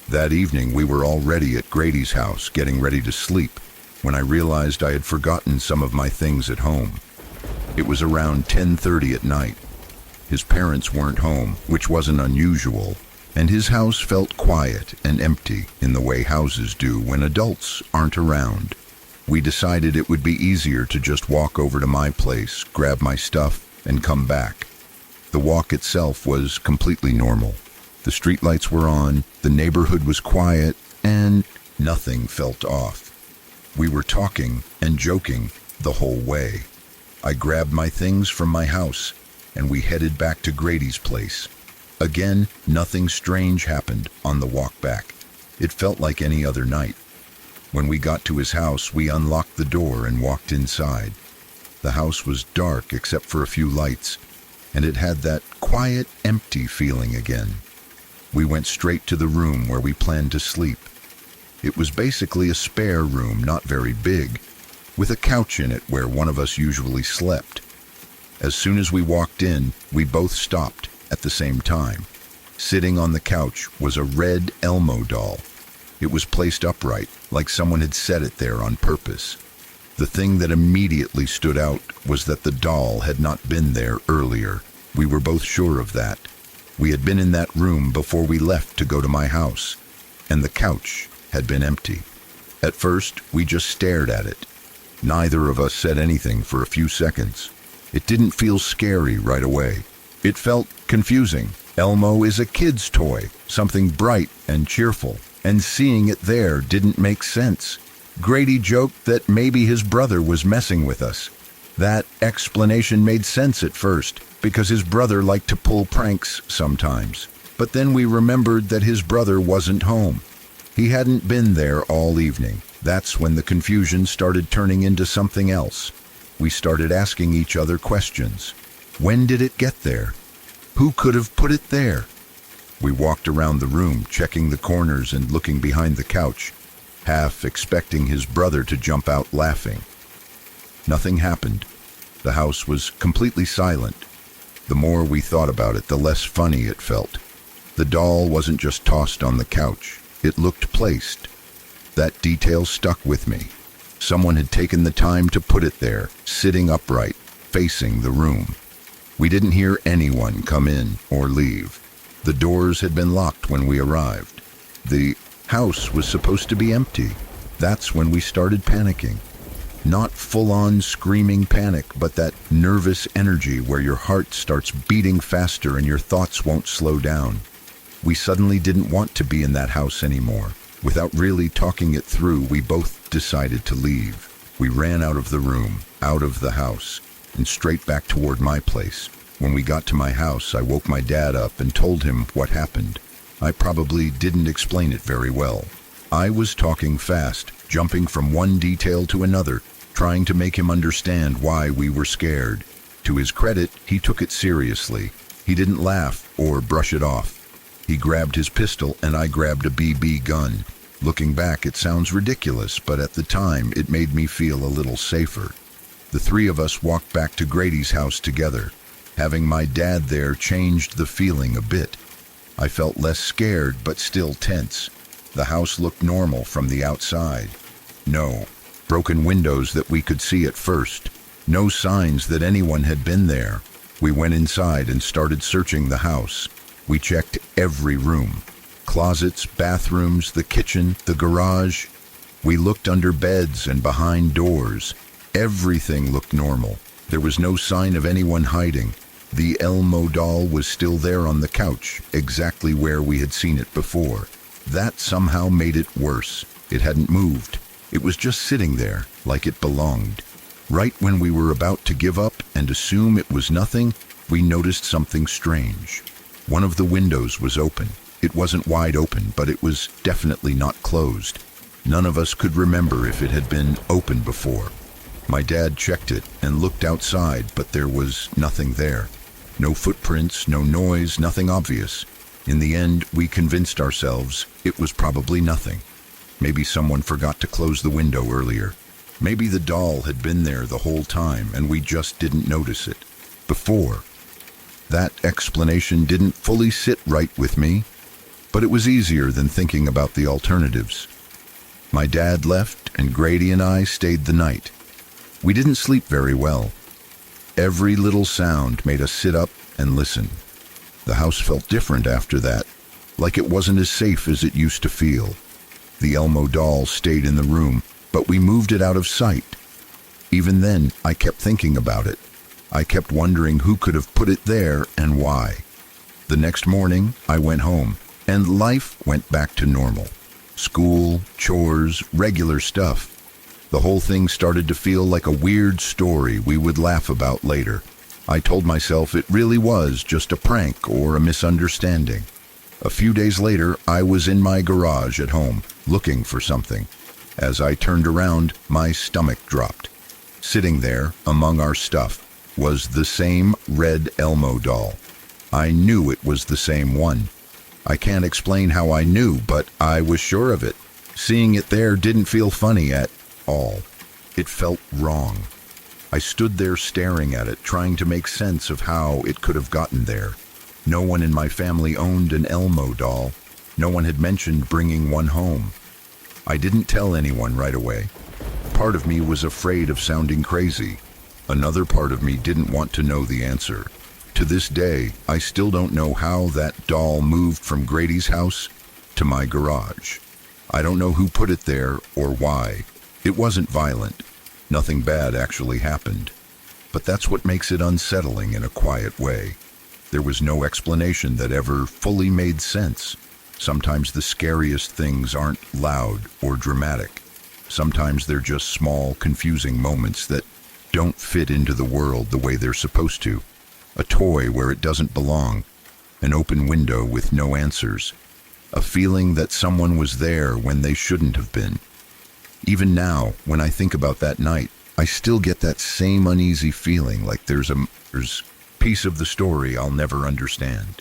That evening, we were already at Grady's house getting ready to sleep when I realized I had forgotten some of my things at home. It was around 10:30 at night. His parents weren't home, which wasn't unusual, and his house felt quiet and empty in the way houses do when adults aren't around. We decided it would be easier to just walk over to my place, grab my stuff, and come back. The walk itself was completely normal. The streetlights were on, the neighborhood was quiet, and nothing felt off. We were talking and joking the whole way. I grabbed my things from my house, and we headed back to Grady's place. Again, nothing strange happened on the walk back. It felt like any other night. When we got to his house, we unlocked the door and walked inside. The house was dark except for a few lights, and it had that quiet, empty feeling again. We went straight to the room where we planned to sleep. It was basically a spare room, not very big, with a couch in it where one of us usually slept. As soon as we walked in, we both stopped at the same time. Sitting on the couch was a red Elmo doll. It was placed upright, like someone had set it there on purpose. The thing that immediately stood out was that the doll had not been there earlier. We were both sure of that. We had been in that room before we left to go to my house, and the couch had been empty. At first, we just stared at it. Neither of us said anything for a few seconds. It didn't feel scary right away. It felt confusing. Elmo is a kid's toy, something bright and cheerful, and seeing it there didn't make sense. Grady joked that maybe his brother was messing with us. That explanation made sense at first, because his brother liked to pull pranks sometimes. But then we remembered that his brother wasn't home. He hadn't been there all evening. That's when the confusion started turning into something else. We started asking each other questions. When did it get there? Who could have put it there? We walked around the room, checking the corners and looking behind the couch, half expecting his brother to jump out laughing. Nothing happened. The house was completely silent. The more we thought about it, the less funny it felt. The doll wasn't just tossed on the couch. It looked placed. That detail stuck with me. Someone had taken the time to put it there, sitting upright, facing the room. We didn't hear anyone come in or leave. The doors had been locked when we arrived. The house was supposed to be empty. That's when we started panicking. Not full-on screaming panic, but that nervous energy where your heart starts beating faster and your thoughts won't slow down. We suddenly didn't want to be in that house anymore. Without really talking it through, we both decided to leave. We ran out of the room, out of the house, and straight back toward my place. When we got to my house, I woke my dad up and told him what happened. I probably didn't explain it very well. I was talking fast, jumping from one detail to another, trying to make him understand why we were scared. To his credit, he took it seriously. He didn't laugh or brush it off. He grabbed his pistol and I grabbed a BB gun. Looking back, it sounds ridiculous, but at the time, it made me feel a little safer. The three of us walked back to Grady's house together. Having my dad there changed the feeling a bit. I felt less scared, but still tense. The house looked normal from the outside. No broken windows that we could see at first. No signs that anyone had been there. We went inside and started searching the house. We checked every room. Closets, bathrooms, the kitchen, the garage. We looked under beds and behind doors. Everything looked normal. There was no sign of anyone hiding. The Elmo doll was still there on the couch, exactly where we had seen it before. That somehow made it worse. It hadn't moved. It was just sitting there, like it belonged. Right when we were about to give up and assume it was nothing, we noticed something strange. One of the windows was open. It wasn't wide open, but it was definitely not closed. None of us could remember if it had been open before. My dad checked it and looked outside, but there was nothing there. No footprints, no noise, nothing obvious. In the end, we convinced ourselves it was probably nothing. Maybe someone forgot to close the window earlier. Maybe the doll had been there the whole time and we just didn't notice it before. That explanation didn't fully sit right with me, but it was easier than thinking about the alternatives. My dad left and Grady and I stayed the night. We didn't sleep very well. Every little sound made us sit up and listen. The house felt different after that, like it wasn't as safe as it used to feel. The Elmo doll stayed in the room, but we moved it out of sight. Even then, I kept thinking about it. I kept wondering who could have put it there and why. The next morning, I went home, and life went back to normal. School, chores, regular stuff. The whole thing started to feel like a weird story we would laugh about later. I told myself it really was just a prank or a misunderstanding. A few days later, I was in my garage at home, looking for something. As I turned around, my stomach dropped. Sitting there, among our stuff, was the same red Elmo doll. I knew it was the same one. I can't explain how I knew, but I was sure of it. Seeing it there didn't feel funny at all. It felt wrong. I stood there staring at it, trying to make sense of how it could have gotten there. No one in my family owned an Elmo doll. No one had mentioned bringing one home. I didn't tell anyone right away. Part of me was afraid of sounding crazy. Another part of me didn't want to know the answer. To this day, I still don't know how that doll moved from Grady's house to my garage. I don't know who put it there or why. It wasn't violent. Nothing bad actually happened. But that's what makes it unsettling in a quiet way. There was no explanation that ever fully made sense. Sometimes the scariest things aren't loud or dramatic. Sometimes they're just small, confusing moments that don't fit into the world the way they're supposed to. A toy where it doesn't belong. An open window with no answers. A feeling that someone was there when they shouldn't have been. Even now, when I think about that night, I still get that same uneasy feeling like there's a piece of the story I'll never understand.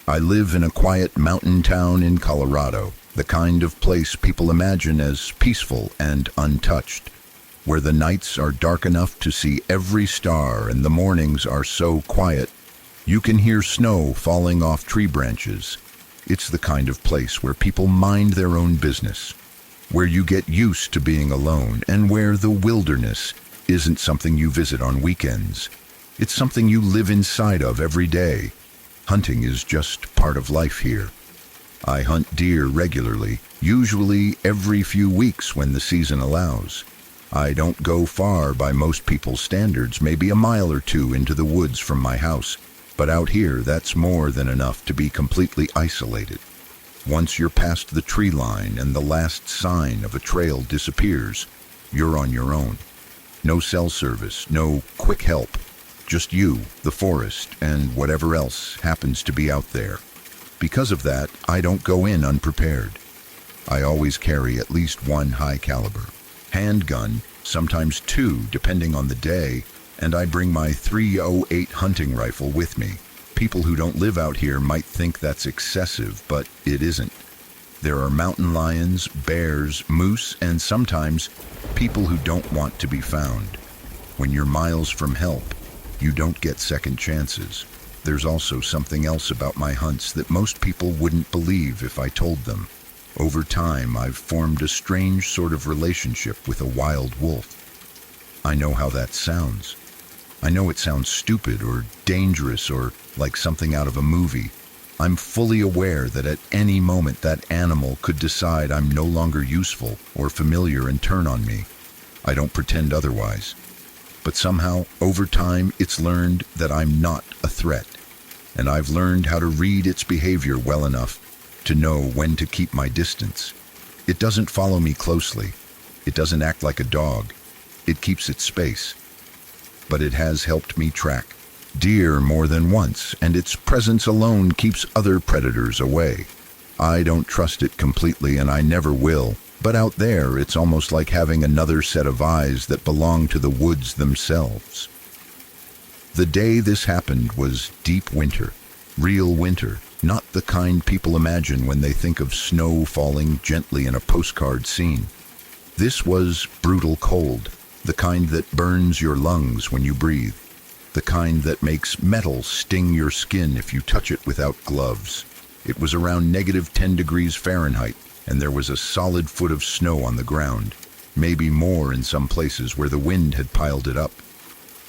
I live in a quiet mountain town in Colorado, the kind of place people imagine as peaceful and untouched, where the nights are dark enough to see every star and the mornings are so quiet you can hear snow falling off tree branches. It's the kind of place where people mind their own business, where you get used to being alone, and where the wilderness isn't something you visit on weekends. It's something you live inside of every day. Hunting is just part of life here. I hunt deer regularly, usually every few weeks when the season allows. I don't go far by most people's standards, maybe a mile or two into the woods from my house, but out here that's more than enough to be completely isolated. Once you're past the tree line and the last sign of a trail disappears, you're on your own. No cell service, no quick help. Just you, the forest, and whatever else happens to be out there. Because of that, I don't go in unprepared. I always carry at least one high caliber handgun, sometimes two depending on the day, and I bring my .308 hunting rifle with me. People who don't live out here might think that's excessive, but it isn't. There are mountain lions, bears, moose, and sometimes people who don't want to be found. When you're miles from help, you don't get second chances. There's also something else about my hunts that most people wouldn't believe if I told them. Over time, I've formed a strange sort of relationship with a wild wolf. I know how that sounds. I know it sounds stupid or dangerous or like something out of a movie. I'm fully aware that at any moment that animal could decide I'm no longer useful or familiar and turn on me. I don't pretend otherwise. But somehow, over time, it's learned that I'm not a threat. And I've learned how to read its behavior well enough to know when to keep my distance. It doesn't follow me closely. It doesn't act like a dog. It keeps its space. But it has helped me track deer more than once, and its presence alone keeps other predators away. I don't trust it completely, and I never will. But out there, it's almost like having another set of eyes that belong to the woods themselves. The day this happened was deep winter, real winter, not the kind people imagine when they think of snow falling gently in a postcard scene. This was brutal cold, the kind that burns your lungs when you breathe, the kind that makes metal sting your skin if you touch it without gloves. It was around -10 degrees Fahrenheit, and there was a solid foot of snow on the ground, maybe more in some places where the wind had piled it up.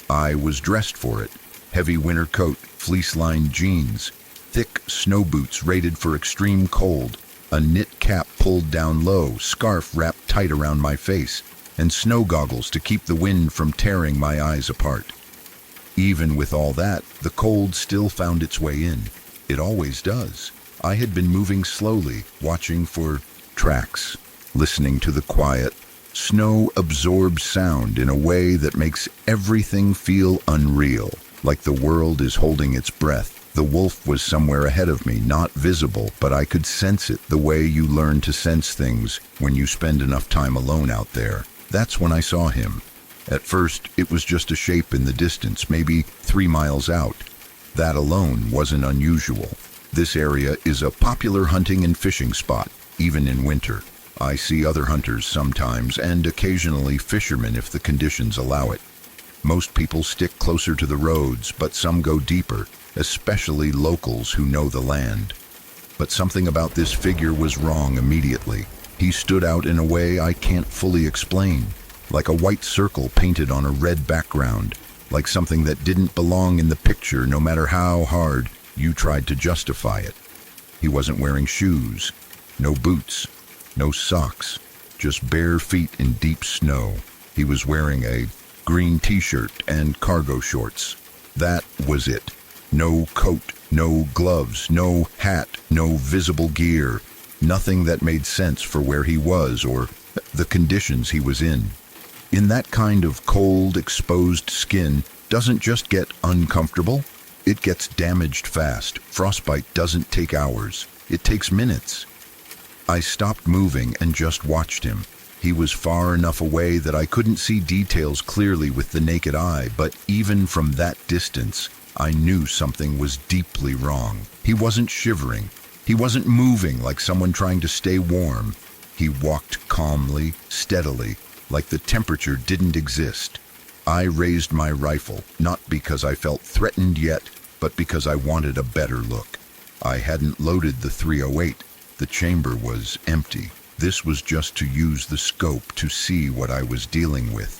I was dressed for it. Heavy winter coat, fleece-lined jeans, thick snow boots rated for extreme cold, a knit cap pulled down low, scarf wrapped tight around my face, and snow goggles to keep the wind from tearing my eyes apart. Even with all that, the cold still found its way in. It always does. I had been moving slowly, watching for tracks, listening to the quiet, snow-absorbed sound in a way that makes everything feel unreal, like the world is holding its breath. The wolf was somewhere ahead of me, not visible, but I could sense it, the way you learn to sense things when you spend enough time alone out there. That's when I saw him. At first, it was just a shape in the distance, maybe 3 miles out. That alone wasn't unusual. This area is a popular hunting and fishing spot, even in winter. I see other hunters sometimes, and occasionally fishermen if the conditions allow it. Most people stick closer to the roads, but some go deeper, especially locals who know the land. But something about this figure was wrong immediately. He stood out in a way I can't fully explain, like a white circle painted on a red background, like something that didn't belong in the picture no matter how hard you tried to justify it. He wasn't wearing shoes, no boots, no socks, just bare feet in deep snow. He was wearing a green t-shirt and cargo shorts. That was it. No coat, no gloves, no hat, no visible gear, nothing that made sense for where he was or the conditions he was in. In that kind of cold, exposed skin doesn't just get uncomfortable, it gets damaged fast. Frostbite doesn't take hours, it takes minutes. I stopped moving and just watched him. He was far enough away that I couldn't see details clearly with the naked eye, but even from that distance, I knew something was deeply wrong. He wasn't shivering. He wasn't moving like someone trying to stay warm. He walked calmly, steadily, like the temperature didn't exist. I raised my rifle, not because I felt threatened yet, but because I wanted a better look. I hadn't loaded the .308. The chamber was empty. This was just to use the scope to see what I was dealing with.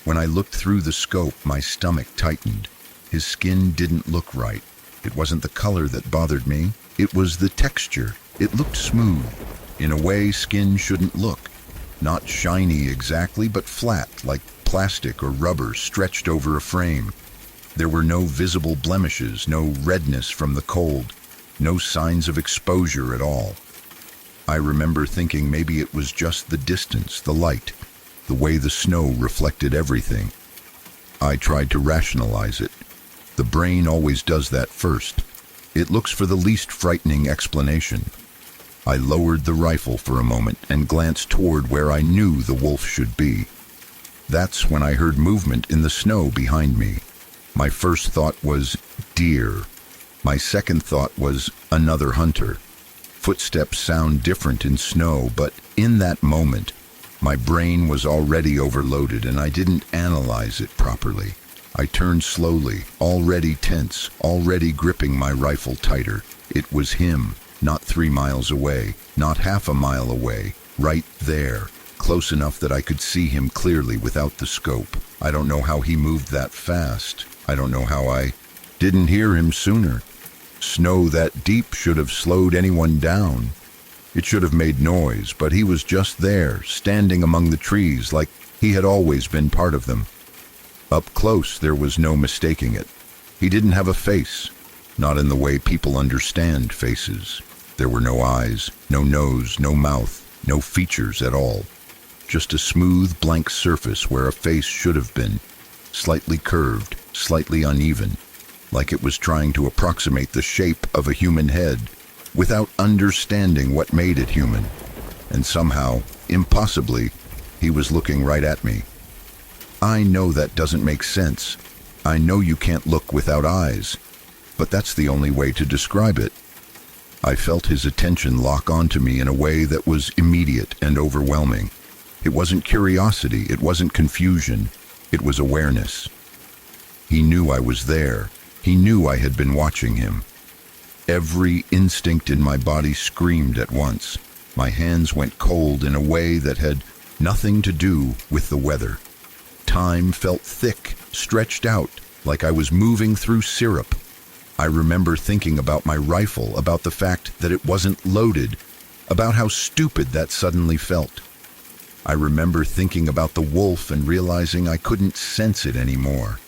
When I looked through the scope, my stomach tightened. His skin didn't look right. It wasn't the color that bothered me. It was the texture. It looked smooth, in a way skin shouldn't look. Not shiny exactly, but flat, like plastic or rubber stretched over a frame. There were no visible blemishes, no redness from the cold, no signs of exposure at all. I remember thinking maybe it was just the distance, the light, the way the snow reflected everything. I tried to rationalize it. The brain always does that first. It looks for the least frightening explanation. I lowered the rifle for a moment and glanced toward where I knew the wolf should be. That's when I heard movement in the snow behind me. My first thought was deer. My second thought was another hunter. Footsteps sound different in snow, but in that moment, my brain was already overloaded and I didn't analyze it properly. I turned slowly, already tense, already gripping my rifle tighter. It was him, not 3 miles away, not half a mile away, right there, close enough that I could see him clearly without the scope. I don't know how he moved that fast. I don't know how I didn't hear him sooner. Snow that deep should have slowed anyone down. It should have made noise, but he was just there, standing among the trees like he had always been part of them. Up close, there was no mistaking it. He didn't have a face, not in the way people understand faces. There were no eyes, no nose, no mouth, no features at all. Just a smooth, blank surface where a face should have been, slightly curved, slightly uneven, like it was trying to approximate the shape of a human head without understanding what made it human. And somehow, impossibly, he was looking right at me. I know that doesn't make sense, I know you can't look without eyes, but that's the only way to describe it. I felt his attention lock onto me in a way that was immediate and overwhelming. It wasn't curiosity, it wasn't confusion, it was awareness. He knew I was there. He knew I had been watching him. Every instinct in my body screamed at once. My hands went cold in a way that had nothing to do with the weather. Time felt thick, stretched out, like I was moving through syrup. I remember thinking about my rifle, about the fact that it wasn't loaded, about how stupid that suddenly felt. I remember thinking about the wolf and realizing I couldn't sense it anymore.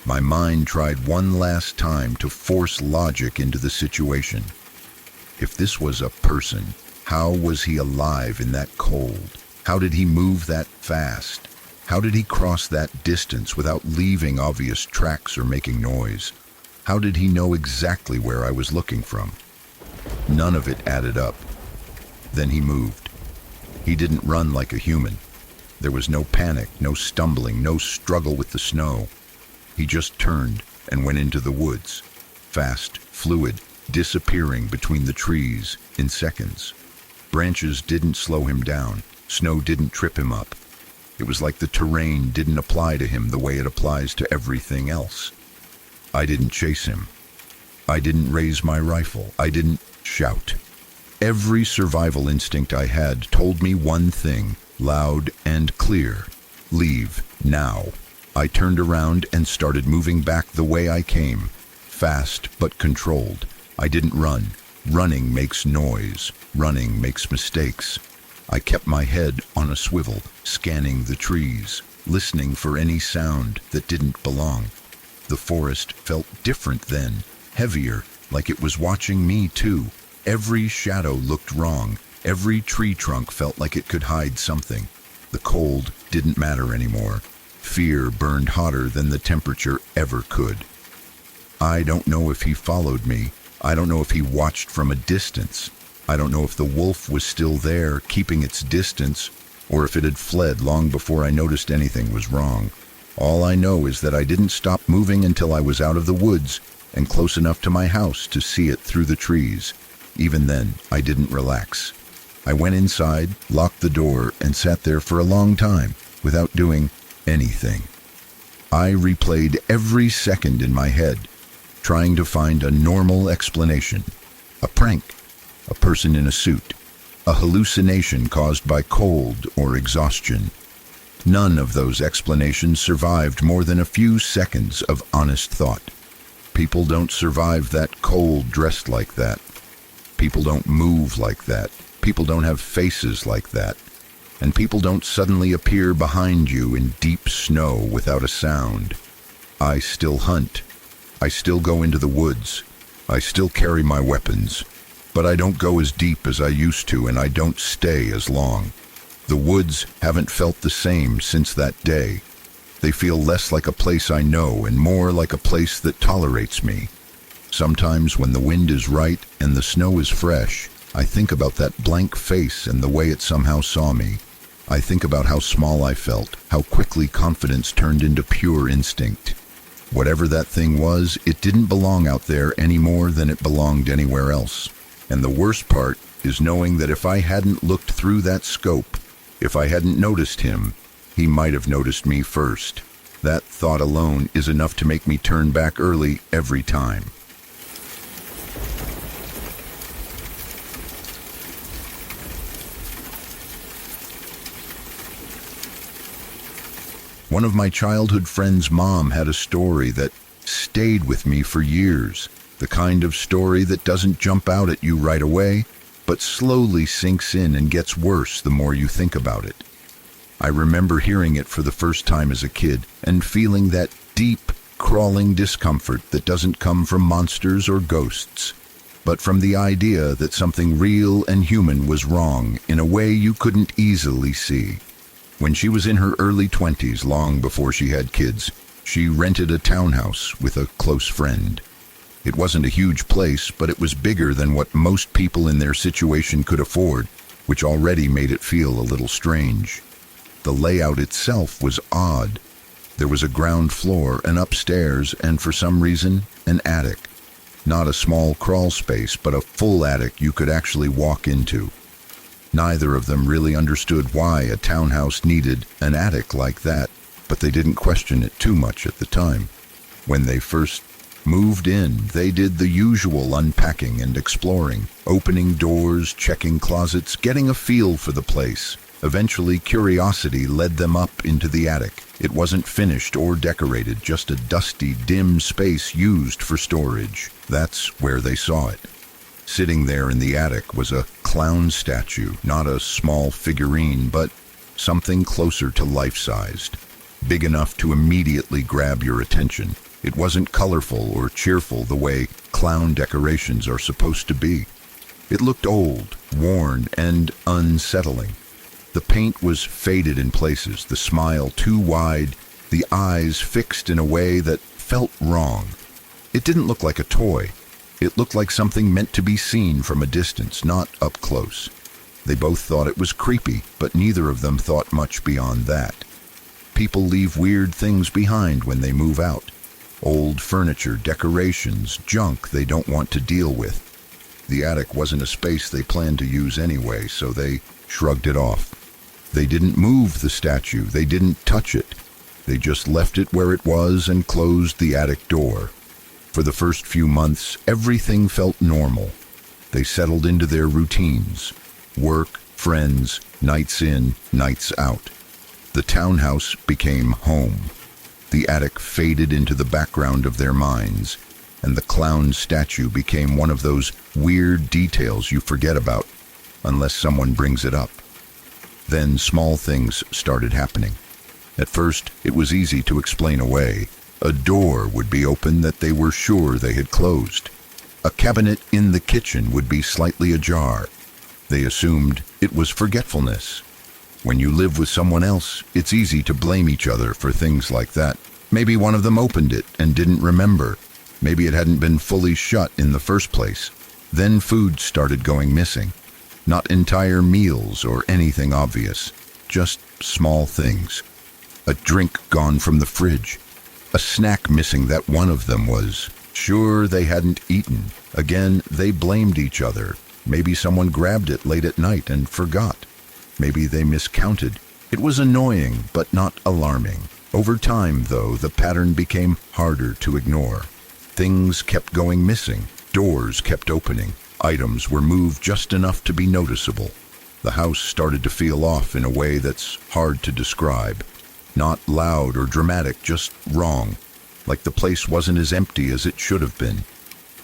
My mind tried one last time to force logic into the situation. If this was a person, how was he alive in that cold? How did he move that fast? How did he cross that distance without leaving obvious tracks or making noise? How did he know exactly where I was looking from? None of it added up. Then he moved. He didn't run like a human. There was no panic, no stumbling, no struggle with the snow. He just turned and went into the woods, fast, fluid, disappearing between the trees in seconds. Branches didn't slow him down. Snow didn't trip him up. It was like the terrain didn't apply to him the way it applies to everything else. I didn't chase him. I didn't raise my rifle. I didn't shout. Every survival instinct I had told me one thing, loud and clear: leave now. I turned around and started moving back the way I came, fast but controlled. I didn't run. Running makes noise. Running makes mistakes. I kept my head on a swivel, scanning the trees, listening for any sound that didn't belong. The forest felt different then, heavier, like it was watching me too. Every shadow looked wrong. Every tree trunk felt like it could hide something. The cold didn't matter anymore. Fear burned hotter than the temperature ever could. I don't know if he followed me. I don't know if he watched from a distance. I don't know if the wolf was still there, keeping its distance, or if it had fled long before I noticed anything was wrong. All I know is that I didn't stop moving until I was out of the woods and close enough to my house to see it through the trees. Even then, I didn't relax. I went inside, locked the door, and sat there for a long time without doing anything. I replayed every second in my head, trying to find a normal explanation. A prank, a person in a suit, a hallucination caused by cold or exhaustion. None of those explanations survived more than a few seconds of honest thought. People don't survive that cold dressed like that. People don't move like that. People don't have faces like that. And people don't suddenly appear behind you in deep snow without a sound. I still hunt. I still go into the woods. I still carry my weapons. But I don't go as deep as I used to, and I don't stay as long. The woods haven't felt the same since that day. They feel less like a place I know and more like a place that tolerates me. Sometimes when the wind is right and the snow is fresh, I think about that blank face and the way it somehow saw me. I think about how small I felt, how quickly confidence turned into pure instinct. Whatever that thing was, it didn't belong out there any more than it belonged anywhere else. And the worst part is knowing that if I hadn't looked through that scope, if I hadn't noticed him, he might have noticed me first. That thought alone is enough to make me turn back early every time. One of my childhood friend's mom had a story that stayed with me for years. The kind of story that doesn't jump out at you right away, but slowly sinks in and gets worse the more you think about it. I remember hearing it for the first time as a kid and feeling that deep, crawling discomfort that doesn't come from monsters or ghosts, but from the idea that something real and human was wrong in a way you couldn't easily see. When she was in her early 20s, long before she had kids, she rented a townhouse with a close friend. It wasn't a huge place, but it was bigger than what most people in their situation could afford, which already made it feel a little strange. The layout itself was odd. There was a ground floor, an upstairs, and for some reason, an attic. Not a small crawl space, but a full attic you could actually walk into. Neither of them really understood why a townhouse needed an attic like that, but they didn't question it too much at the time. When they first moved in, they did the usual unpacking and exploring, opening doors, checking closets, getting a feel for the place. Eventually, curiosity led them up into the attic. It wasn't finished or decorated, just a dusty, dim space used for storage. That's where they saw it. Sitting there in the attic was a clown statue, not a small figurine, but something closer to life-sized, big enough to immediately grab your attention. It wasn't colorful or cheerful the way clown decorations are supposed to be. It looked old, worn, and unsettling. The paint was faded in places, the smile too wide, the eyes fixed in a way that felt wrong. It didn't look like a toy. It looked like something meant to be seen from a distance, not up close. They both thought it was creepy, but neither of them thought much beyond that. People leave weird things behind when they move out. Old furniture, decorations, junk they don't want to deal with. The attic wasn't a space they planned to use anyway, so they shrugged it off. They didn't move the statue, they didn't touch it. They just left it where it was and closed the attic door. For the first few months, everything felt normal. They settled into their routines. Work, friends, nights in, nights out. The townhouse became home. The attic faded into the background of their minds, and the clown statue became one of those weird details you forget about, unless someone brings it up. Then small things started happening. At first, it was easy to explain away. A door would be open that they were sure they had closed. A cabinet in the kitchen would be slightly ajar. They assumed it was forgetfulness. When you live with someone else, it's easy to blame each other for things like that. Maybe one of them opened it and didn't remember. Maybe it hadn't been fully shut in the first place. Then food started going missing. Not entire meals or anything obvious, just small things. A drink gone from the fridge. A snack missing that one of them was sure they hadn't eaten. Again, they blamed each other. Maybe someone grabbed it late at night and forgot. Maybe they miscounted. It was annoying, but not alarming. Over time, though, the pattern became harder to ignore. Things kept going missing. Doors kept opening. Items were moved just enough to be noticeable. The house started to feel off in a way that's hard to describe. Not loud or dramatic, just wrong. Like the place wasn't as empty as it should have been.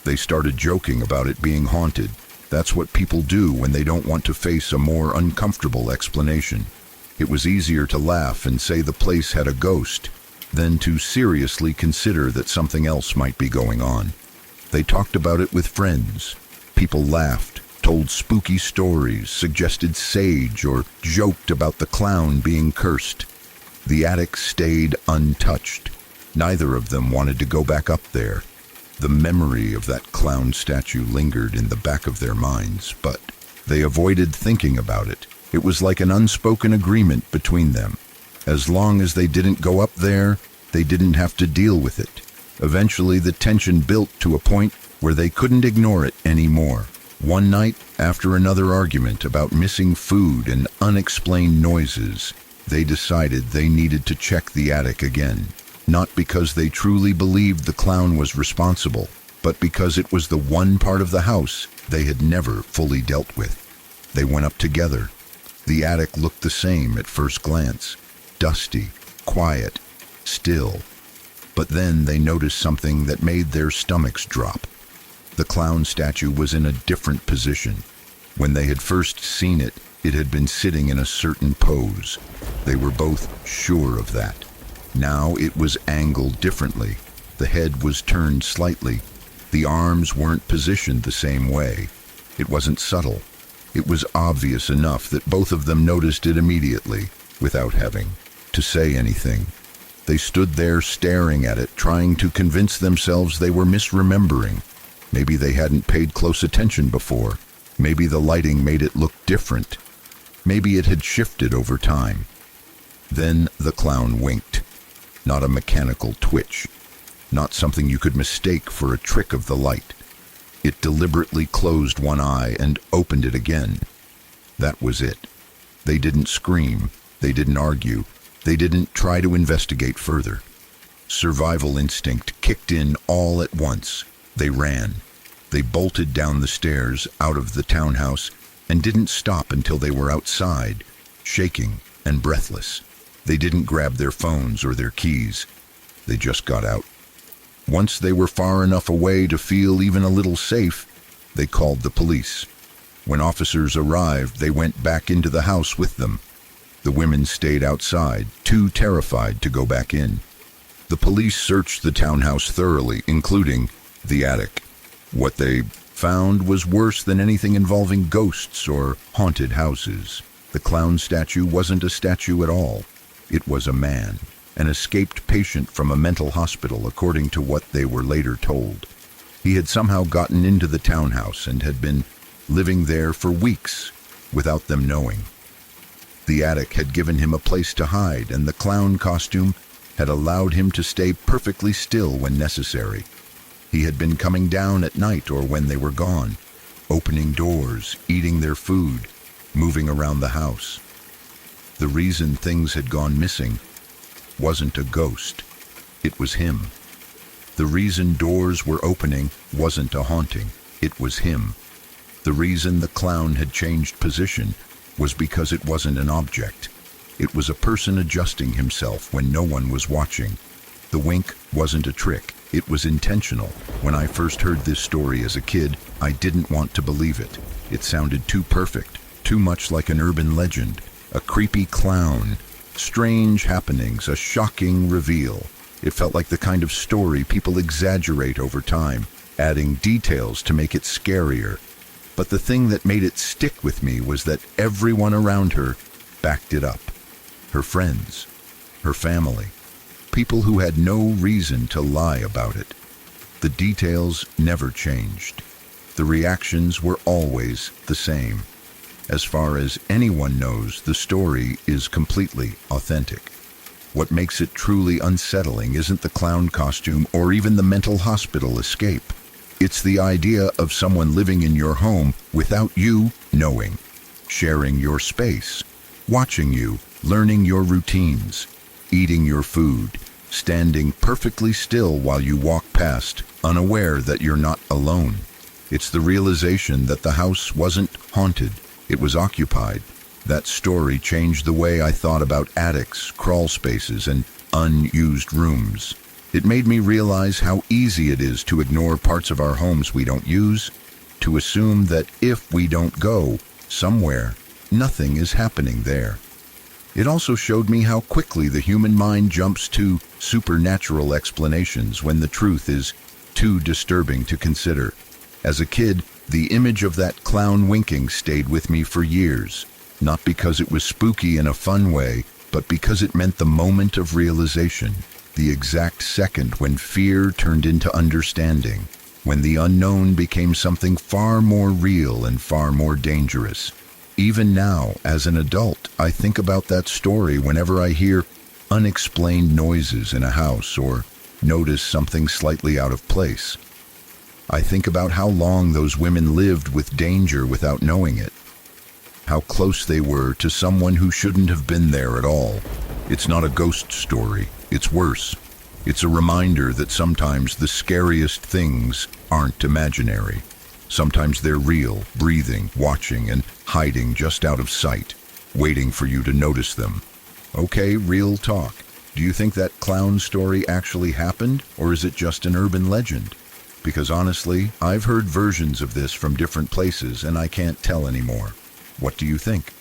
They started joking about it being haunted. That's what people do when they don't want to face a more uncomfortable explanation. It was easier to laugh and say the place had a ghost than to seriously consider that something else might be going on. They talked about it with friends. People laughed, told spooky stories, suggested sage, or joked about the clown being cursed. The attic stayed untouched. Neither of them wanted to go back up there. The memory of that clown statue lingered in the back of their minds, but they avoided thinking about it. It was like an unspoken agreement between them. As long as they didn't go up there, they didn't have to deal with it. Eventually, the tension built to a point where they couldn't ignore it anymore. One night, after another argument about missing food and unexplained noises, they decided they needed to check the attic again. Not because they truly believed the clown was responsible, but because it was the one part of the house they had never fully dealt with. They went up together. The attic looked the same at first glance. Dusty, quiet, still. But then they noticed something that made their stomachs drop. The clown statue was in a different position. When they had first seen it, it had been sitting in a certain pose. They were both sure of that. Now it was angled differently. The head was turned slightly. The arms weren't positioned the same way. It wasn't subtle. It was obvious enough that both of them noticed it immediately, without having to say anything. They stood there staring at it, trying to convince themselves they were misremembering. Maybe they hadn't paid close attention before. Maybe the lighting made it look different. Maybe it had shifted over time. Then the clown winked. not a mechanical twitch, not something you could mistake for a trick of the light. It deliberately closed one eye and opened it again. That was it. They didn't scream, they didn't argue, they didn't try to investigate further. Survival instinct kicked in all at once. They ran. They bolted down the stairs out of the townhouse and didn't stop until they were outside, shaking and breathless. They didn't grab their phones or their keys. They just got out. Once they were far enough away to feel even a little safe, they called the police. When officers arrived, they went back into the house with them. The women stayed outside, too terrified to go back in. The police searched the townhouse thoroughly, including the attic. What they found was worse than anything involving ghosts or haunted houses. The clown statue wasn't a statue at all. It was a man, an escaped patient from a mental hospital, according to what they were later told. He had somehow gotten into the townhouse and had been living there for weeks without them knowing. The attic had given him a place to hide, and the clown costume had allowed him to stay perfectly still when necessary. He had been coming down at night or when they were gone, opening doors, eating their food, moving around the house. The reason things had gone missing wasn't a ghost. It was him. The reason doors were opening wasn't a haunting. It was him. The reason the clown had changed position was because it wasn't an object. It was a person adjusting himself when no one was watching. The wink wasn't a trick. It was intentional. When I first heard this story as a kid, I didn't want to believe it. It sounded too perfect, too much like an urban legend. A creepy clown, strange happenings, a shocking reveal. It felt like the kind of story people exaggerate over time, adding details to make it scarier. But the thing that made it stick with me was that everyone around her backed it up. Her friends, her family, people who had no reason to lie about it. The details never changed. The reactions were always the same. As far as anyone knows, the story is completely authentic. What makes it truly unsettling isn't the clown costume or even the mental hospital escape. It's the idea of someone living in your home without you knowing, sharing your space, watching you, learning your routines, eating your food, standing perfectly still while you walk past, unaware that you're not alone. It's the realization that the house wasn't haunted, it was occupied. That story changed the way I thought about attics, crawl spaces, and unused rooms. It made me realize how easy it is to ignore parts of our homes we don't use, to assume that if we don't go somewhere, nothing is happening there. It also showed me how quickly the human mind jumps to supernatural explanations when the truth is too disturbing to consider. As a kid, the image of that clown winking stayed with me for years, not because it was spooky in a fun way, but because it meant the moment of realization, the exact second when fear turned into understanding, when the unknown became something far more real and far more dangerous. Even now, as an adult, I think about that story whenever I hear unexplained noises in a house or notice something slightly out of place. I think about how long those women lived with danger without knowing it, how close they were to someone who shouldn't have been there at all. It's not a ghost story, it's worse. It's a reminder that sometimes the scariest things aren't imaginary. Sometimes they're real, breathing, watching, and hiding just out of sight, waiting for you to notice them. Okay, real talk. Do you think that clown story actually happened, or is it just an urban legend? Because honestly, I've heard versions of this from different places, and I can't tell anymore. What do you think?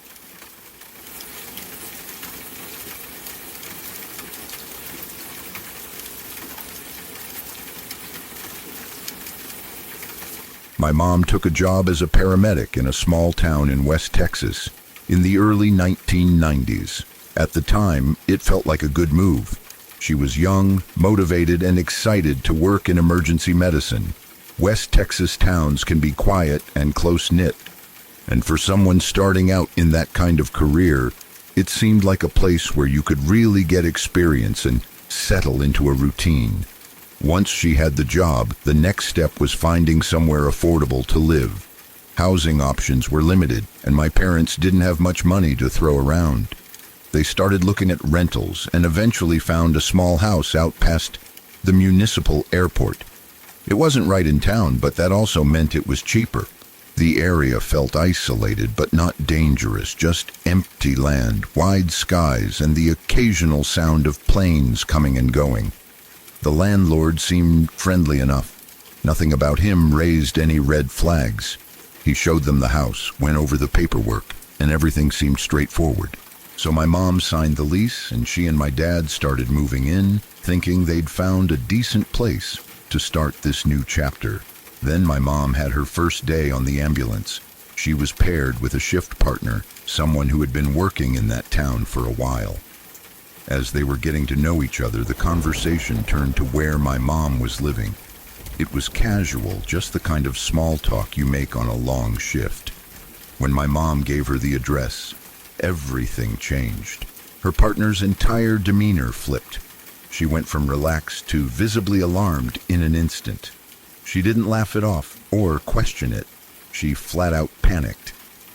My mom took a job as a paramedic in a small town in West Texas in the early 1990s. At the time, it felt like a good move. She was young, motivated, and excited to work in emergency medicine. West Texas towns can be quiet and close-knit, and for someone starting out in that kind of career, it seemed like a place where you could really get experience and settle into a routine. Once she had the job, the next step was finding somewhere affordable to live. Housing options were limited, and my parents didn't have much money to throw around. They started looking at rentals and eventually found a small house out past the municipal airport. It wasn't right in town, but that also meant it was cheaper. The area felt isolated but not dangerous, just empty land, wide skies, and the occasional sound of planes coming and going. The landlord seemed friendly enough. Nothing about him raised any red flags. He showed them the house, went over the paperwork, and everything seemed straightforward. So my mom signed the lease, and she and my dad started moving in, thinking they'd found a decent place to start this new chapter. Then my mom had her first day on the ambulance. She was paired with a shift partner, someone who had been working in that town for a while. As they were getting to know each other, the conversation turned to where my mom was living. It was casual, just the kind of small talk you make on a long shift. When my mom gave her the address, everything changed. Her partner's entire demeanor flipped. She went from relaxed to visibly alarmed in an instant. She didn't laugh it off or question it. She flat out panicked.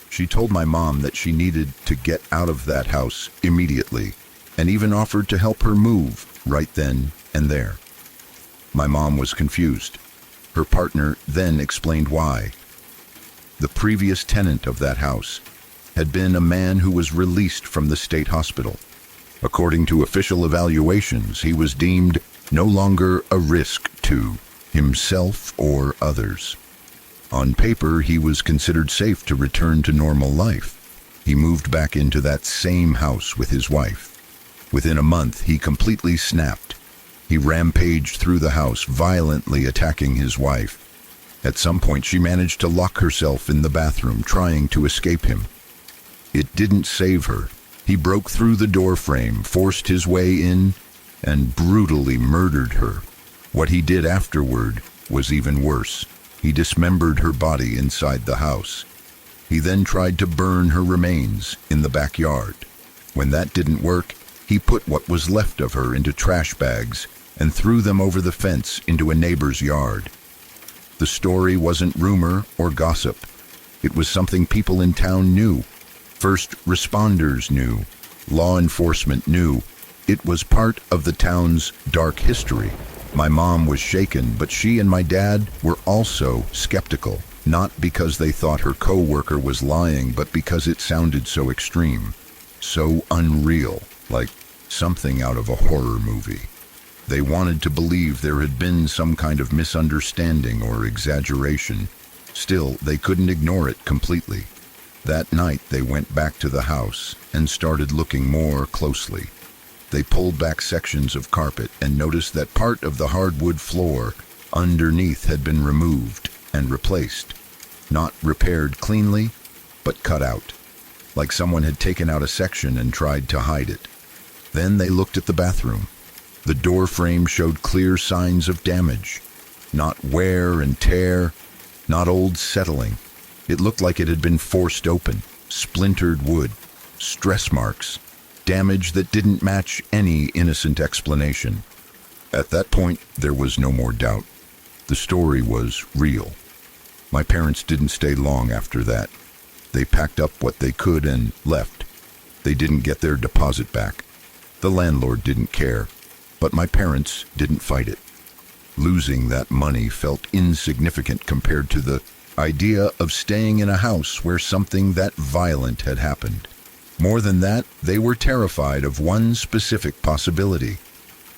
She told my mom that she needed to get out of that house immediately, and even offered to help her move right then and there. My mom was confused. Her partner then explained why. The previous tenant of that house had been a man who was released from the state hospital. According to official evaluations, he was deemed no longer a risk to himself or others. On paper, he was considered safe to return to normal life. He moved back into that same house with his wife. Within a month, he completely snapped. He rampaged through the house, violently attacking his wife. At some point, she managed to lock herself in the bathroom, trying to escape him. It didn't save her. He broke through the door frame, forced his way in, and brutally murdered her. What he did afterward was even worse. He dismembered her body inside the house. He then tried to burn her remains in the backyard. When that didn't work, he put what was left of her into trash bags and threw them over the fence into a neighbor's yard. The story wasn't rumor or gossip. It was something people in town knew. First responders knew. Law enforcement knew. It was part of the town's dark history. My mom was shaken, but she and my dad were also skeptical, not because they thought her co-worker was lying, but because it sounded so extreme, so unreal, like something out of a horror movie. They wanted to believe there had been some kind of misunderstanding or exaggeration. Still, they couldn't ignore it completely. That night, they went back to the house and started looking more closely. They pulled back sections of carpet and noticed that part of the hardwood floor underneath had been removed and replaced. Not repaired cleanly, but cut out, like someone had taken out a section and tried to hide it. Then they looked at the bathroom. The door frame showed clear signs of damage. Not wear and tear, not old settling. It looked like it had been forced open, splintered wood, stress marks, damage that didn't match any innocent explanation. At that point, there was no more doubt. The story was real. My parents didn't stay long after that. They packed up what they could and left. They didn't get their deposit back. The landlord didn't care, but my parents didn't fight it. Losing that money felt insignificant compared to the idea of staying in a house where something that violent had happened. More than that, they were terrified of one specific possibility.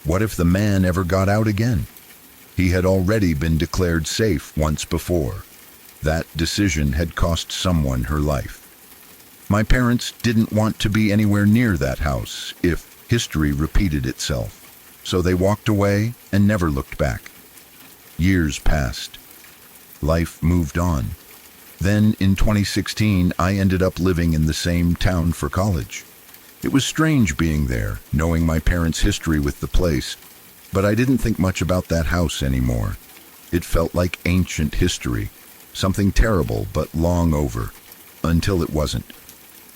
What if the man ever got out again? He had already been declared safe once before. That decision had cost someone her life. My parents didn't want to be anywhere near that house if history repeated itself, so they walked away and never looked back. Years passed. Life moved on. Then, in 2016, I ended up living in the same town for college. It was strange being there, knowing my parents' history with the place, but I didn't think much about that house anymore. It felt like ancient history, something terrible but long over, until it wasn't.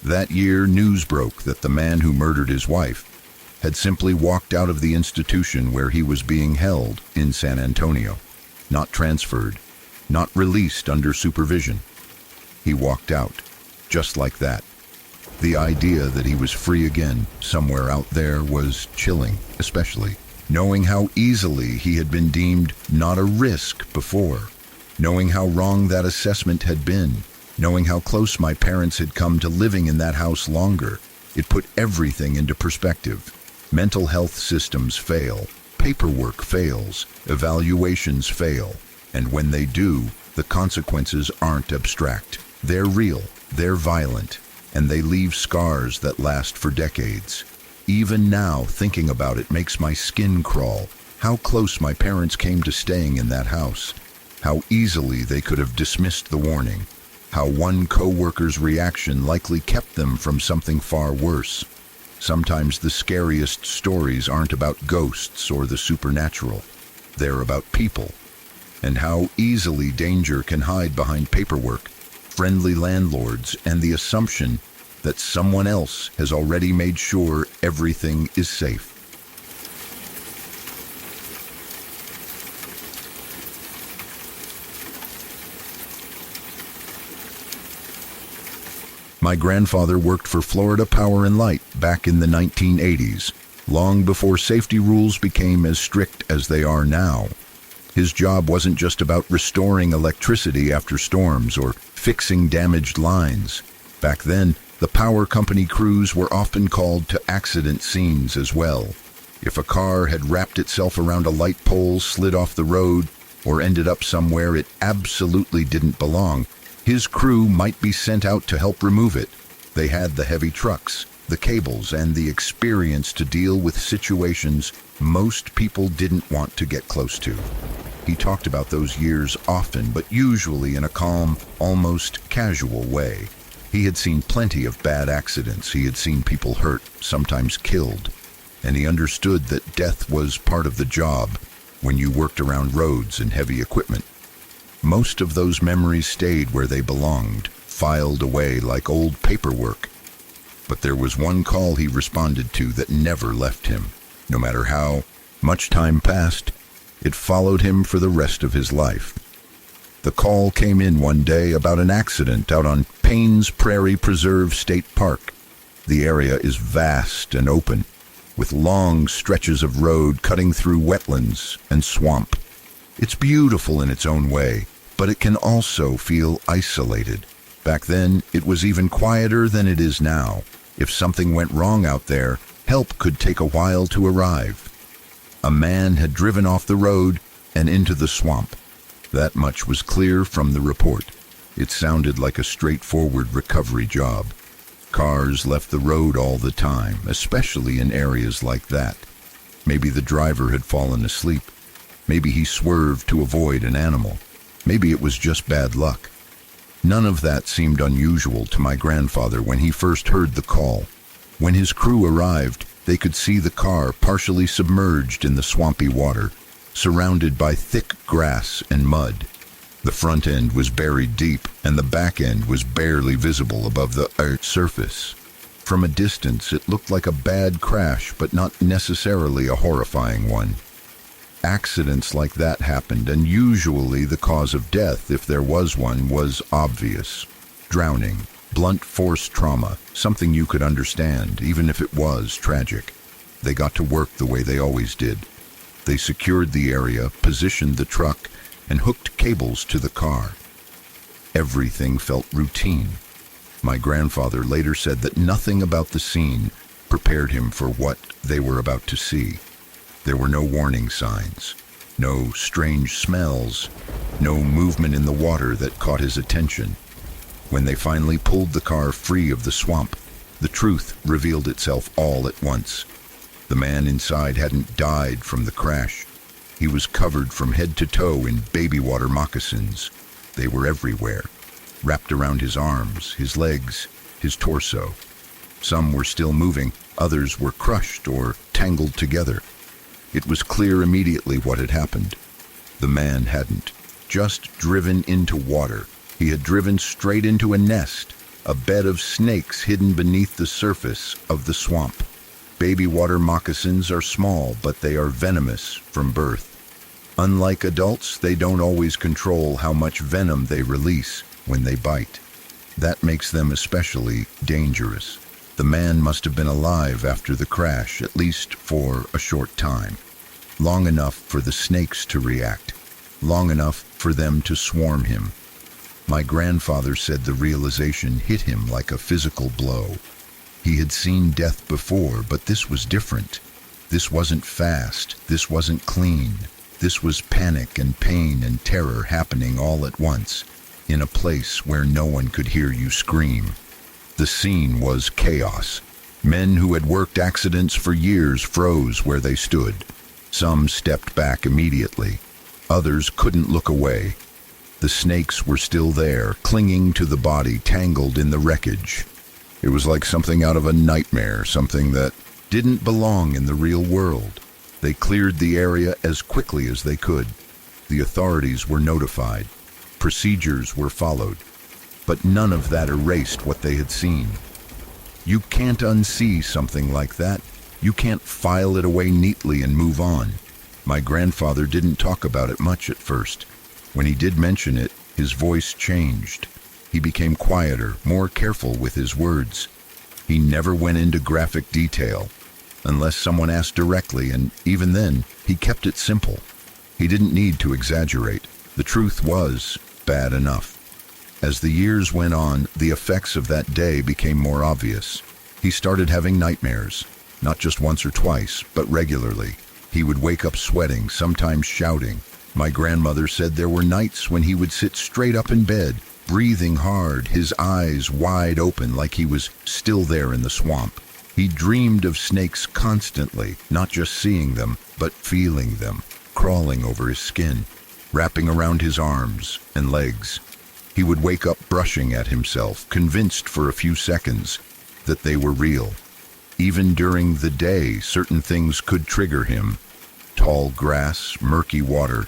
That year, news broke that the man who murdered his wife had simply walked out of the institution where he was being held in San Antonio, not transferred, not released under supervision. He walked out, just like that. The idea that he was free again, somewhere out there, was chilling, especially knowing how easily he had been deemed not a risk before, knowing how wrong that assessment had been, knowing how close my parents had come to living in that house longer. It put everything into perspective. Mental health systems fail, paperwork fails, evaluations fail, and when they do, the consequences aren't abstract. They're real, they're violent, and they leave scars that last for decades. Even now, thinking about it makes my skin crawl. How close my parents came to staying in that house. How easily they could have dismissed the warning. How one co-worker's reaction likely kept them from something far worse. Sometimes the scariest stories aren't about ghosts or the supernatural. They're about people. And how easily danger can hide behind paperwork, friendly landlords, and the assumption that someone else has already made sure everything is safe. My grandfather worked for Florida Power and Light back in the 1980s, long before safety rules became as strict as they are now. His job wasn't just about restoring electricity after storms or fixing damaged lines. Back then, the power company crews were often called to accident scenes as well. If a car had wrapped itself around a light pole, slid off the road, or ended up somewhere it absolutely didn't belong, his crew might be sent out to help remove it. They had the heavy trucks, the cables, and the experience to deal with situations most people didn't want to get close to. He talked about those years often, but usually in a calm, almost casual way. He had seen plenty of bad accidents. He had seen people hurt, sometimes killed, and he understood that death was part of the job when you worked around roads and heavy equipment. Most of those memories stayed where they belonged, filed away like old paperwork. But there was one call he responded to that never left him. No matter how much time passed, it followed him for the rest of his life. The call came in one day about an accident out on Payne's Prairie Preserve State Park. The area is vast and open, with long stretches of road cutting through wetlands and swamp. It's beautiful in its own way, but it can also feel isolated. Back then, it was even quieter than it is now. If something went wrong out there, help could take a while to arrive. A man had driven off the road and into the swamp. That much was clear from the report. It sounded like a straightforward recovery job. Cars left the road all the time, especially in areas like that. Maybe the driver had fallen asleep. Maybe he swerved to avoid an animal. Maybe it was just bad luck. None of that seemed unusual to my grandfather when he first heard the call. When his crew arrived, they could see the car partially submerged in the swampy water, surrounded by thick grass and mud. The front end was buried deep, and the back end was barely visible above the earth's surface. From a distance, it looked like a bad crash, but not necessarily a horrifying one. Accidents like that happened, and usually the cause of death, if there was one, was obvious. Drowning, blunt force trauma, something you could understand, even if it was tragic. They got to work the way they always did. They secured the area, positioned the truck, and hooked cables to the car. Everything felt routine. My grandfather later said that nothing about the scene prepared him for what they were about to see. There were no warning signs, no strange smells, no movement in the water that caught his attention. When they finally pulled the car free of the swamp, the truth revealed itself all at once. The man inside hadn't died from the crash. He was covered from head to toe in baby water moccasins. They were everywhere, wrapped around his arms, his legs, his torso. Some were still moving, others were crushed or tangled together. It was clear immediately what had happened. The man hadn't just driven into water. He had driven straight into a nest, a bed of snakes hidden beneath the surface of the swamp. Baby water moccasins are small, but they are venomous from birth. Unlike adults, they don't always control how much venom they release when they bite. That makes them especially dangerous. The man must have been alive after the crash, at least for a short time. Long enough for the snakes to react. Long enough for them to swarm him. My grandfather said the realization hit him like a physical blow. He had seen death before, but this was different. This wasn't fast. This wasn't clean. This was panic and pain and terror happening all at once, in a place where no one could hear you scream. The scene was chaos. Men who had worked accidents for years froze where they stood. Some stepped back immediately. Others couldn't look away. The snakes were still there, clinging to the body, tangled in the wreckage. It was like something out of a nightmare, something that didn't belong in the real world. They cleared the area as quickly as they could. The authorities were notified. Procedures were followed. But none of that erased what they had seen. You can't unsee something like that. You can't file it away neatly and move on. My grandfather didn't talk about it much at first. When he did mention it, his voice changed. He became quieter, more careful with his words. He never went into graphic detail, unless someone asked directly, and even then, he kept it simple. He didn't need to exaggerate. The truth was bad enough. As the years went on, the effects of that day became more obvious. He started having nightmares, not just once or twice, but regularly. He would wake up sweating, sometimes shouting. My grandmother said there were nights when he would sit straight up in bed, breathing hard, his eyes wide open like he was still there in the swamp. He dreamed of snakes constantly, not just seeing them, but feeling them, crawling over his skin, wrapping around his arms and legs. He would wake up brushing at himself, convinced for a few seconds that they were real. Even during the day, certain things could trigger him. Tall grass, murky water,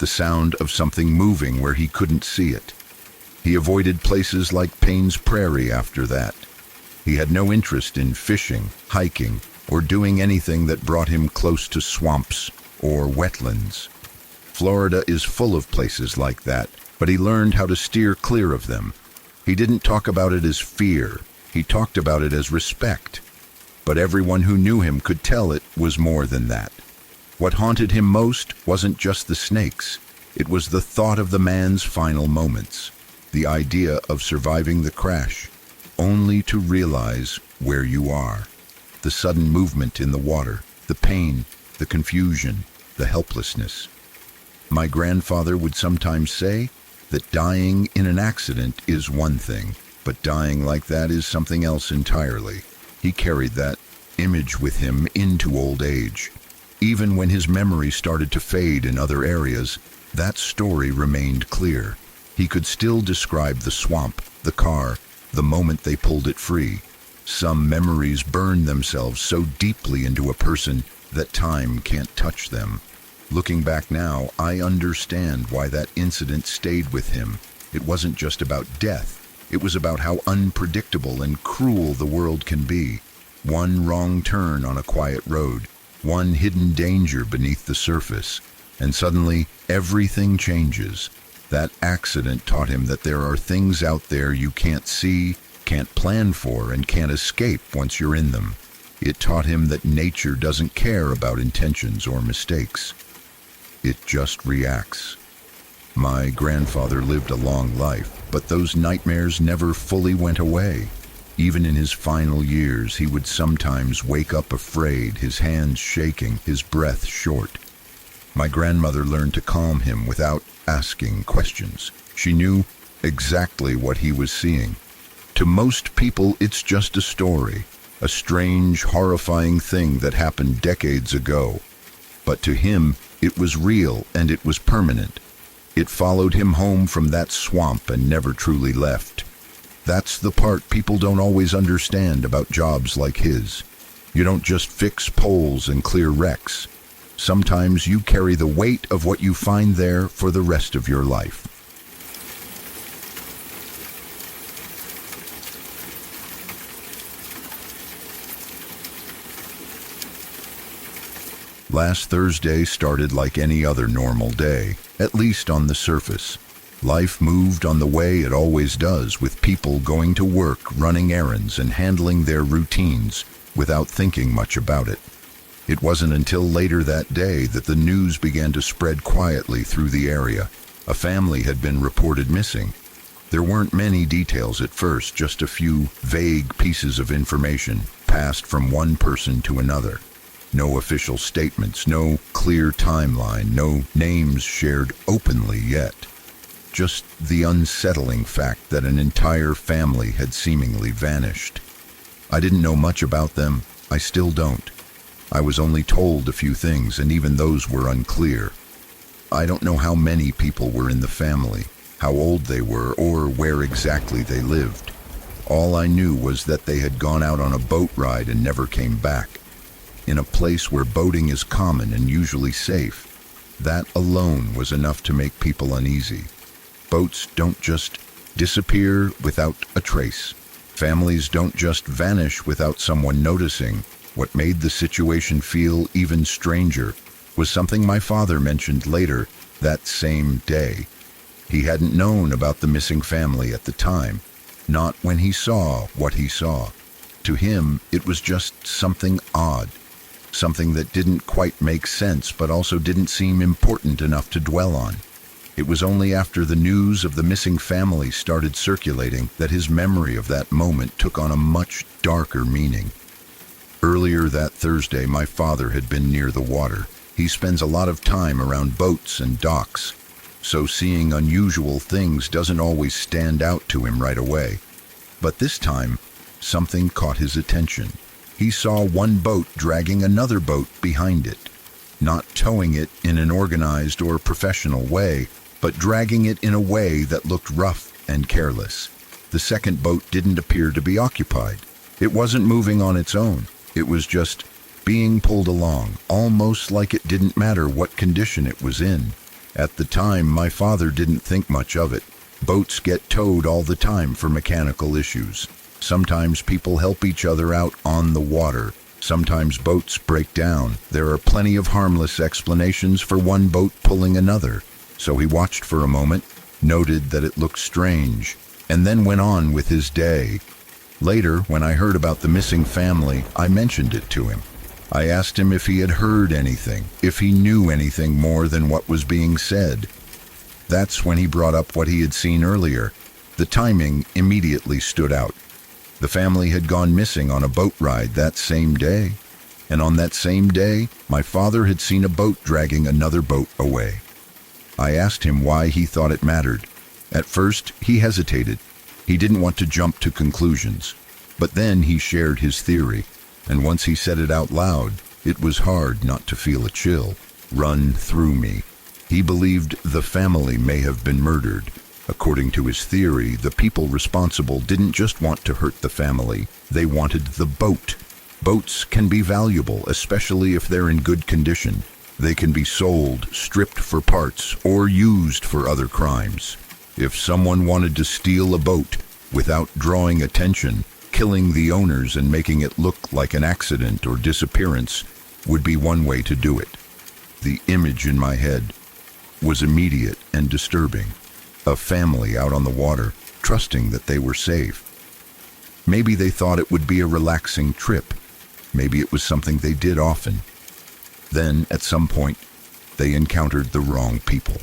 the sound of something moving where he couldn't see it. He avoided places like Payne's Prairie after that. He had no interest in fishing, hiking, or doing anything that brought him close to swamps or wetlands. Florida is full of places like that, but he learned how to steer clear of them. He didn't talk about it as fear. He talked about it as respect. But everyone who knew him could tell it was more than that. What haunted him most wasn't just the snakes. It was the thought of the man's final moments, the idea of surviving the crash, only to realize where you are. The sudden movement in the water, the pain, the confusion, the helplessness. My grandfather would sometimes say that dying in an accident is one thing, but dying like that is something else entirely. He carried that image with him into old age. Even when his memory started to fade in other areas, that story remained clear. He could still describe the swamp, the car, the moment they pulled it free. Some memories burn themselves so deeply into a person that time can't touch them. Looking back now, I understand why that incident stayed with him. It wasn't just about death. It was about how unpredictable and cruel the world can be. One wrong turn on a quiet road, one hidden danger beneath the surface, and suddenly everything changes. That accident taught him that there are things out there you can't see, can't plan for, and can't escape once you're in them. It taught him that nature doesn't care about intentions or mistakes. It just reacts. My grandfather lived a long life, but those nightmares never fully went away. Even in his final years, he would sometimes wake up afraid, his hands shaking, his breath short. My grandmother learned to calm him without asking questions. She knew exactly what he was seeing. To most people, it's just a story, a strange, horrifying thing that happened decades ago. But to him, it was real and it was permanent. It followed him home from that swamp and never truly left. That's the part people don't always understand about jobs like his. You don't just fix poles and clear wrecks. Sometimes you carry the weight of what you find there for the rest of your life. Last Thursday started like any other normal day, at least on the surface. Life moved on the way it always does, with people going to work, running errands, and handling their routines without thinking much about it. It wasn't until later that day that the news began to spread quietly through the area. A family had been reported missing. There weren't many details at first, just a few vague pieces of information passed from one person to another. No official statements, no clear timeline, no names shared openly yet. Just the unsettling fact that an entire family had seemingly vanished. I didn't know much about them. I still don't. I was only told a few things, and even those were unclear. I don't know how many people were in the family, how old they were, or where exactly they lived. All I knew was that they had gone out on a boat ride and never came back. In a place where boating is common and usually safe, that alone was enough to make people uneasy. Boats don't just disappear without a trace. Families don't just vanish without someone noticing. What made the situation feel even stranger was something my father mentioned later that same day. He hadn't known about the missing family at the time, not when he saw what he saw. To him, it was just something odd, something that didn't quite make sense but also didn't seem important enough to dwell on. It was only after the news of the missing family started circulating that his memory of that moment took on a much darker meaning. Earlier that Thursday, my father had been near the water. He spends a lot of time around boats and docks, so seeing unusual things doesn't always stand out to him right away. But this time, something caught his attention. He saw one boat dragging another boat behind it, not towing it in an organized or professional way, but dragging it in a way that looked rough and careless. The second boat didn't appear to be occupied. It wasn't moving on its own. It was just being pulled along, almost like it didn't matter what condition it was in. At the time, my father didn't think much of it. Boats get towed all the time for mechanical issues. Sometimes people help each other out on the water. Sometimes boats break down. There are plenty of harmless explanations for one boat pulling another. So he watched for a moment, noted that it looked strange, and then went on with his day. Later, when I heard about the missing family, I mentioned it to him. I asked him if he had heard anything, if he knew anything more than what was being said. That's when he brought up what he had seen earlier. The timing immediately stood out. The family had gone missing on a boat ride that same day, and on that same day, my father had seen a boat dragging another boat away. I asked him why he thought it mattered. At first, he hesitated. He didn't want to jump to conclusions. But then he shared his theory, and once he said it out loud, it was hard not to feel a chill run through me. He believed the family may have been murdered. According to his theory, the people responsible didn't just want to hurt the family, they wanted the boat. Boats can be valuable, especially if they're in good condition. They can be sold, stripped for parts, or used for other crimes. If someone wanted to steal a boat without drawing attention, killing the owners and making it look like an accident or disappearance would be one way to do it. The image in my head was immediate and disturbing. A family out on the water, trusting that they were safe. Maybe they thought it would be a relaxing trip. Maybe it was something they did often. Then, at some point, they encountered the wrong people.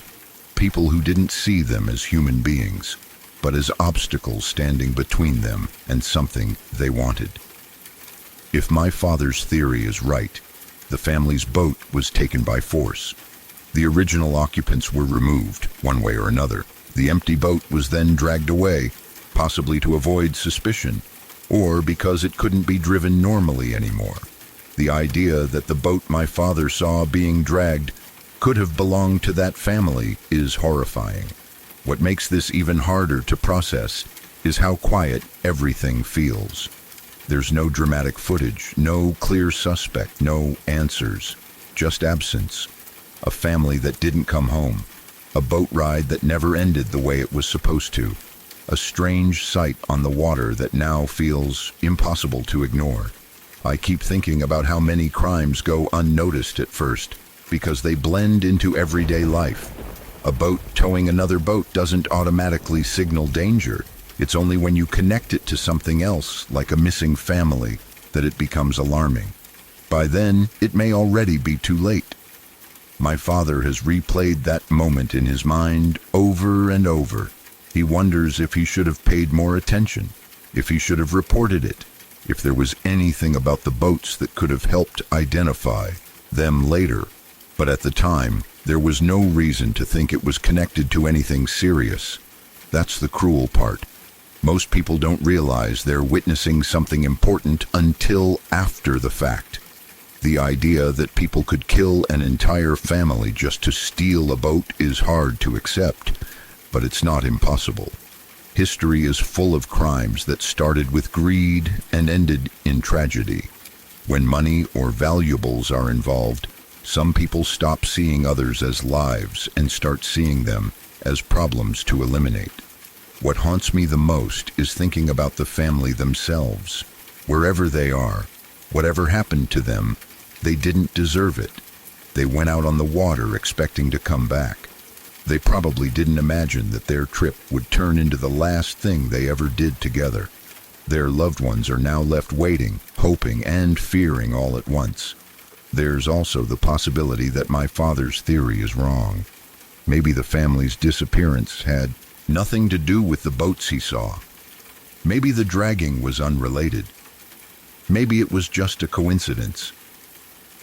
People who didn't see them as human beings, but as obstacles standing between them and something they wanted. If my father's theory is right, the family's boat was taken by force. The original occupants were removed, one way or another. The empty boat was then dragged away, possibly to avoid suspicion, or because it couldn't be driven normally anymore. The idea that the boat my father saw being dragged could have belonged to that family is horrifying. What makes this even harder to process is how quiet everything feels. There's no dramatic footage, no clear suspect, no answers, just absence. A family that didn't come home. A boat ride that never ended the way it was supposed to. A strange sight on the water that now feels impossible to ignore. I keep thinking about how many crimes go unnoticed at first because they blend into everyday life. A boat towing another boat doesn't automatically signal danger. It's only when you connect it to something else, like a missing family, that it becomes alarming. By then, it may already be too late. My father has replayed that moment in his mind over and over. He wonders if he should have paid more attention, if he should have reported it, if there was anything about the boats that could have helped identify them later. But at the time, there was no reason to think it was connected to anything serious. That's the cruel part. Most people don't realize they're witnessing something important until after the fact. The idea that people could kill an entire family just to steal a boat is hard to accept, but it's not impossible. History is full of crimes that started with greed and ended in tragedy. When money or valuables are involved, some people stop seeing others as lives and start seeing them as problems to eliminate. What haunts me the most is thinking about the family themselves. Wherever they are, whatever happened to them, they didn't deserve it. They went out on the water expecting to come back. They probably didn't imagine that their trip would turn into the last thing they ever did together. Their loved ones are now left waiting, hoping, and fearing all at once. There's also the possibility that my father's theory is wrong. Maybe the family's disappearance had nothing to do with the boats he saw. Maybe the dragging was unrelated. Maybe it was just a coincidence.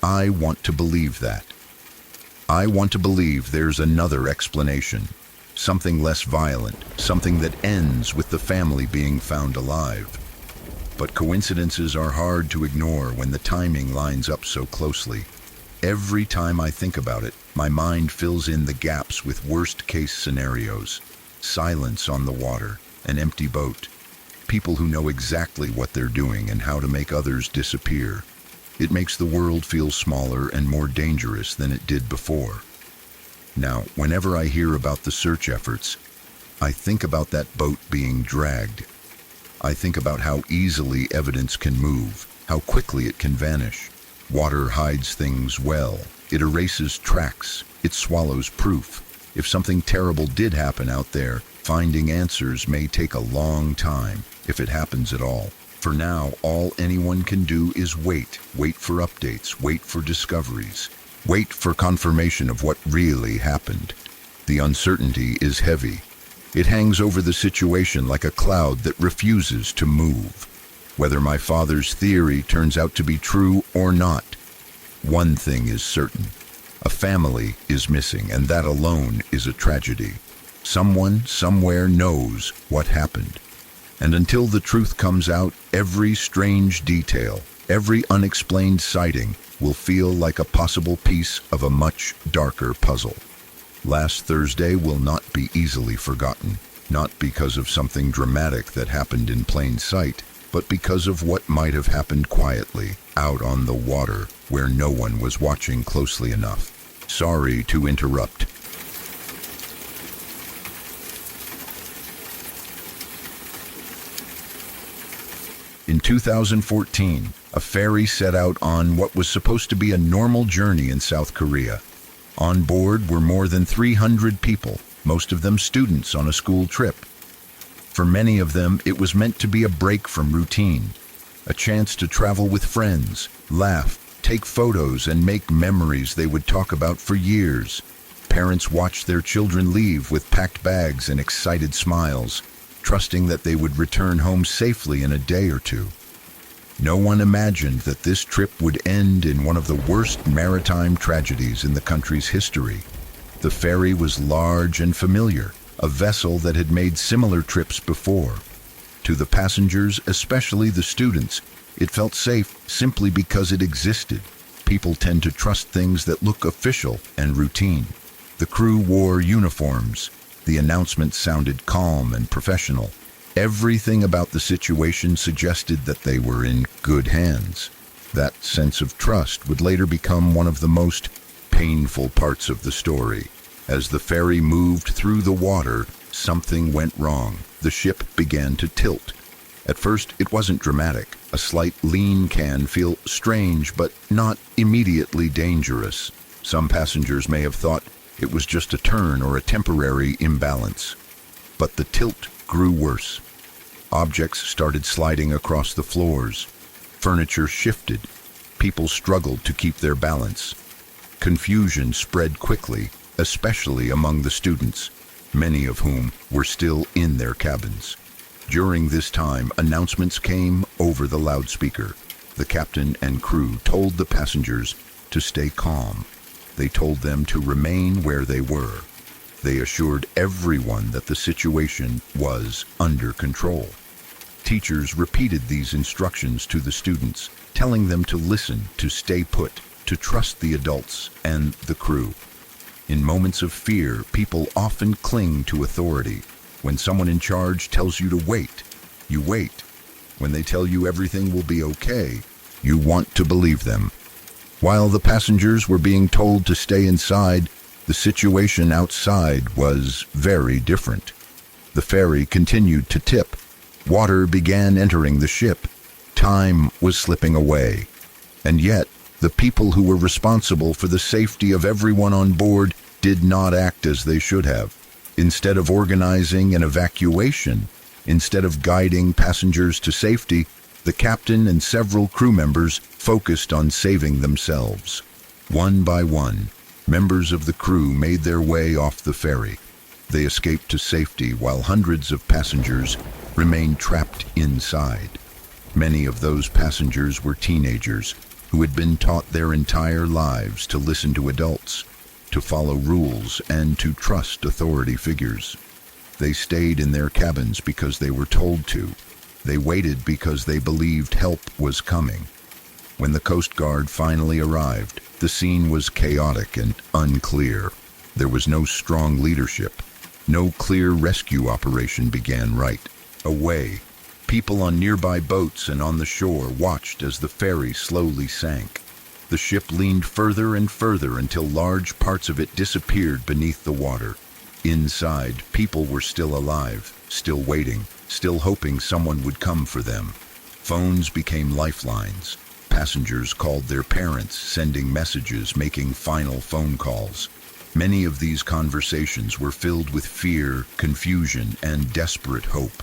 I want to believe that. I want to believe there's another explanation, something less violent, something that ends with the family being found alive. But coincidences are hard to ignore when the timing lines up so closely. Every time I think about it, my mind fills in the gaps with worst-case scenarios. Silence on the water, an empty boat, people who know exactly what they're doing and how to make others disappear. It makes the world feel smaller and more dangerous than it did before. Now, whenever I hear about the search efforts, I think about that boat being dragged. I think about how easily evidence can move, how quickly it can vanish. Water hides things well. It erases tracks. It swallows proof. If something terrible did happen out there, finding answers may take a long time, if it happens at all. For now, all anyone can do is wait for updates, wait for discoveries, wait for confirmation of what really happened. The uncertainty is heavy. It hangs over the situation like a cloud that refuses to move. Whether my father's theory turns out to be true or not, one thing is certain. A family is missing, and that alone is a tragedy. Someone, somewhere knows what happened. And until the truth comes out, every strange detail, every unexplained sighting will feel like a possible piece of a much darker puzzle. Last Thursday will not be easily forgotten, not because of something dramatic that happened in plain sight, but because of what might have happened quietly, out on the water, where no one was watching closely enough. Sorry to interrupt. In 2014, a ferry set out on what was supposed to be a normal journey in South Korea. On board were more than 300 people, most of them students on a school trip. For many of them, it was meant to be a break from routine, a chance to travel with friends, laugh, take photos, and make memories they would talk about for years. Parents watched their children leave with packed bags and excited smiles, trusting that they would return home safely in a day or two. No one imagined that this trip would end in one of the worst maritime tragedies in the country's history. The ferry was large and familiar, a vessel that had made similar trips before. To the passengers, especially the students, it felt safe simply because it existed. People tend to trust things that look official and routine. The crew wore uniforms. The announcement sounded calm and professional. Everything about the situation suggested that they were in good hands. That sense of trust would later become one of the most painful parts of the story. As the ferry moved through the water, something went wrong. The ship began to tilt. At first, it wasn't dramatic. A slight lean can feel strange, but not immediately dangerous. Some passengers may have thought it was just a turn or a temporary imbalance. But the tilt grew worse. Objects started sliding across the floors. Furniture shifted. People struggled to keep their balance. Confusion spread quickly, especially among the students, many of whom were still in their cabins. During this time, announcements came over the loudspeaker. The captain and crew told the passengers to stay calm. They told them to remain where they were. They assured everyone that the situation was under control. Teachers repeated these instructions to the students, telling them to listen, to stay put, to trust the adults and the crew. In moments of fear, people often cling to authority. When someone in charge tells you to wait, you wait. When they tell you everything will be okay, you want to believe them. While the passengers were being told to stay inside, the situation outside was very different. The ferry continued to tip. Water began entering the ship. Time was slipping away. And yet, the people who were responsible for the safety of everyone on board did not act as they should have. Instead of organizing an evacuation, instead of guiding passengers to safety, the captain and several crew members focused on saving themselves. One by one, members of the crew made their way off the ferry. They escaped to safety while hundreds of passengers remained trapped inside. Many of those passengers were teenagers who had been taught their entire lives to listen to adults, to follow rules, and to trust authority figures. They stayed in their cabins because they were told to. They waited because they believed help was coming. When the Coast Guard finally arrived, the scene was chaotic and unclear. There was no strong leadership. No clear rescue operation began right away. People on nearby boats and on the shore watched as the ferry slowly sank. The ship leaned further and further until large parts of it disappeared beneath the water. Inside, people were still alive, still waiting, still hoping someone would come for them. Phones became lifelines. Passengers called their parents, sending messages, making final phone calls. Many of these conversations were filled with fear, confusion, and desperate hope.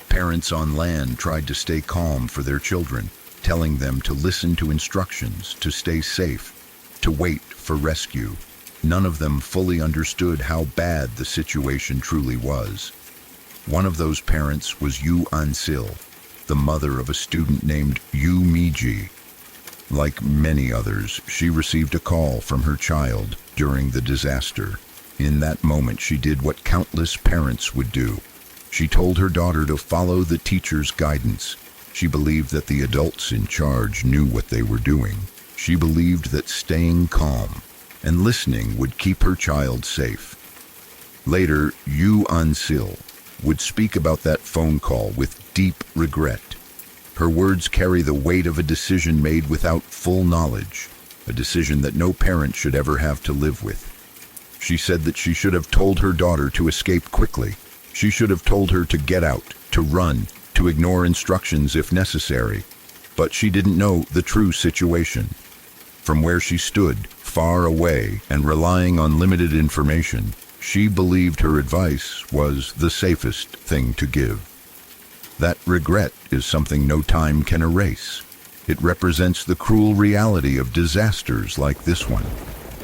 Parents on land tried to stay calm for their children, telling them to listen to instructions, to stay safe, to wait for rescue. None of them fully understood how bad the situation truly was. One of those parents was unsettling, the mother of a student named Miji. Like many others, she received a call from her child during the disaster. In that moment, she did what countless parents would do. She told her daughter to follow the teacher's guidance. She believed that the adults in charge knew what they were doing. She believed that staying calm and listening would keep her child safe. Later, unsettling would speak about that phone call with deep regret. Her words carry the weight of a decision made without full knowledge, a decision that no parent should ever have to live with. She said that she should have told her daughter to escape quickly. She should have told her to get out, to run, to ignore instructions if necessary. But she didn't know the true situation. From where she stood, far away and relying on limited information, she believed her advice was the safest thing to give. That regret is something no time can erase. It represents the cruel reality of disasters like this one,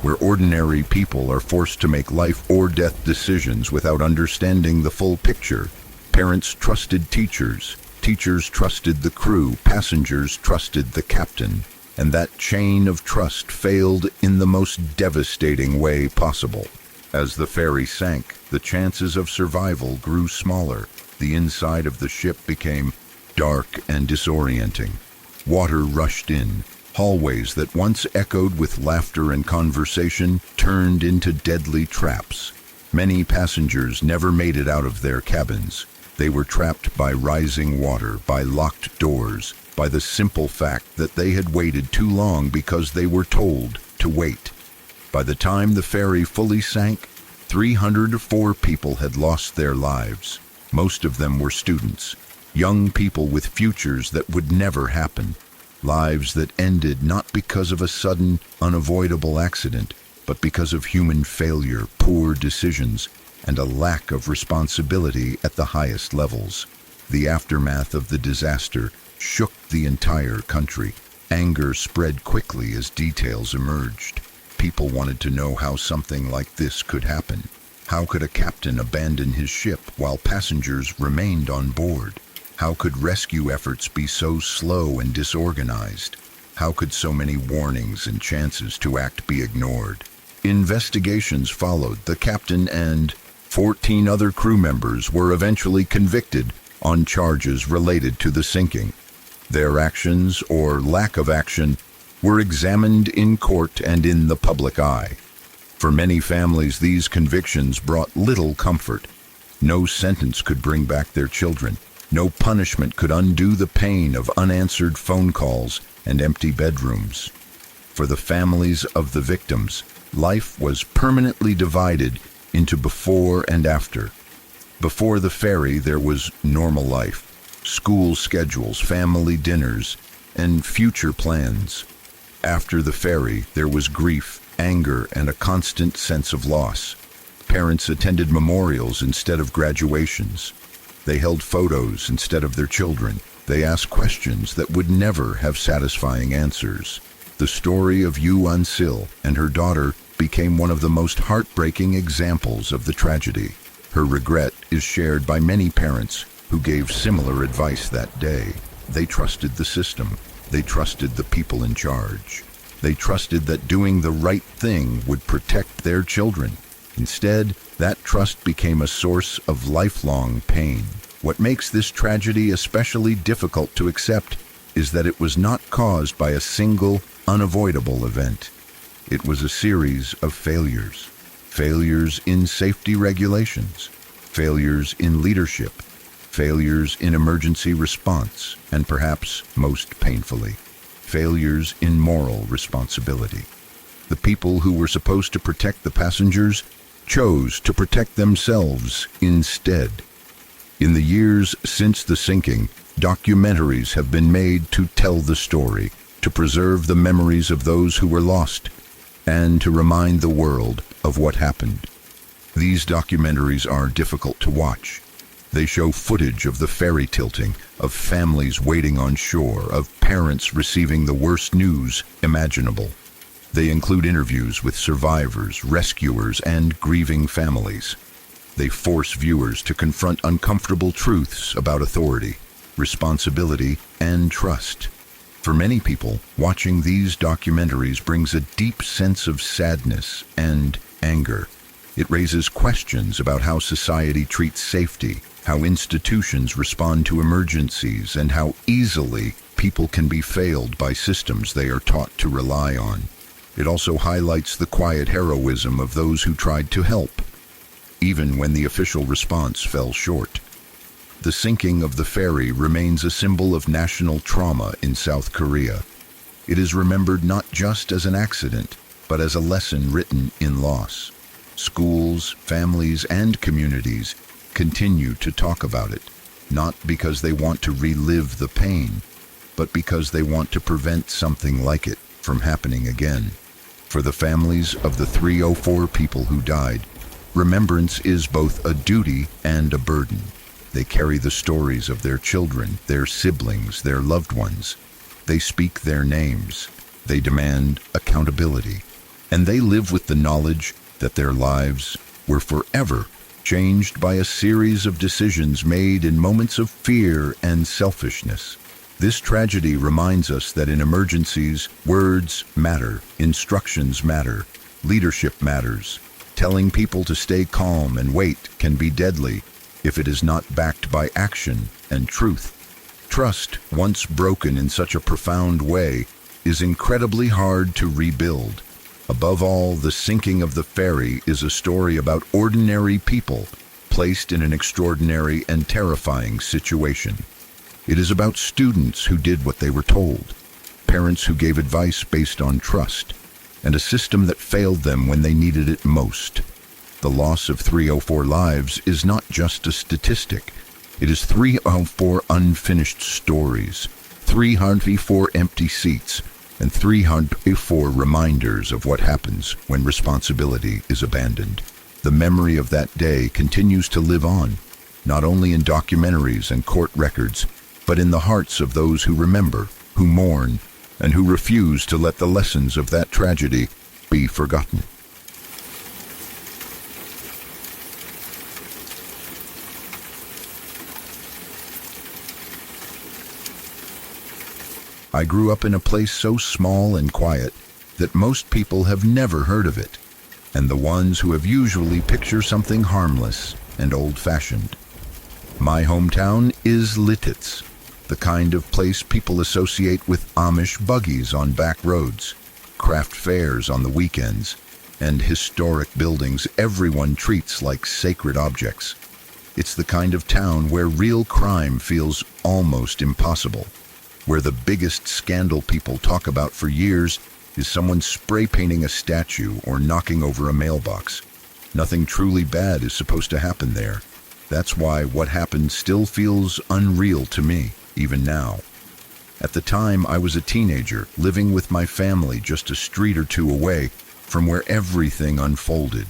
where ordinary people are forced to make life or death decisions without understanding the full picture. Parents trusted teachers, teachers trusted the crew, passengers trusted the captain, and that chain of trust failed in the most devastating way possible. As the ferry sank, the chances of survival grew smaller. The inside of the ship became dark and disorienting. Water rushed in. Hallways that once echoed with laughter and conversation turned into deadly traps. Many passengers never made it out of their cabins. They were trapped by rising water, by locked doors, by the simple fact that they had waited too long because they were told to wait. By the time the ferry fully sank, 304 people had lost their lives. Most of them were students. young people with futures that would never happen, lives that ended not because of a sudden, unavoidable accident, but because of human failure, poor decisions, and a lack of responsibility at the highest levels. The aftermath of the disaster shook the entire country. Anger spread quickly as details emerged. People wanted to know how something like this could happen. How could a captain abandon his ship while passengers remained on board? How could rescue efforts be so slow and disorganized? How could so many warnings and chances to act be ignored? Investigations followed. The captain and 14 other crew members were eventually convicted on charges related to the sinking. Their actions, or lack of action, were examined in court and in the public eye. For many families, these convictions brought little comfort. No sentence could bring back their children. No punishment could undo the pain of unanswered phone calls and empty bedrooms. For the families of the victims, life was permanently divided into before and after. Before the ferry, there was normal life, school schedules, family dinners, and future plans. After the ferry, there was grief, anger, and a constant sense of loss. Parents attended memorials instead of graduations. They held photos instead of their children. They asked questions that would never have satisfying answers. The story of Yu Unsil and her daughter became one of the most heartbreaking examples of the tragedy. Her regret is shared by many parents who gave similar advice that day. They trusted the system. They trusted the people in charge. They trusted that doing the right thing would protect their children. Instead, that trust became a source of lifelong pain. What makes this tragedy especially difficult to accept is that it was not caused by a single, unavoidable event. It was a series of failures. Failures in safety regulations, failures in leadership, failures in emergency response, and perhaps most painfully, failures in moral responsibility. The people who were supposed to protect the passengers chose to protect themselves instead. In the years since the sinking, documentaries have been made to tell the story, to preserve the memories of those who were lost, and to remind the world of what happened. These documentaries are difficult to watch. They show footage of the ferry tilting, of families waiting on shore, of parents receiving the worst news imaginable. They include interviews with survivors, rescuers, and grieving families. They force viewers to confront uncomfortable truths about authority, responsibility, and trust. For many people, watching these documentaries brings a deep sense of sadness and anger. It raises questions about how society treats safety, how institutions respond to emergencies, and how easily people can be failed by systems they are taught to rely on. It also highlights the quiet heroism of those who tried to help, even when the official response fell short. The sinking of the ferry remains a symbol of national trauma in South Korea. It is remembered not just as an accident, but as a lesson written in loss. Schools, families, and communities continue to talk about it, not because they want to relive the pain, but because they want to prevent something like it from happening again. For the families of the 304 people who died, remembrance is both a duty and a burden. They carry the stories of their children, their siblings, their loved ones. They speak their names. They demand accountability. And they live with the knowledge that their lives were forever changed by a series of decisions made in moments of fear and selfishness. This tragedy reminds us that in emergencies, words matter, instructions matter, leadership matters. Telling people to stay calm and wait can be deadly if it is not backed by action and truth. Trust, once broken in such a profound way, is incredibly hard to rebuild. Above all, the sinking of the ferry is a story about ordinary people placed in an extraordinary and terrifying situation. It is about students who did what they were told, parents who gave advice based on trust, and a system that failed them when they needed it most. The loss of 304 lives is not just a statistic. It is 304 unfinished stories, 304 empty seats, and 304 reminders of what happens when responsibility is abandoned. The memory of that day continues to live on, not only in documentaries and court records, but in the hearts of those who remember, who mourn, and who refuse to let the lessons of that tragedy be forgotten. I grew up in a place so small and quiet that most people have never heard of it, and the ones who have usually picture something harmless and old-fashioned. My hometown is Lititz, the kind of place people associate with Amish buggies on back roads, craft fairs on the weekends, and historic buildings everyone treats like sacred objects. It's the kind of town where real crime feels almost impossible, where the biggest scandal people talk about for years is someone spray painting a statue or knocking over a mailbox. Nothing truly bad is supposed to happen there. That's why what happened still feels unreal to me, even now. At the time, I was a teenager, living with my family just a street or two away from where everything unfolded.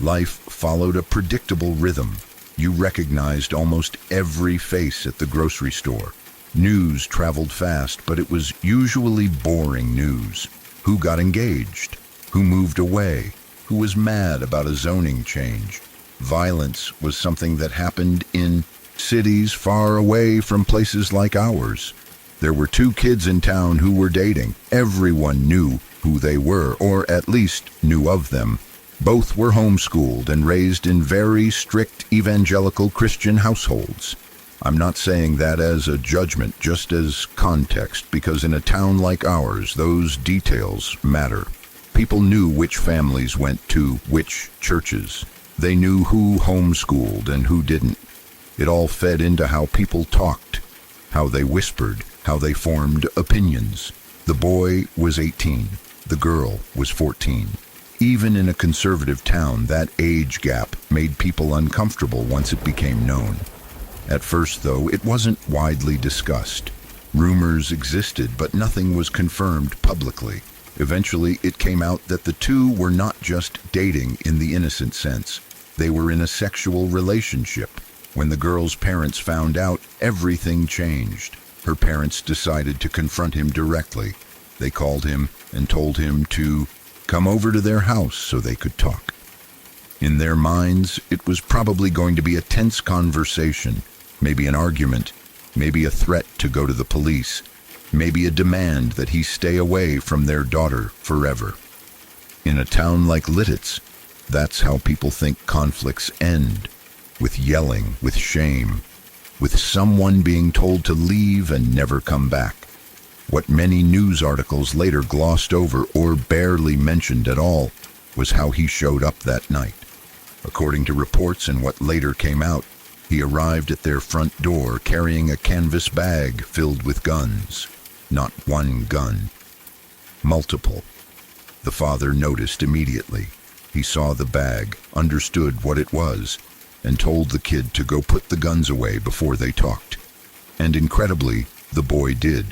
Life followed a predictable rhythm. You recognized almost every face at the grocery store. News traveled fast, but it was usually boring news. Who got engaged? Who moved away? Who was mad about a zoning change? Violence was something that happened in cities far away from places like ours. There were 2 kids in town who were dating. Everyone knew who they were, or at least knew of them. Both were homeschooled and raised in very strict evangelical Christian households. I'm not saying that as a judgment, just as context, because in a town like ours, those details matter. People knew which families went to which churches. They knew who homeschooled and who didn't. It all fed into how people talked, how they whispered, how they formed opinions. The boy was 18, the girl was 14. Even in a conservative town, that age gap made people uncomfortable once it became known. At first, though, it wasn't widely discussed. Rumors existed, but nothing was confirmed publicly. Eventually, it came out that the 2 were not just dating in the innocent sense. They were in a sexual relationship. When the girl's parents found out, everything changed. Her parents decided to confront him directly. They called him and told him to come over to their house so they could talk. In their minds, it was probably going to be a tense conversation, maybe an argument, maybe a threat to go to the police, maybe a demand that he stay away from their daughter forever. In a town like Lititz, that's how people think conflicts end, with yelling, with shame, with someone being told to leave and never come back. What many news articles later glossed over or barely mentioned at all was how he showed up that night. According to reports and what later came out, he arrived at their front door carrying a canvas bag filled with guns. Not one gun, multiple. The father noticed immediately. He saw the bag, understood what it was, and told the kid to go put the guns away before they talked. And incredibly, the boy did.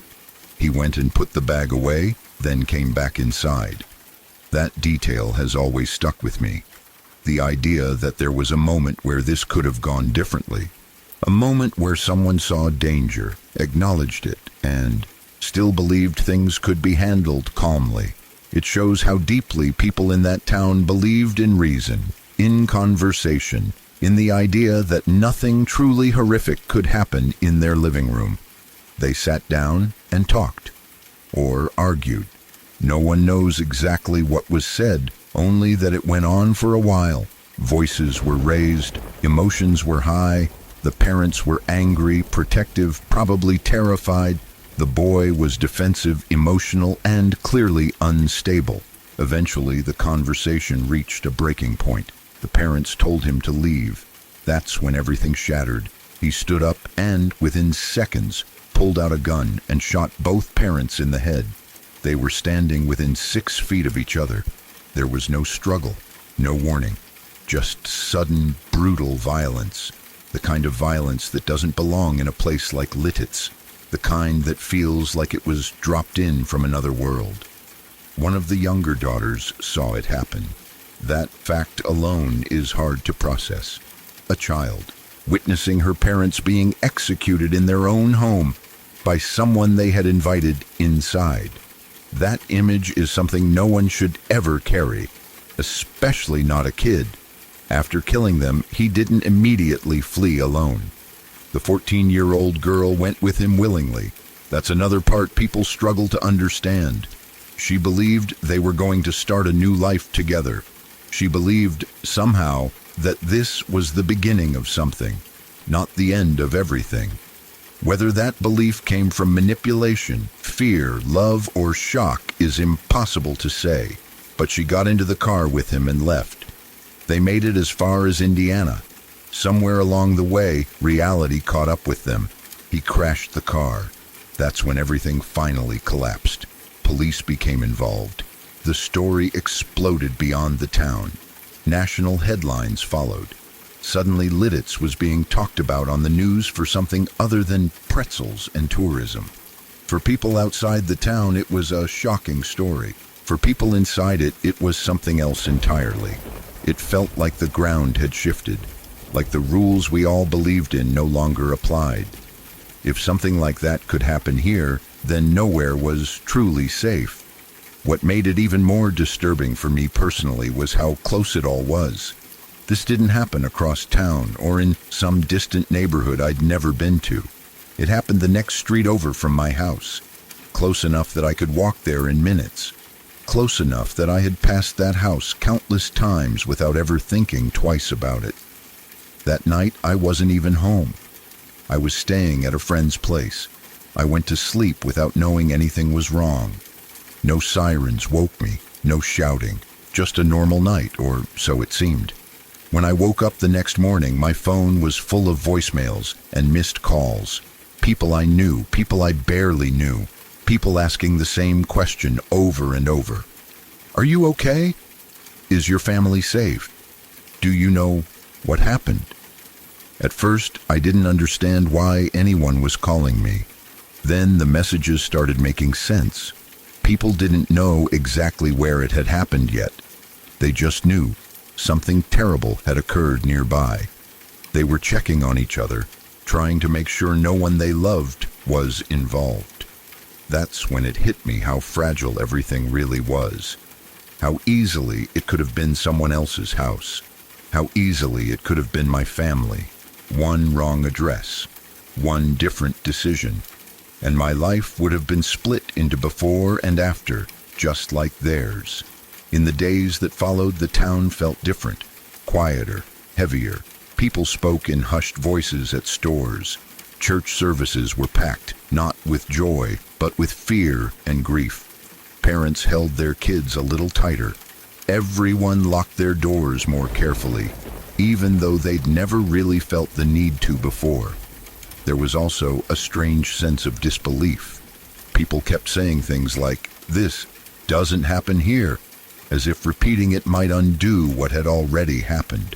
He went and put the bag away, then came back inside. That detail has always stuck with me. The idea that there was a moment where this could have gone differently. A moment where someone saw danger, acknowledged it, and still believed things could be handled calmly. It shows how deeply people in that town believed in reason, in conversation, in the idea that nothing truly horrific could happen in their living room. They sat down and talked, or argued. No one knows exactly what was said, only that it went on for a while. Voices were raised, emotions were high, the parents were angry, protective, probably terrified. The boy was defensive, emotional, and clearly unstable. Eventually, the conversation reached a breaking point. The parents told him to leave. That's when everything shattered. He stood up and, within seconds, pulled out a gun and shot both parents in the head. They were standing within 6 feet of each other. There was no struggle, no warning, just sudden, brutal violence. the kind of violence that doesn't belong in a place like Littitz, the kind that feels like it was dropped in from another world. One of the younger daughters saw it happen. That fact alone is hard to process. A child, witnessing her parents being executed in their own home by someone they had invited inside. That image is something no one should ever carry, especially not a kid. After killing them, he didn't immediately flee alone. The 14-year-old girl went with him willingly. That's another part people struggle to understand. She believed they were going to start a new life together. She believed, somehow, that this was the beginning of something, not the end of everything. Whether that belief came from manipulation, fear, love, or shock is impossible to say, but she got into the car with him and left. They made it as far as Indiana. Somewhere along the way, reality caught up with them. He crashed the car. That's when everything finally collapsed. Police became involved. The story exploded beyond the town. National headlines followed. Suddenly, Littitz was being talked about on the news for something other than pretzels and tourism. For people outside the town, it was a shocking story. For people inside it, it was something else entirely. It felt like the ground had shifted, like the rules we all believed in no longer applied. If something like that could happen here, then nowhere was truly safe. What made it even more disturbing for me personally was how close it all was. This didn't happen across town or in some distant neighborhood I'd never been to. It happened the next street over from my house, close enough that I could walk there in minutes, close enough that I had passed that house countless times without ever thinking twice about it. That night, I wasn't even home. I was staying at a friend's place. I went to sleep without knowing anything was wrong. No sirens woke me, no shouting, just a normal night, or so it seemed. When I woke up the next morning, my phone was full of voicemails and missed calls. People I knew, people I barely knew, people asking the same question over and over. Are you okay? Is your family safe? Do you know what happened? At first, I didn't understand why anyone was calling me. Then the messages started making sense. People didn't know exactly where it had happened yet. They just knew something terrible had occurred nearby. They were checking on each other, trying to make sure no one they loved was involved. That's when it hit me how fragile everything really was. How easily it could have been someone else's house. How easily it could have been my family. One wrong address, one different decision, and my life would have been split into before and after, just like theirs. In the days that followed, the town felt different, quieter, heavier. People spoke in hushed voices at stores. Church services were packed, not with joy, but with fear and grief. Parents held their kids a little tighter. Everyone locked their doors more carefully, even though they'd never really felt the need to before. There was also a strange sense of disbelief. People kept saying things like, "This doesn't happen here," as if repeating it might undo what had already happened.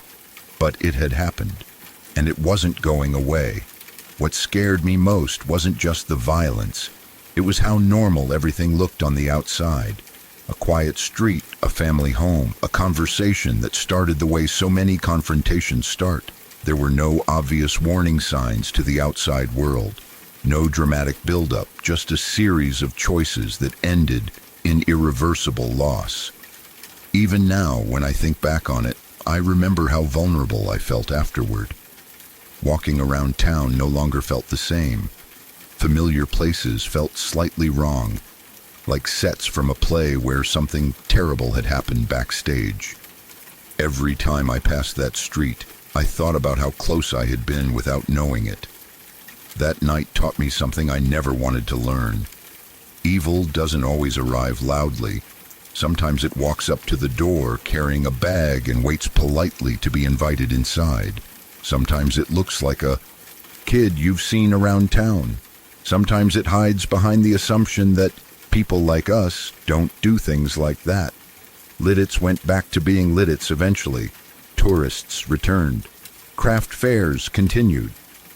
But it had happened, and it wasn't going away. What scared me most wasn't just the violence. It was how normal everything looked on the outside. A quiet street, a family home, a conversation that started the way so many confrontations start. There were no obvious warning signs to the outside world. No dramatic buildup, just a series of choices that ended in irreversible loss. Even now, when I think back on it, I remember how vulnerable I felt afterward. Walking around town no longer felt the same. Familiar places felt slightly wrong, like sets from a play where something terrible had happened backstage. Every time I passed that street, I thought about how close I had been without knowing it. That night taught me something I never wanted to learn. Evil doesn't always arrive loudly. Sometimes it walks up to the door carrying a bag and waits politely to be invited inside. Sometimes it looks like a kid you've seen around town. Sometimes it hides behind the assumption that people like us don't do things like that. Littitz went back to being Littitz eventually. Tourists returned. Craft fairs continued.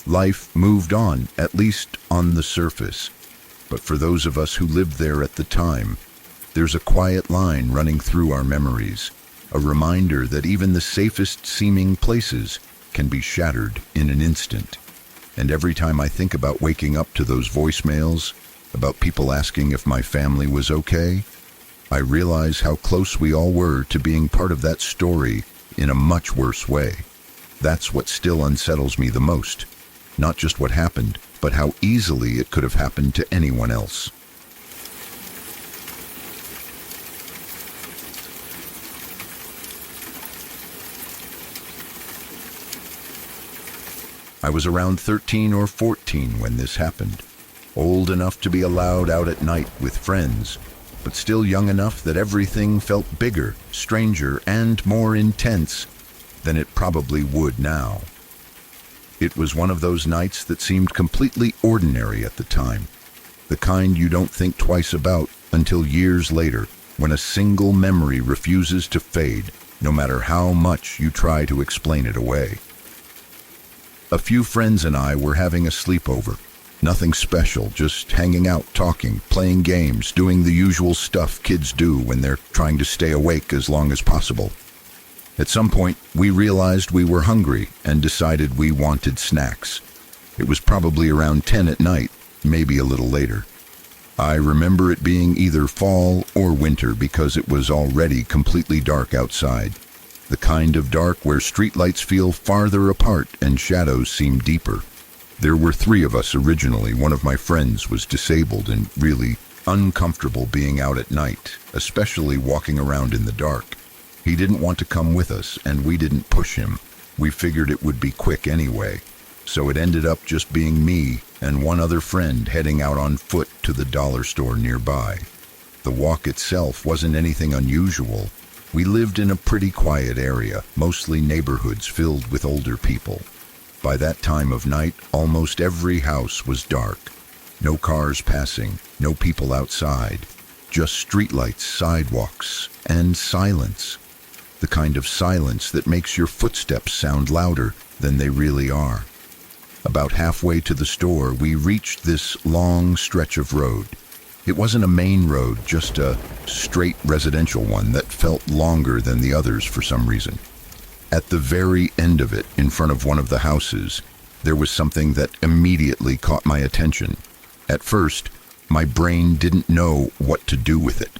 Life moved on, at least on the surface. But for those of us who lived there at the time, there's a quiet line running through our memories, a reminder that even the safest seeming places can be shattered in an instant. And every time I think about waking up to those voicemails, about people asking if my family was okay, I realize how close we all were to being part of that story in a much worse way. That's what still unsettles me the most. Not just what happened, but how easily it could have happened to anyone else. I was around 13 or 14 when this happened. Old enough to be allowed out at night with friends, but still young enough that everything felt bigger, stranger, and more intense than it probably would now. It was one of those nights that seemed completely ordinary at the time, the kind you don't think twice about until years later, when a single memory refuses to fade, no matter how much you try to explain it away. A few friends and I were having a sleepover. Nothing special, just hanging out, talking, playing games, doing the usual stuff kids do when they're trying to stay awake as long as possible. At some point, we realized we were hungry and decided we wanted snacks. It was probably around 10 at night, maybe a little later. I remember it being either fall or winter because it was already completely dark outside. The kind of dark where streetlights feel farther apart and shadows seem deeper. There were 3 of us originally. One of my friends was disabled and really uncomfortable being out at night, especially walking around in the dark. He didn't want to come with us, and we didn't push him. We figured it would be quick anyway, so it ended up just being me and one other friend heading out on foot to the dollar store nearby. The walk itself wasn't anything unusual. We lived in a pretty quiet area, mostly neighborhoods filled with older people. By that time of night, almost every house was dark. No cars passing, no people outside, just streetlights, sidewalks, and silence. The kind of silence that makes your footsteps sound louder than they really are. About halfway to the store, we reached this long stretch of road. It wasn't a main road, just a straight residential one that felt longer than the others for some reason. At the very end of it, in front of one of the houses, there was something that immediately caught my attention. At first, my brain didn't know what to do with it.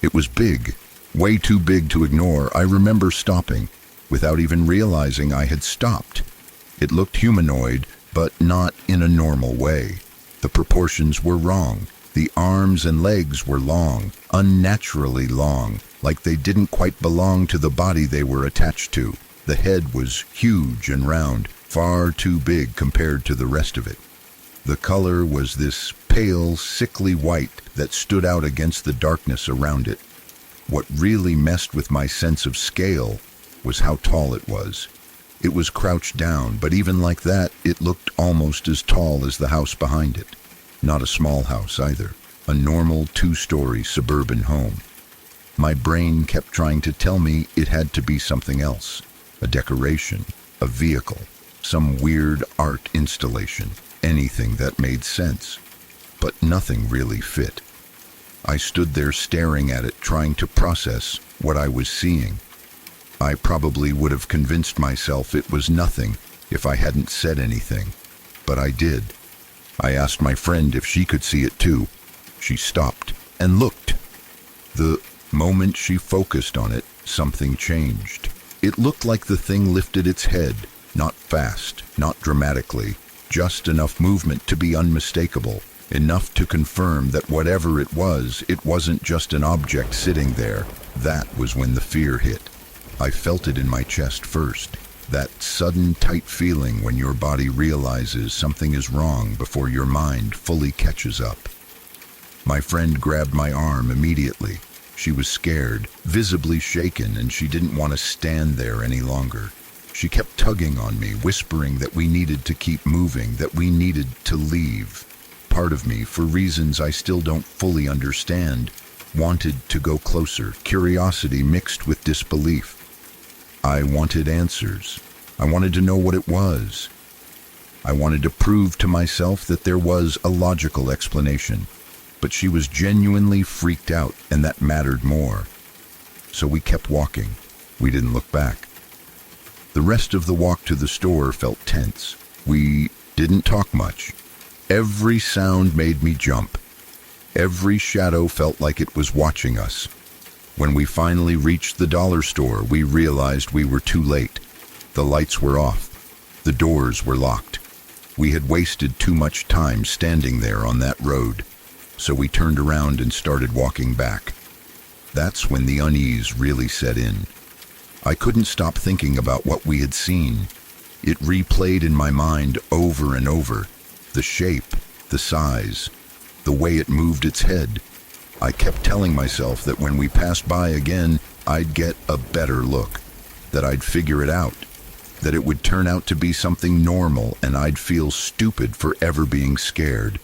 It was big, way too big to ignore. I remember stopping, without even realizing I had stopped. It looked humanoid, but not in a normal way. The proportions were wrong. The arms and legs were long, unnaturally long, like they didn't quite belong to the body they were attached to. The head was huge and round, far too big compared to the rest of it. The color was this pale, sickly white that stood out against the darkness around it. What really messed with my sense of scale was how tall it was. It was crouched down, but even like that, it looked almost as tall as the house behind it. Not a small house either, a normal 2-story suburban home. My brain kept trying to tell me it had to be something else, a decoration, a vehicle, some weird art installation, anything that made sense. But nothing really fit. I stood there staring at it, trying to process what I was seeing. I probably would have convinced myself it was nothing if I hadn't said anything, but I did. I asked my friend if she could see it too. She stopped and looked. The moment she focused on it, something changed. It looked like the thing lifted its head, not fast, not dramatically, just enough movement to be unmistakable, enough to confirm that whatever it wasn't just an object sitting there. That was when the fear hit. I felt it in my chest first. That sudden tight feeling when your body realizes something is wrong before your mind fully catches up. My friend grabbed my arm immediately. She was scared, visibly shaken, and she didn't want to stand there any longer. She kept tugging on me, whispering that we needed to keep moving, that we needed to leave. Part of me, for reasons I still don't fully understand, wanted to go closer, curiosity mixed with disbelief. I wanted answers. I wanted to know what it was. I wanted to prove to myself that there was a logical explanation, but she was genuinely freaked out, and that mattered more. So we kept walking. We didn't look back. The rest of the walk to the store felt tense. We didn't talk much. Every sound made me jump. Every shadow felt like it was watching us. When we finally reached the dollar store, we realized we were too late. The lights were off. The doors were locked. We had wasted too much time standing there on that road, so we turned around and started walking back. That's when the unease really set in. I couldn't stop thinking about what we had seen. It replayed in my mind over and over. The shape, the size, the way it moved its head. I kept telling myself that when we passed by again, I'd get a better look, that I'd figure it out, that it would turn out to be something normal and I'd feel stupid for ever being scared.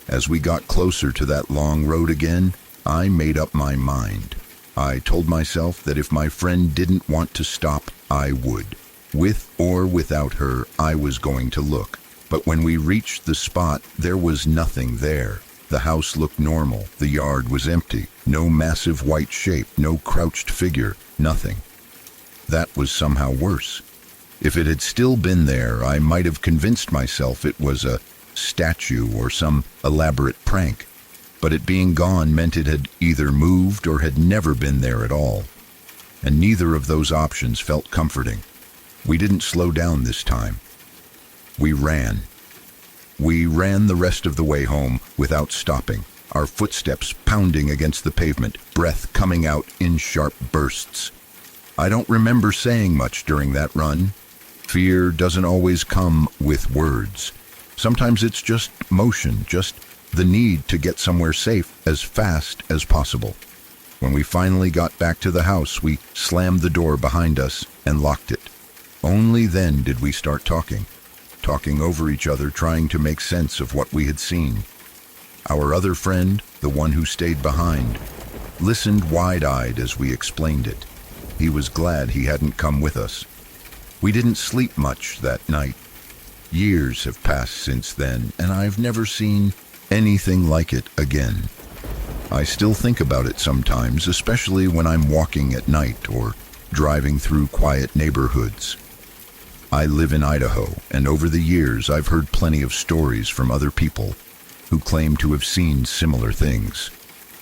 As we got closer to that long road again, I made up my mind. I told myself that if my friend didn't want to stop, I would. With or without her, I was going to look. But when we reached the spot, there was nothing there. The house looked normal. The yard was empty. No massive white shape, no crouched figure, nothing. That was somehow worse. If it had still been there, I might have convinced myself it was a statue or some elaborate prank. But it being gone meant it had either moved or had never been there at all. And neither of those options felt comforting. We didn't slow down this time. We ran. We ran the rest of the way home without stopping, our footsteps pounding against the pavement, breath coming out in sharp bursts. I don't remember saying much during that run. Fear doesn't always come with words. Sometimes it's just motion, just the need to get somewhere safe as fast as possible. When we finally got back to the house, we slammed the door behind us and locked it. Only then did we start talking over each other, trying to make sense of what we had seen. Our other friend, the one who stayed behind, listened wide-eyed as we explained it. He was glad he hadn't come with us. We didn't sleep much that night. Years have passed since then, and I've never seen anything like it again. I still think about it sometimes, especially when I'm walking at night or driving through quiet neighborhoods. I live in Idaho, and over the years I've heard plenty of stories from other people who claim to have seen similar things.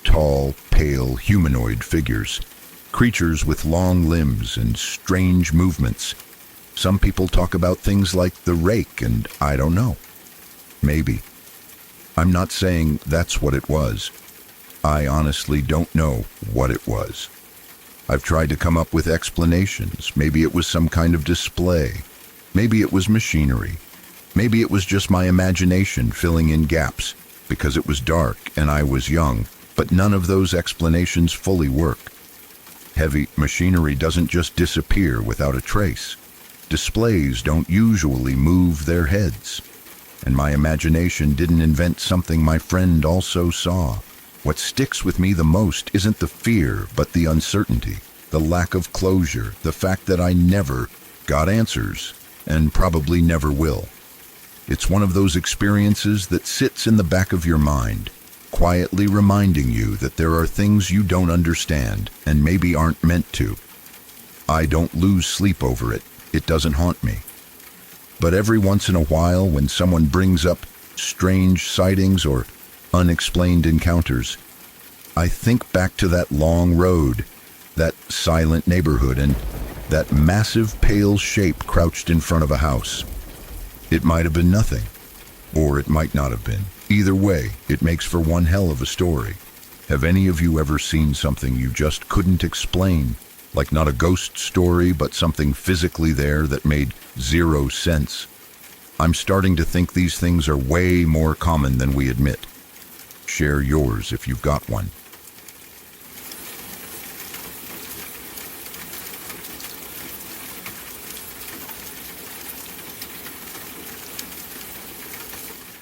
Tall, pale, humanoid figures, creatures with long limbs and strange movements. Some people talk about things like the rake, and I don't know. Maybe. I'm not saying that's what it was. I honestly don't know what it was. I've tried to come up with explanations. Maybe it was some kind of display. Maybe it was machinery. Maybe it was just my imagination filling in gaps because it was dark and I was young, but none of those explanations fully work. Heavy machinery doesn't just disappear without a trace. Displays don't usually move their heads. And my imagination didn't invent something my friend also saw. What sticks with me the most isn't the fear, but the uncertainty, the lack of closure, the fact that I never got answers, and probably never will. It's one of those experiences that sits in the back of your mind, quietly reminding you that there are things you don't understand and maybe aren't meant to. I don't lose sleep over it. It doesn't haunt me. But every once in a while, when someone brings up strange sightings or unexplained encounters, I think back to that long road, that silent neighborhood, and that massive pale shape crouched in front of a house. It might have been nothing, or it might not have been. Either way, it makes for one hell of a story. Have any of you ever seen something you just couldn't explain? Like not a ghost story, but something physically there that made zero sense? I'm starting to think these things are way more common than we admit. Share yours if you've got one.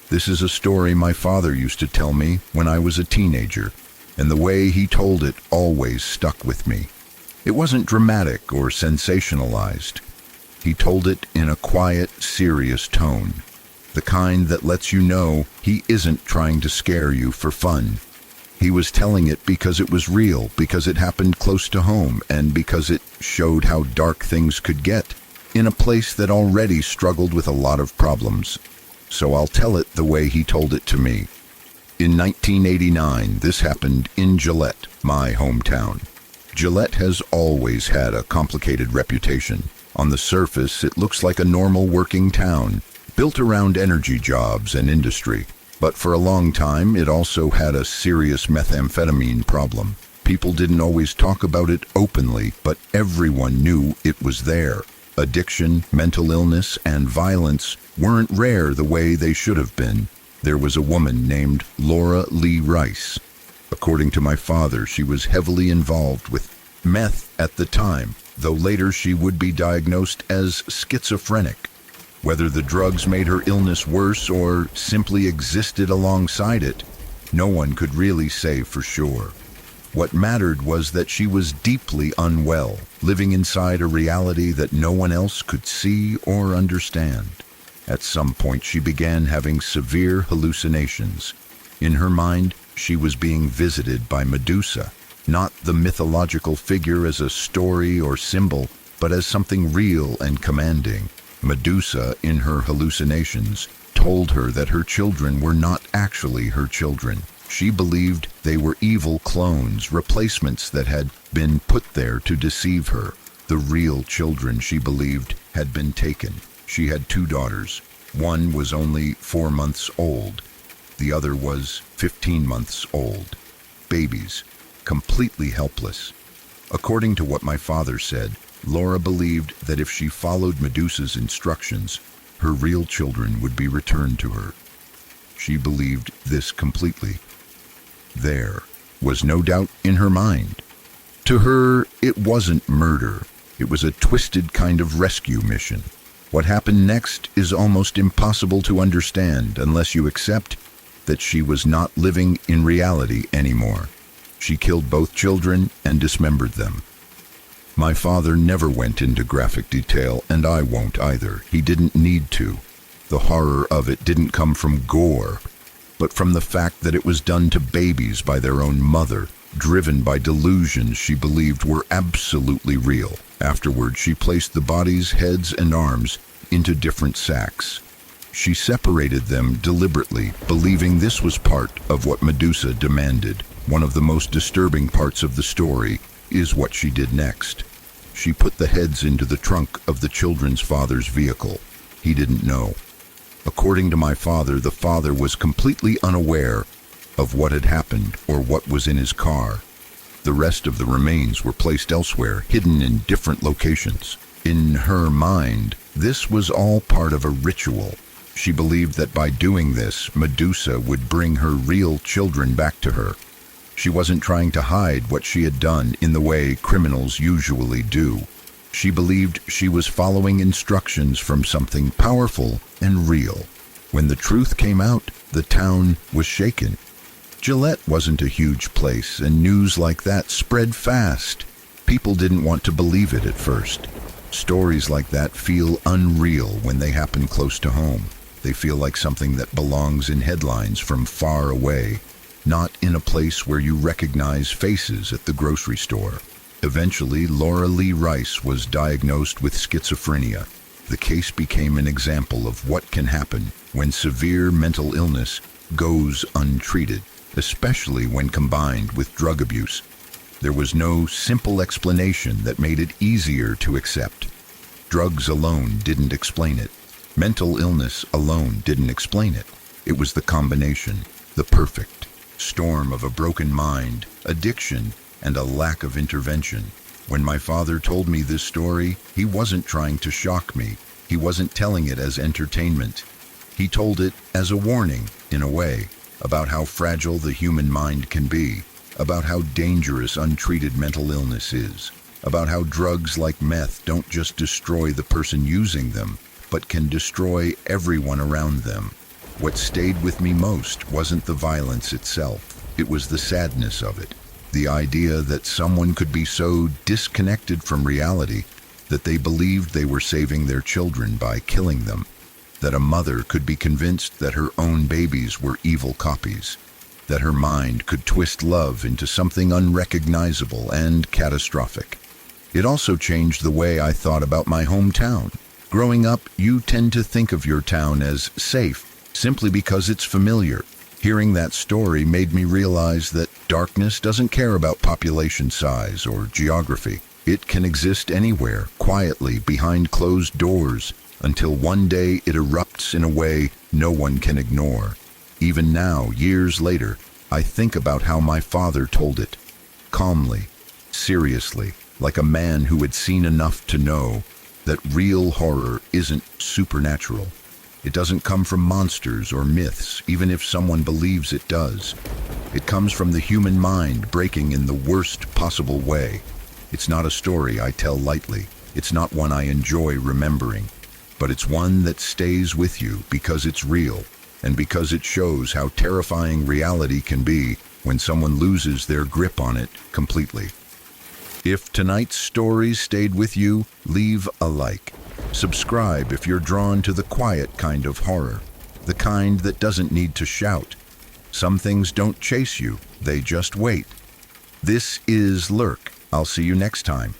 This is a story my father used to tell me when I was a teenager, and the way he told it always stuck with me. It wasn't dramatic or sensationalized. He told it in a quiet, serious tone, the kind that lets you know he isn't trying to scare you for fun. He was telling it because it was real, because it happened close to home, and because it showed how dark things could get in a place that already struggled with a lot of problems. So I'll tell it the way he told it to me. In 1989, this happened in Gillette, my hometown. Gillette has always had a complicated reputation. On the surface, it looks like a normal working town, built around energy jobs and industry. But for a long time, it also had a serious methamphetamine problem. People didn't always talk about it openly, but everyone knew it was there. Addiction, mental illness, and violence weren't rare the way they should have been. There was a woman named Laura Lee Rice. According to my father, she was heavily involved with meth at the time, though later she would be diagnosed as schizophrenic. Whether the drugs made her illness worse or simply existed alongside it, no one could really say for sure. What mattered was that she was deeply unwell, living inside a reality that no one else could see or understand. At some point, she began having severe hallucinations. In her mind, she was being visited by Medusa, not the mythological figure as a story or symbol, but as something real and commanding. Medusa, in her hallucinations, told her that her children were not actually her children. She believed they were evil clones, replacements that had been put there to deceive her. The real children, she believed, had been taken. She had 2 daughters. One was only 4 months old. The other was 15 months old. Babies, completely helpless. According to what my father said, Laura believed that if she followed Medusa's instructions, her real children would be returned to her. She believed this completely. There was no doubt in her mind. To her, it wasn't murder. It was a twisted kind of rescue mission. What happened next is almost impossible to understand unless you accept that she was not living in reality anymore. She killed both children and dismembered them. My father never went into graphic detail, and I won't either. He didn't need to. The horror of it didn't come from gore, but from the fact that it was done to babies by their own mother, driven by delusions she believed were absolutely real. Afterward, she placed the bodies, heads, and arms into different sacks. She separated them deliberately, believing this was part of what Medusa demanded. One of the most disturbing parts of the story is what she did next. She put the heads into the trunk of the children's father's vehicle. He didn't know. According to my father, the father was completely unaware of what had happened or what was in his car. The rest of the remains were placed elsewhere, hidden in different locations. In her mind, this was all part of a ritual. She believed that by doing this, Medusa would bring her real children back to her. She wasn't trying to hide what she had done in the way criminals usually do. She believed she was following instructions from something powerful and real. When the truth came out, the town was shaken. Gillette wasn't a huge place, and news like that spread fast. People didn't want to believe it at first. Stories like that feel unreal when they happen close to home. They feel like something that belongs in headlines from far away, not in a place where you recognize faces at the grocery store. Eventually, Laura Lee Rice was diagnosed with schizophrenia. The case became an example of what can happen when severe mental illness goes untreated, especially when combined with drug abuse. There was no simple explanation that made it easier to accept. Drugs alone didn't explain it. Mental illness alone didn't explain it. It was the combination, the perfect storm of a broken mind, addiction, and a lack of intervention. When my father told me this story, he wasn't trying to shock me. He wasn't telling it as entertainment. He told it as a warning, in a way, about how fragile the human mind can be, about how dangerous untreated mental illness is, about how drugs like meth don't just destroy the person using them, but can destroy everyone around them. What stayed with me most wasn't the violence itself. It was the sadness of it. The idea that someone could be so disconnected from reality that they believed they were saving their children by killing them, that a mother could be convinced that her own babies were evil copies, that her mind could twist love into something unrecognizable and catastrophic. It also changed the way I thought about my hometown. Growing up, you tend to think of your town as safe simply because it's familiar. Hearing that story made me realize that darkness doesn't care about population size or geography. It can exist anywhere, quietly, behind closed doors, until one day it erupts in a way no one can ignore. Even now, years later, I think about how my father told it. Calmly, seriously, like a man who had seen enough to know that real horror isn't supernatural. It doesn't come from monsters or myths, even if someone believes it does. It comes from the human mind breaking in the worst possible way. It's not a story I tell lightly. It's not one I enjoy remembering. But it's one that stays with you because it's real, and because it shows how terrifying reality can be when someone loses their grip on it completely. If tonight's story stayed with you, leave a like. Subscribe if you're drawn to the quiet kind of horror, the kind that doesn't need to shout. Some things don't chase you, they just wait. This is LURK. I'll see you next time.